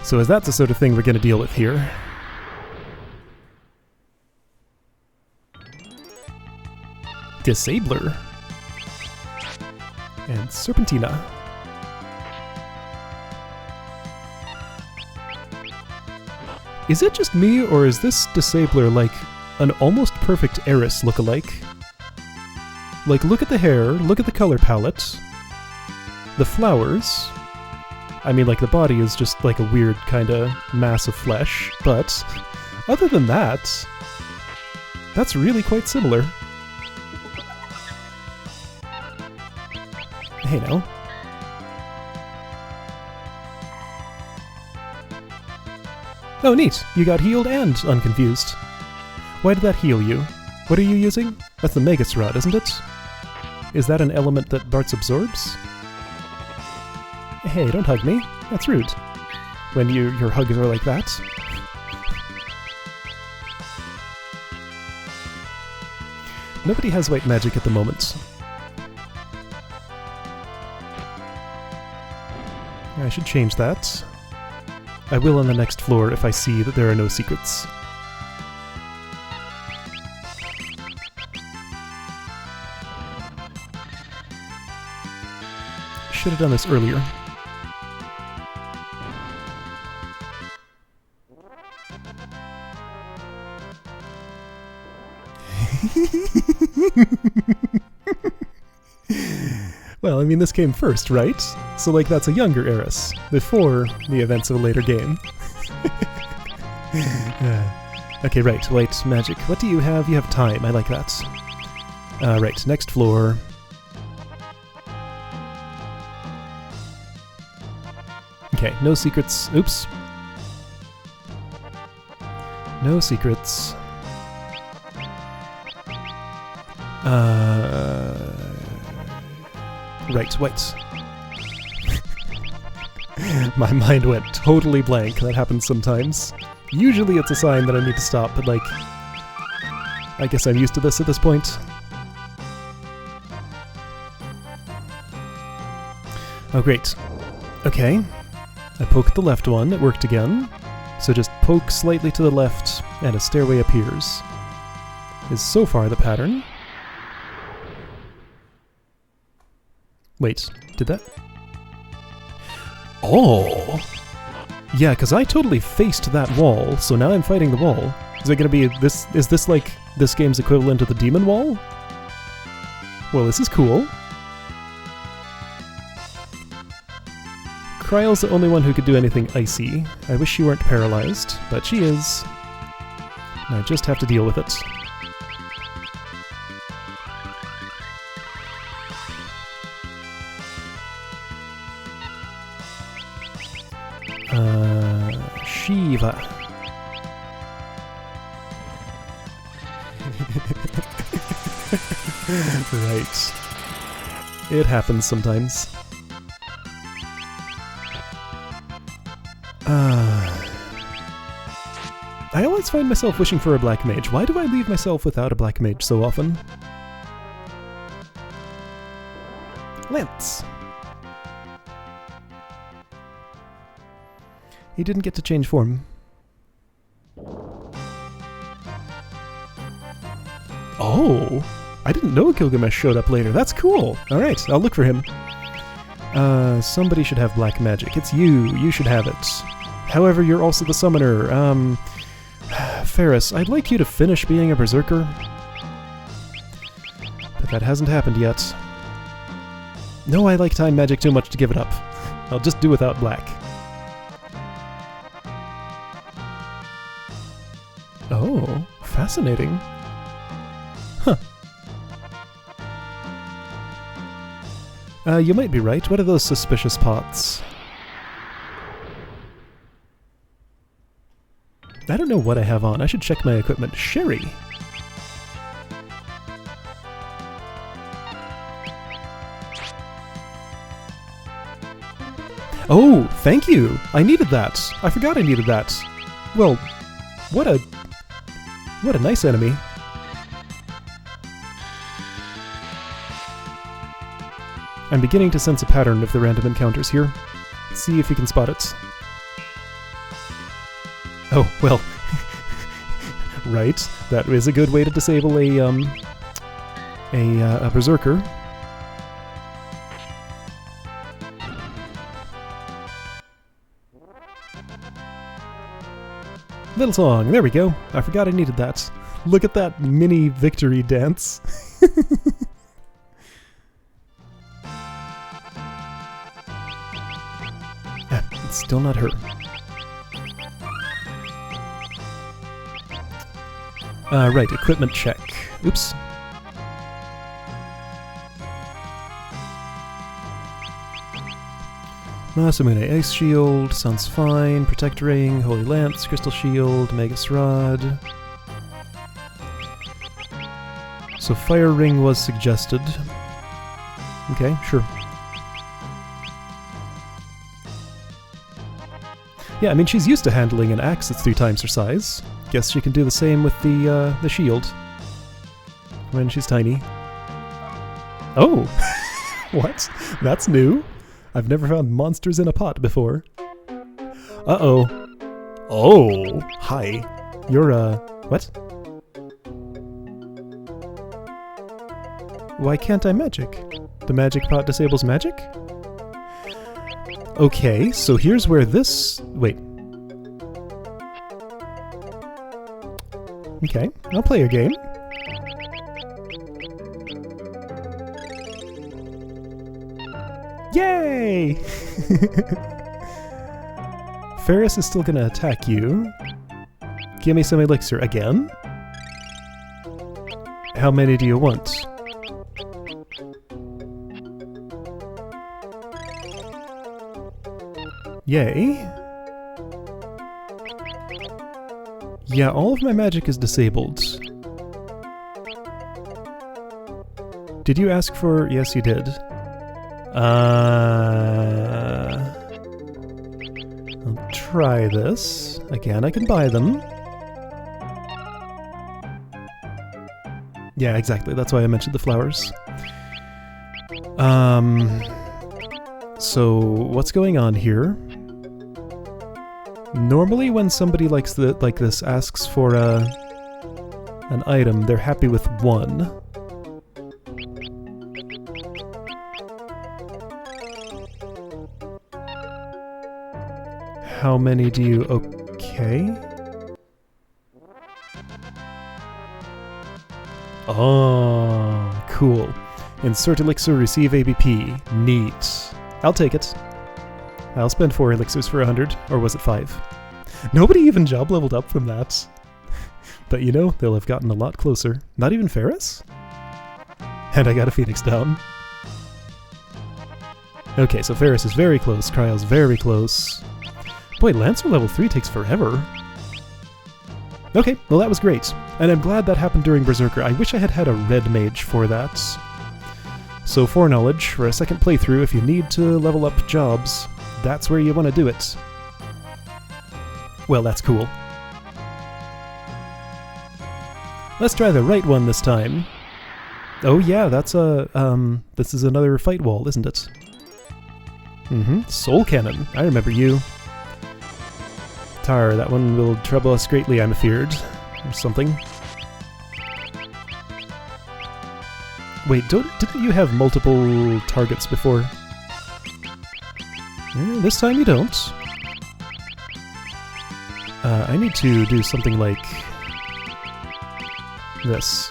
A: So is that the sort of thing we're going to deal with here? Disabler. And Serpentina. Is it just me, or is this Disabler like an almost perfect Eris look-alike? Like, look at the hair, look at the color palette, the flowers. I mean, like, the body is just like a weird kind of mass of flesh, but other than that, that's really quite similar. Hey now. Oh neat, you got healed and unconfused. Why did that heal you? What are you using? That's the Magus Rod, isn't it? Is that an element that Bartz absorbs? Hey, don't hug me. That's rude. When your hugs are like that. Nobody has white magic at the moment. I should change that. I will on the next floor if I see that there are no secrets. Should have done this earlier. Well, I mean, this came first, right? So, like, that's a younger Eris, before the events of a later game. Okay, right, white magic. What do you have? You have time, I like that. Right, next floor. Okay, no secrets. Oops. No secrets. Right, wait. My mind went totally blank. That happens sometimes. Usually it's a sign that I need to stop, but like, I guess I'm used to this at this point. Oh, great. Okay. I poked the left one, it worked again. So just poke slightly to the left, and a stairway appears. Is so far the pattern. Wait, did that? Oh! Yeah, because I totally faced that wall, so now I'm fighting the wall. Is it gonna be this? Is this like this game's equivalent to the demon wall? Well, this is cool. Kryle's the only one who could do anything icy. I wish she weren't paralyzed, but she is. And I just have to deal with it. Shiva. Right. It happens sometimes. I always find myself wishing for a black mage. Why do I leave myself without a black mage so often? Lance. He didn't get to change form. Oh! I didn't know Gilgamesh showed up later. That's cool! Alright, I'll look for him. Somebody should have black magic. It's you. You should have it. However, you're also the summoner. Ferris, I'd like you to finish being a berserker. But that hasn't happened yet. No, I like time magic too much to give it up. I'll just do without black. Oh, fascinating. Huh. You might be right. What are those suspicious pots? I don't know what I have on. I should check my equipment. Sherry! Oh, thank you! I needed that! I forgot I needed that. Well, what a nice enemy. I'm beginning to sense a pattern of the random encounters here. Let's see if you can spot it. Oh, well, right. That is a good way to disable a berserker. Little song, there we go. I forgot I needed that. Look at that mini victory dance. It's still not her. Right, equipment check. Oops. Masamune Ice Shield, sounds fine. Protect Ring, Holy Lance, Crystal Shield, Magus Rod. So Fire Ring was suggested. Okay, sure. Yeah, I mean, she's used to handling an axe that's 3 times her size. Guess she can do the same with the shield. When she's tiny. Oh! What? That's new? I've never found monsters in a pot before. Uh-oh. Oh! Hi. You're, what? Why can't I magic? The magic pot disables magic? Okay, so here's where this... Wait. Okay, I'll play your game. Yay! Ferris is still gonna attack you. Give me some elixir again. How many do you want? Yay. Yeah, all of my magic is disabled. Did you ask for... Yes, you did. I'll try this. Again, I can buy them. Yeah, exactly. That's why I mentioned the flowers. So, what's going on here? Normally when somebody like this asks for an item, they're happy with 1. How many do you... Okay. Oh, cool. Insert elixir, receive ABP. Neat. I'll take it. I'll spend 4 elixirs for 100, or was it 5? Nobody even job leveled up from that. But you know, they'll have gotten a lot closer. Not even Ferris? And I got a Phoenix down. Okay, so Ferris is very close, Cryo's very close. Boy, Lancer level 3 takes forever. Okay, well that was great. And I'm glad that happened during Berserker. I wish I had had a red mage for that. So foreknowledge, for a second playthrough, if you need to level up jobs, that's where you want to do it. Well, that's cool. Let's try the right one this time. Oh yeah, that's a, this is another fight wall, isn't it? Soul Cannon. I remember you. Tar, that one will trouble us greatly, I'm afeared. Or something. Wait, didn't you have multiple targets before? This time you don't. I need to do something like this.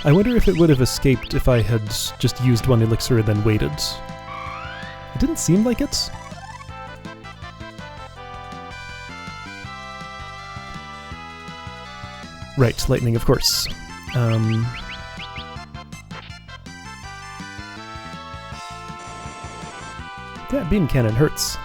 A: I wonder if it would have escaped if I had just used one elixir and then waited. It didn't seem like it. Right, lightning, of course. That beam cannon hurts.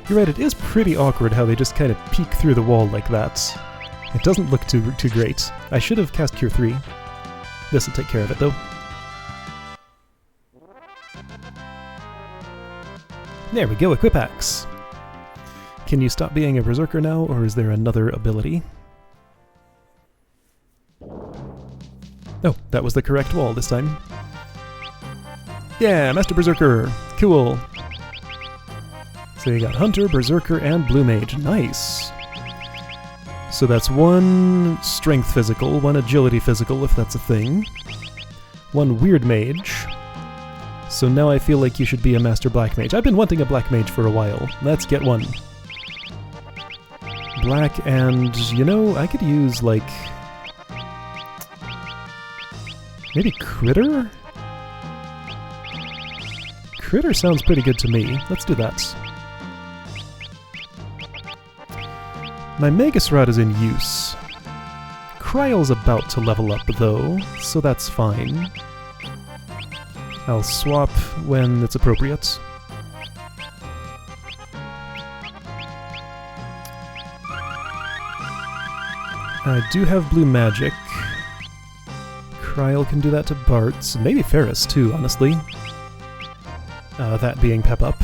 A: You're right, it is pretty awkward how they just kind of peek through the wall like that. It doesn't look too great. I should have cast Cure 3. This'll take care of it, though. There we go, Equip Axe. Can you stop being a Berserker now, or is there another ability? Oh, that was the correct wall this time. Yeah, Master Berserker! Cool! So you got Hunter, Berserker, and Blue Mage. Nice! So that's one Strength Physical, one Agility Physical, if that's a thing. One Weird Mage. So now I feel like you should be a Master Black Mage. I've been wanting a Black Mage for a while. Let's get one. Black and, you know, I could use, like... maybe Critter? Critter sounds pretty good to me. Let's do that. My Magus Rod is in use. Kryle's about to level up, though, so that's fine. I'll swap when it's appropriate. I do have blue magic. Kryle can do that to Bart. Maybe Ferris, too, honestly. That being Pep Up.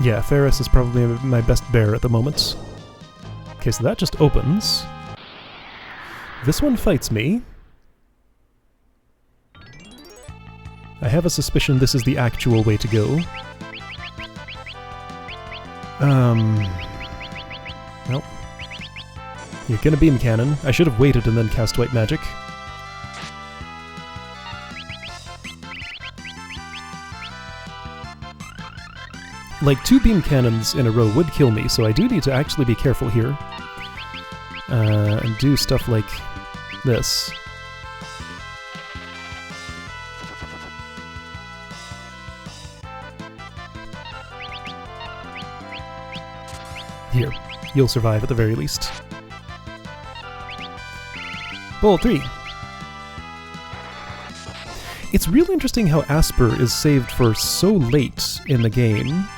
A: Yeah, Ferris is probably my best bear at the moment. Okay, so that just opens. This one fights me. I have a suspicion this is the actual way to go. Nope. You're gonna beam cannon. I should have waited and then cast white magic. Like, 2 beam cannons in a row would kill me, so I do need to actually be careful here. And do stuff like this. Here. You'll survive at the very least. Bowl 3. It's really interesting how Asper is saved for so late in the game.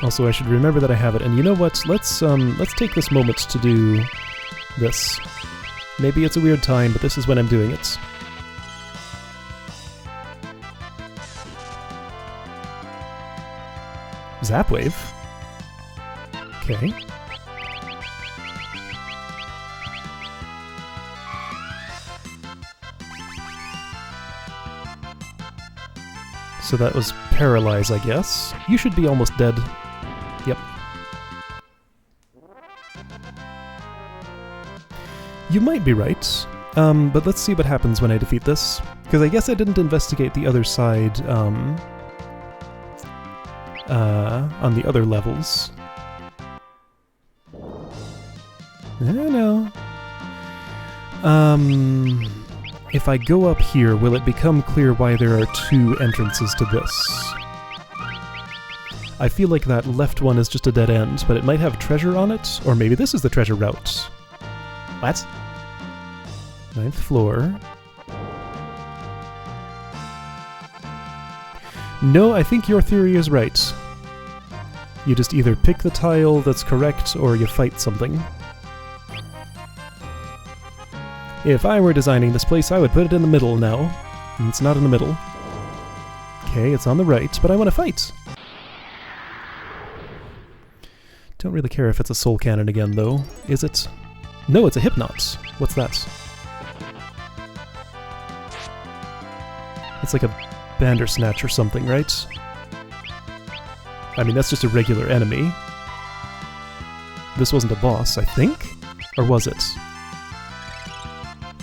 A: Also, I should remember that I have it, and you know what? Let's take this moment to do this. Maybe it's a weird time, but this is when I'm doing it. Zap Wave? Okay. So that was Paralyze, I guess. You should be almost dead. Yep. You might be right, but let's see what happens when I defeat this. Because I guess I didn't investigate the other side, on the other levels. I don't know. If I go up here, will it become clear why there are 2 entrances to this? I feel like that left one is just a dead end, but it might have treasure on it, or maybe this is the treasure route. What? 9th floor. No, I think your theory is right. You just either pick the tile that's correct, or you fight something. If I were designing this place, I would put it in the middle now. And it's not in the middle. Okay, it's on the right, but I want to fight. Don't really care if it's a soul cannon again, though. Is it? No, it's a hypnot. What's that? It's like a Bandersnatch or something, right? I mean, that's just a regular enemy. This wasn't a boss, I think? Or was it?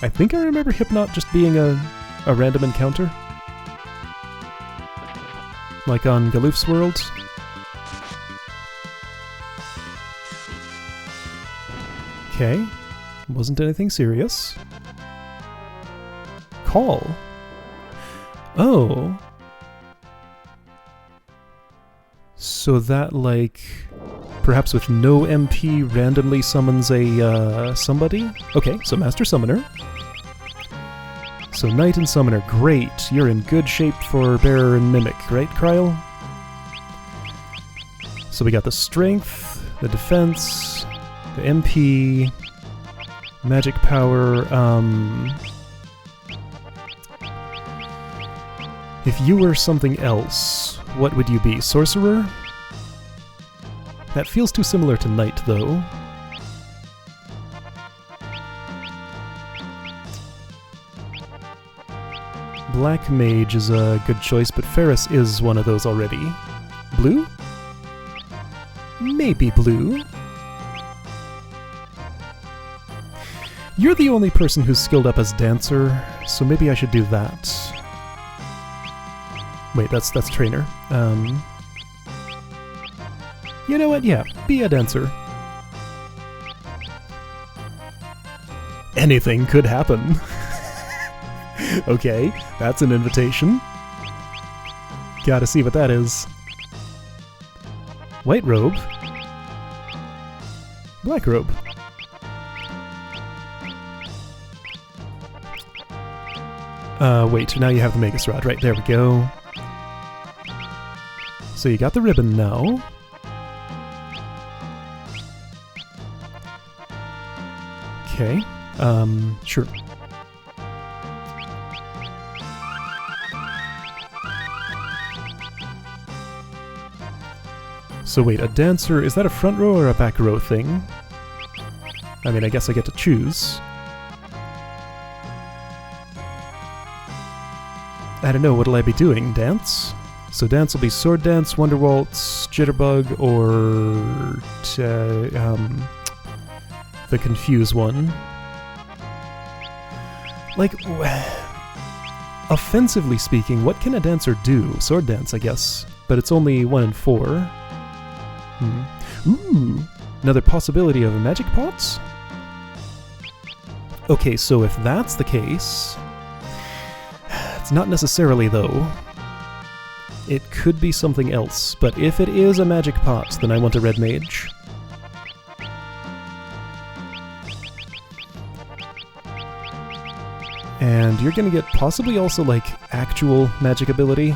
A: I think I remember Hypnot just being a random encounter. Like on Galoof's World. Okay. Wasn't anything serious. Call? Oh. So that, like, perhaps with no MP randomly summons a, somebody? Okay, so Master Summoner. So Knight and Summoner, great. You're in good shape for Bearer and Mimic, right, Kryl? So we got the Strength, the Defense, the MP, Magic Power, If you were something else, what would you be? Sorcerer? That feels too similar to Knight, though. Black Mage is a good choice, but Ferris is one of those already. Blue? Maybe blue. You're the only person who's skilled up as Dancer, so maybe I should do that. Wait, that's Trainer. You know what? Yeah, be a Dancer. Anything could happen. Okay, that's an invitation. Gotta see what that is. White robe. Black robe. Wait, now you have the Magus Rod. Right, there we go. So you got the ribbon now. Okay, sure. So wait, a Dancer, is that a front row or a back row thing? I mean, I guess I get to choose. I don't know, what'll I be doing? Dance? So dance will be Sword Dance, Wonder Waltz, Jitterbug, or the Confuse one. Like, offensively speaking, what can a dancer do? Sword Dance, I guess, but it's only 1 in 4. Ooh, another possibility of a magic pot? Okay, so if that's the case, it's not necessarily though. It could be something else, but if it is a magic pot, then I want a red mage. And you're gonna get possibly also, like, actual magic ability.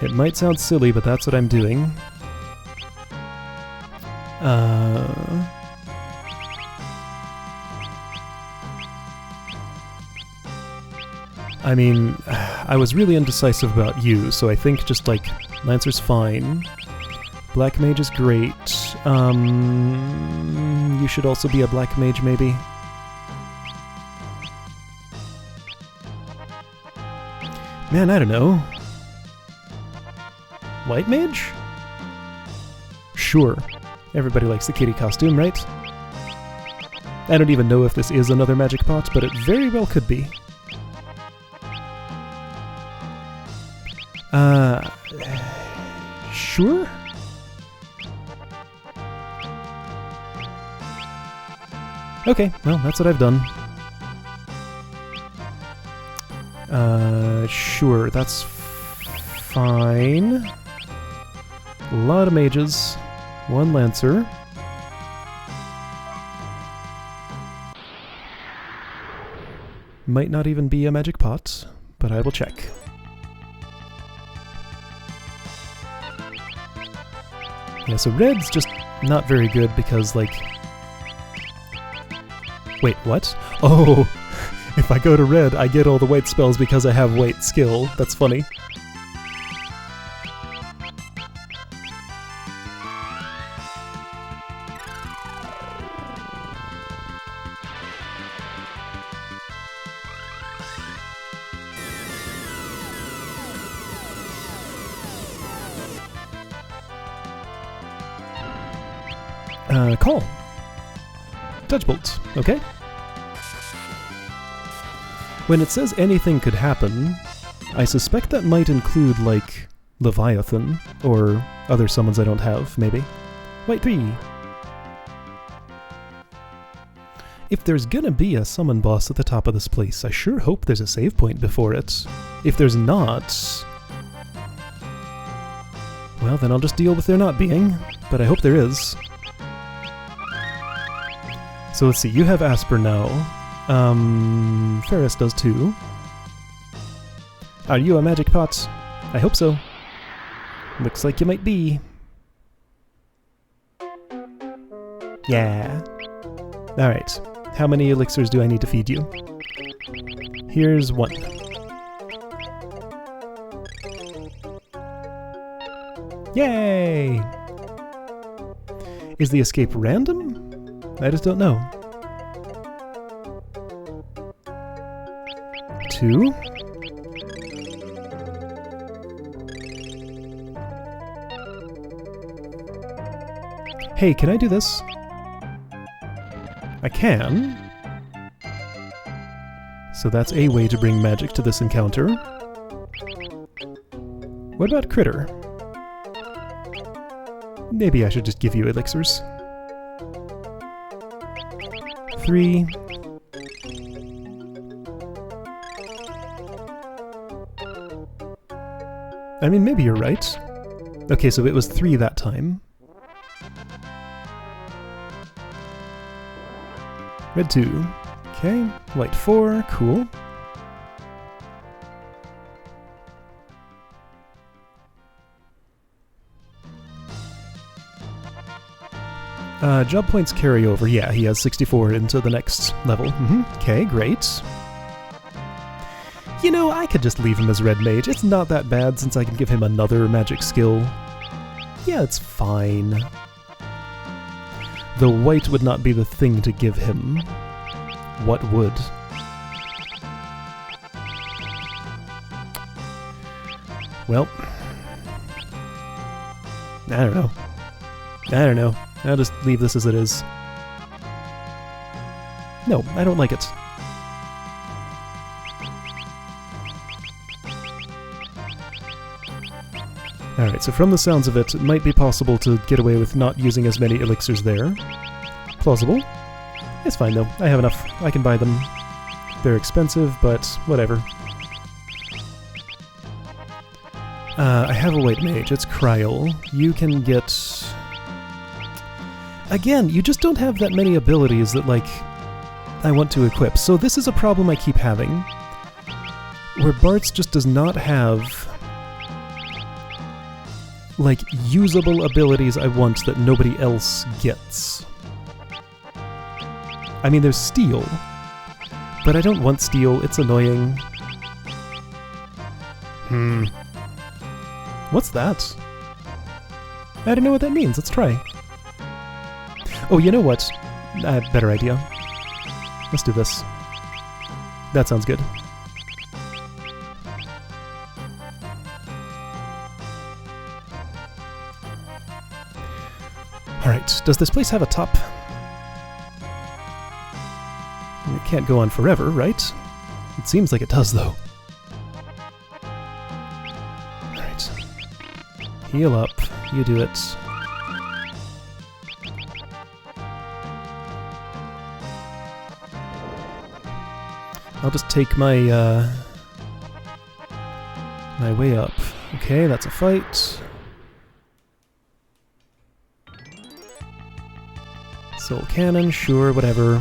A: It might sound silly, but that's what I'm doing. I mean, I was really indecisive about you, so I think just, like, Lancer's fine. Black Mage is great. You should also be a Black Mage, maybe? Man, I don't know. White Mage? Sure. Everybody likes the kitty costume, right? I don't even know if this is another magic pot, but it very well could be. Sure? Okay, well, that's what I've done. Sure, that's fine. A lot of mages. One lancer. Might not even be a magic pot, but I will check. Yeah, so red's just not very good because, like... Wait, what? Oh! If I go to red, I get all the white spells because I have white skill. That's funny. Call. Touch bolt, okay? When it says anything could happen, I suspect that might include, like, Leviathan, or other summons I don't have, maybe. White 3! If there's gonna be a summon boss at the top of this place, I sure hope there's a save point before it. If there's not... well, then I'll just deal with there not being, but I hope there is. So let's see, you have Asper now. Ferris does too. Are you a magic pot? I hope so. Looks like you might be. Yeah. Alright, how many elixirs do I need to feed you? Here's one. Yay! Is the escape random? I just don't know. 2. Hey, can I do this? I can. So that's a way to bring magic to this encounter. What about Critter? Maybe I should just give you elixirs. 3. I mean, maybe you're right. Okay, so it was 3 that time. Red 2. Okay, white 4, cool. Job points carry over. Yeah, he has 64 into the next level. Okay, great. You know, I could just leave him as Red Mage. It's not that bad since I can give him another magic skill. Yeah, it's fine. The white would not be the thing to give him. What would? Well, I don't know. I don't know. I'll just leave this as it is. No, I don't like it. Alright, so from the sounds of it, it might be possible to get away with not using as many elixirs there. Plausible. It's fine though, I have enough. I can buy them. They're expensive, but whatever. I have a white mage, it's Kryl. You can get... Again, you just don't have that many abilities that, like, I want to equip. So this is a problem I keep having, where Bartz just does not have, like, usable abilities I want that nobody else gets. I mean, there's Steel, but I don't want Steel, it's annoying. What's that? I don't know what that means, let's try. Oh, you know what? Better idea. Let's do this. That sounds good. Alright, does this place have a top? It can't go on forever, right? It seems like it does, though. Alright. Heal up. You do it. I'll just take my My way up. Okay, that's a fight. Soul cannon, sure, whatever.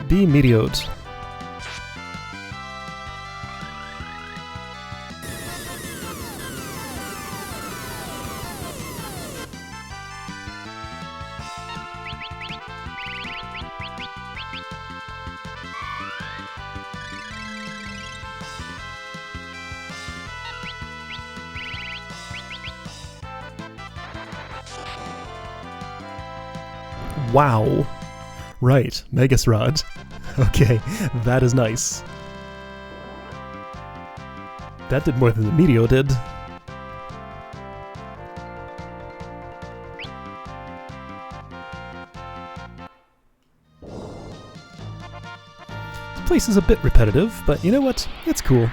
A: Be meteored. Wow. Right, Megas Rod. Okay, that is nice. That did more than the Meteor did. This place is a bit repetitive, but you know what? It's cool.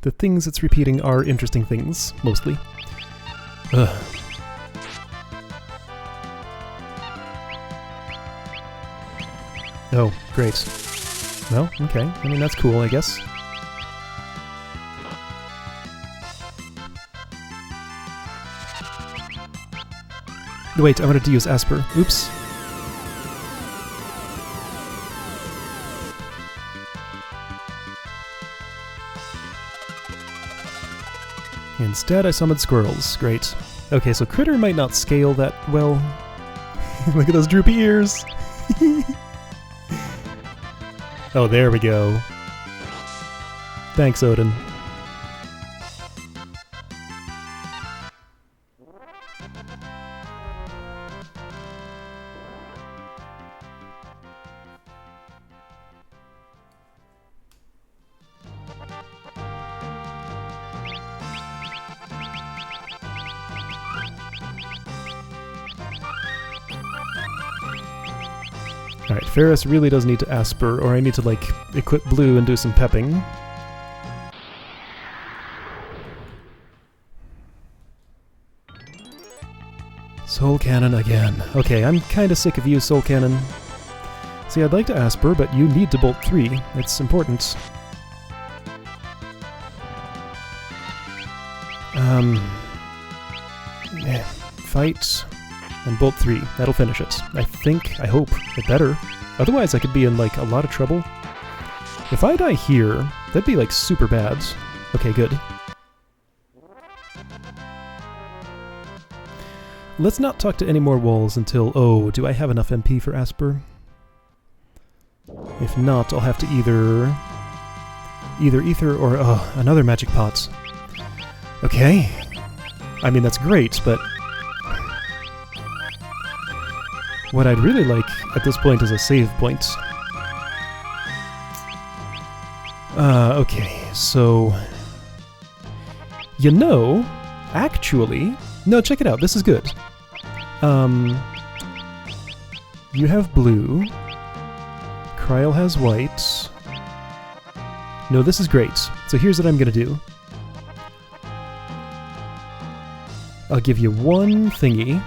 A: The things it's repeating are interesting things, mostly. Ugh. Oh, great. Well, okay. I mean, that's cool, I guess. Wait, I wanted to use Asper. Oops. Instead, I summoned squirrels. Great. Okay, so Critter might not scale that well. Look at those droopy ears! Oh, there we go. Thanks, Odin. Alright, Ferris really does need to Asper, or I need to, like, equip Blue and do some pepping. Soul Cannon again. Okay, I'm kinda sick of you, Soul Cannon. See, I'd like to Asper, but you need to Bolt 3. It's important. Yeah, fight... and Bolt 3. That'll finish it. I think, I hope, it better. Otherwise I could be in, like, a lot of trouble. If I die here, that'd be, like, super bad. Okay, good. Let's not talk to any more walls until... Oh, do I have enough MP for Asper? If not, I'll have to either Ether or... Oh, another magic pot. Okay. I mean, that's great, but... what I'd really like at this point is a save point. Okay, so... You know, actually... No, check it out, this is good. You have blue. Kryl has white. No, this is great. So here's what I'm gonna do. I'll give you one thingy.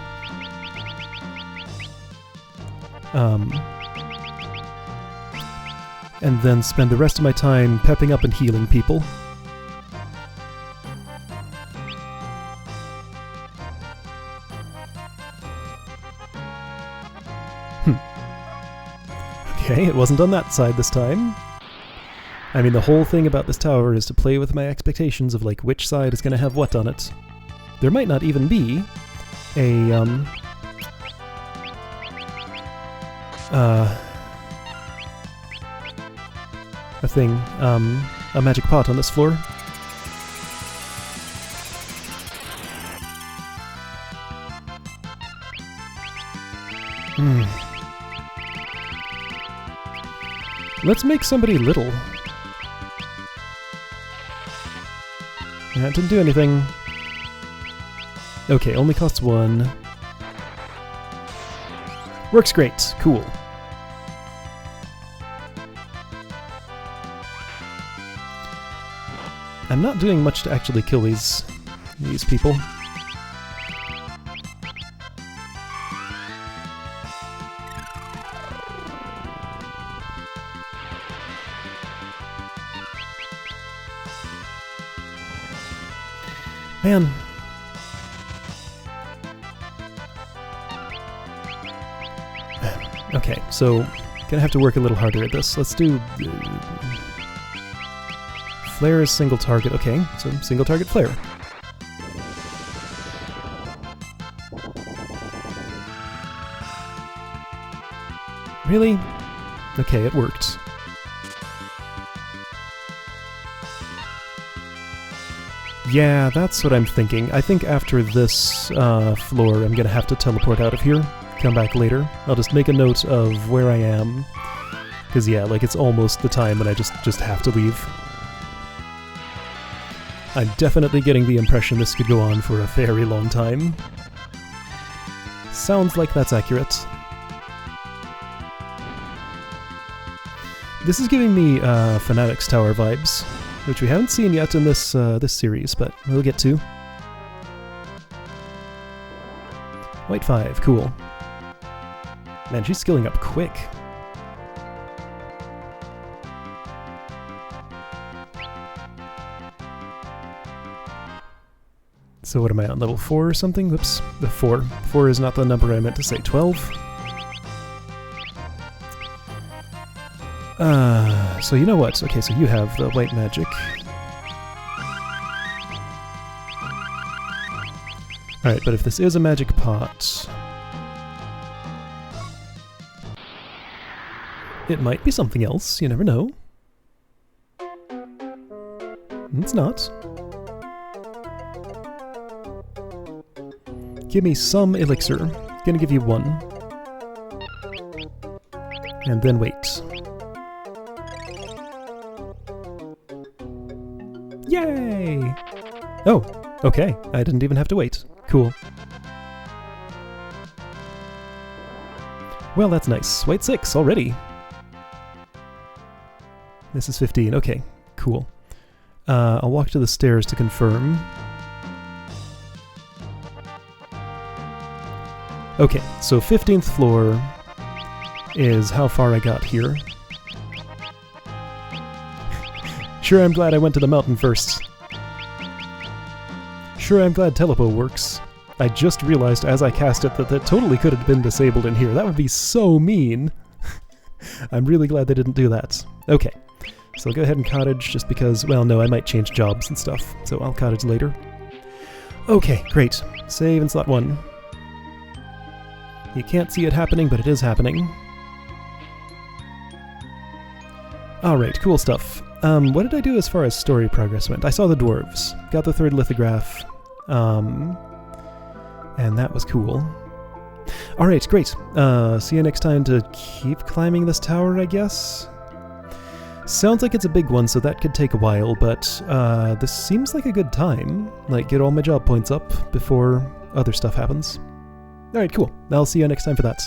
A: And then spend the rest of my time pepping up and healing people. Okay, it wasn't on that side this time. I mean, the whole thing about this tower is to play with my expectations of, like, which side is going to have what on it. There might not even be a thing, a magic pot on this floor. Let's make somebody little. That didn't do anything. Okay, only costs 1. Works great. Cool. I'm not doing much to actually kill these people. Man. Okay, so gonna have to work a little harder at this. Let's do... flare is single target. Okay, so single target flare. Really? Okay, it worked. Yeah, that's what I'm thinking. I think after this floor, I'm gonna have to teleport out of here. Come back later. I'll just make a note of where I am. Because yeah, like it's almost the time when I just have to leave. I'm definitely getting the impression this could go on for a very long time. Sounds like that's accurate. This is giving me Fanatic's Tower vibes, which we haven't seen yet in this this series, but we'll get to. White 5, cool. Man, she's skilling up quick. So what am I on, level 4 or something? Whoops, the 4. 4 is not the number I meant to say, 12. So you know what? Okay, so you have the white magic. Alright, but if this is a magic pot... it might be something else, you never know. It's not. Give me some elixir. Gonna give you 1. And then wait. Yay! Oh, okay. I didn't even have to wait. Cool. Well, that's nice. White 6 already. This is 15. Okay, cool. I'll walk to the stairs to confirm. Okay, so 15th floor is how far I got here. Sure, I'm glad I went to the mountain first. Sure, I'm glad telepo works. I just realized as I cast it that that totally could have been disabled in here. That would be so mean. I'm really glad they didn't do that. Okay, so I'll go ahead and cottage just because, well, no, I might change jobs and stuff, so I'll cottage later. Okay, great. Save in slot 1. You can't see it happening, but it is happening. Alright, cool stuff. What did I do as far as story progress went? I saw the dwarves, got the 3rd lithograph, and that was cool. Alright, great. See you next time to keep climbing this tower, I guess? Sounds like it's a big one, so that could take a while, but this seems like a good time. Like, get all my job points up before other stuff happens. Alright, cool. I'll see you next time for that.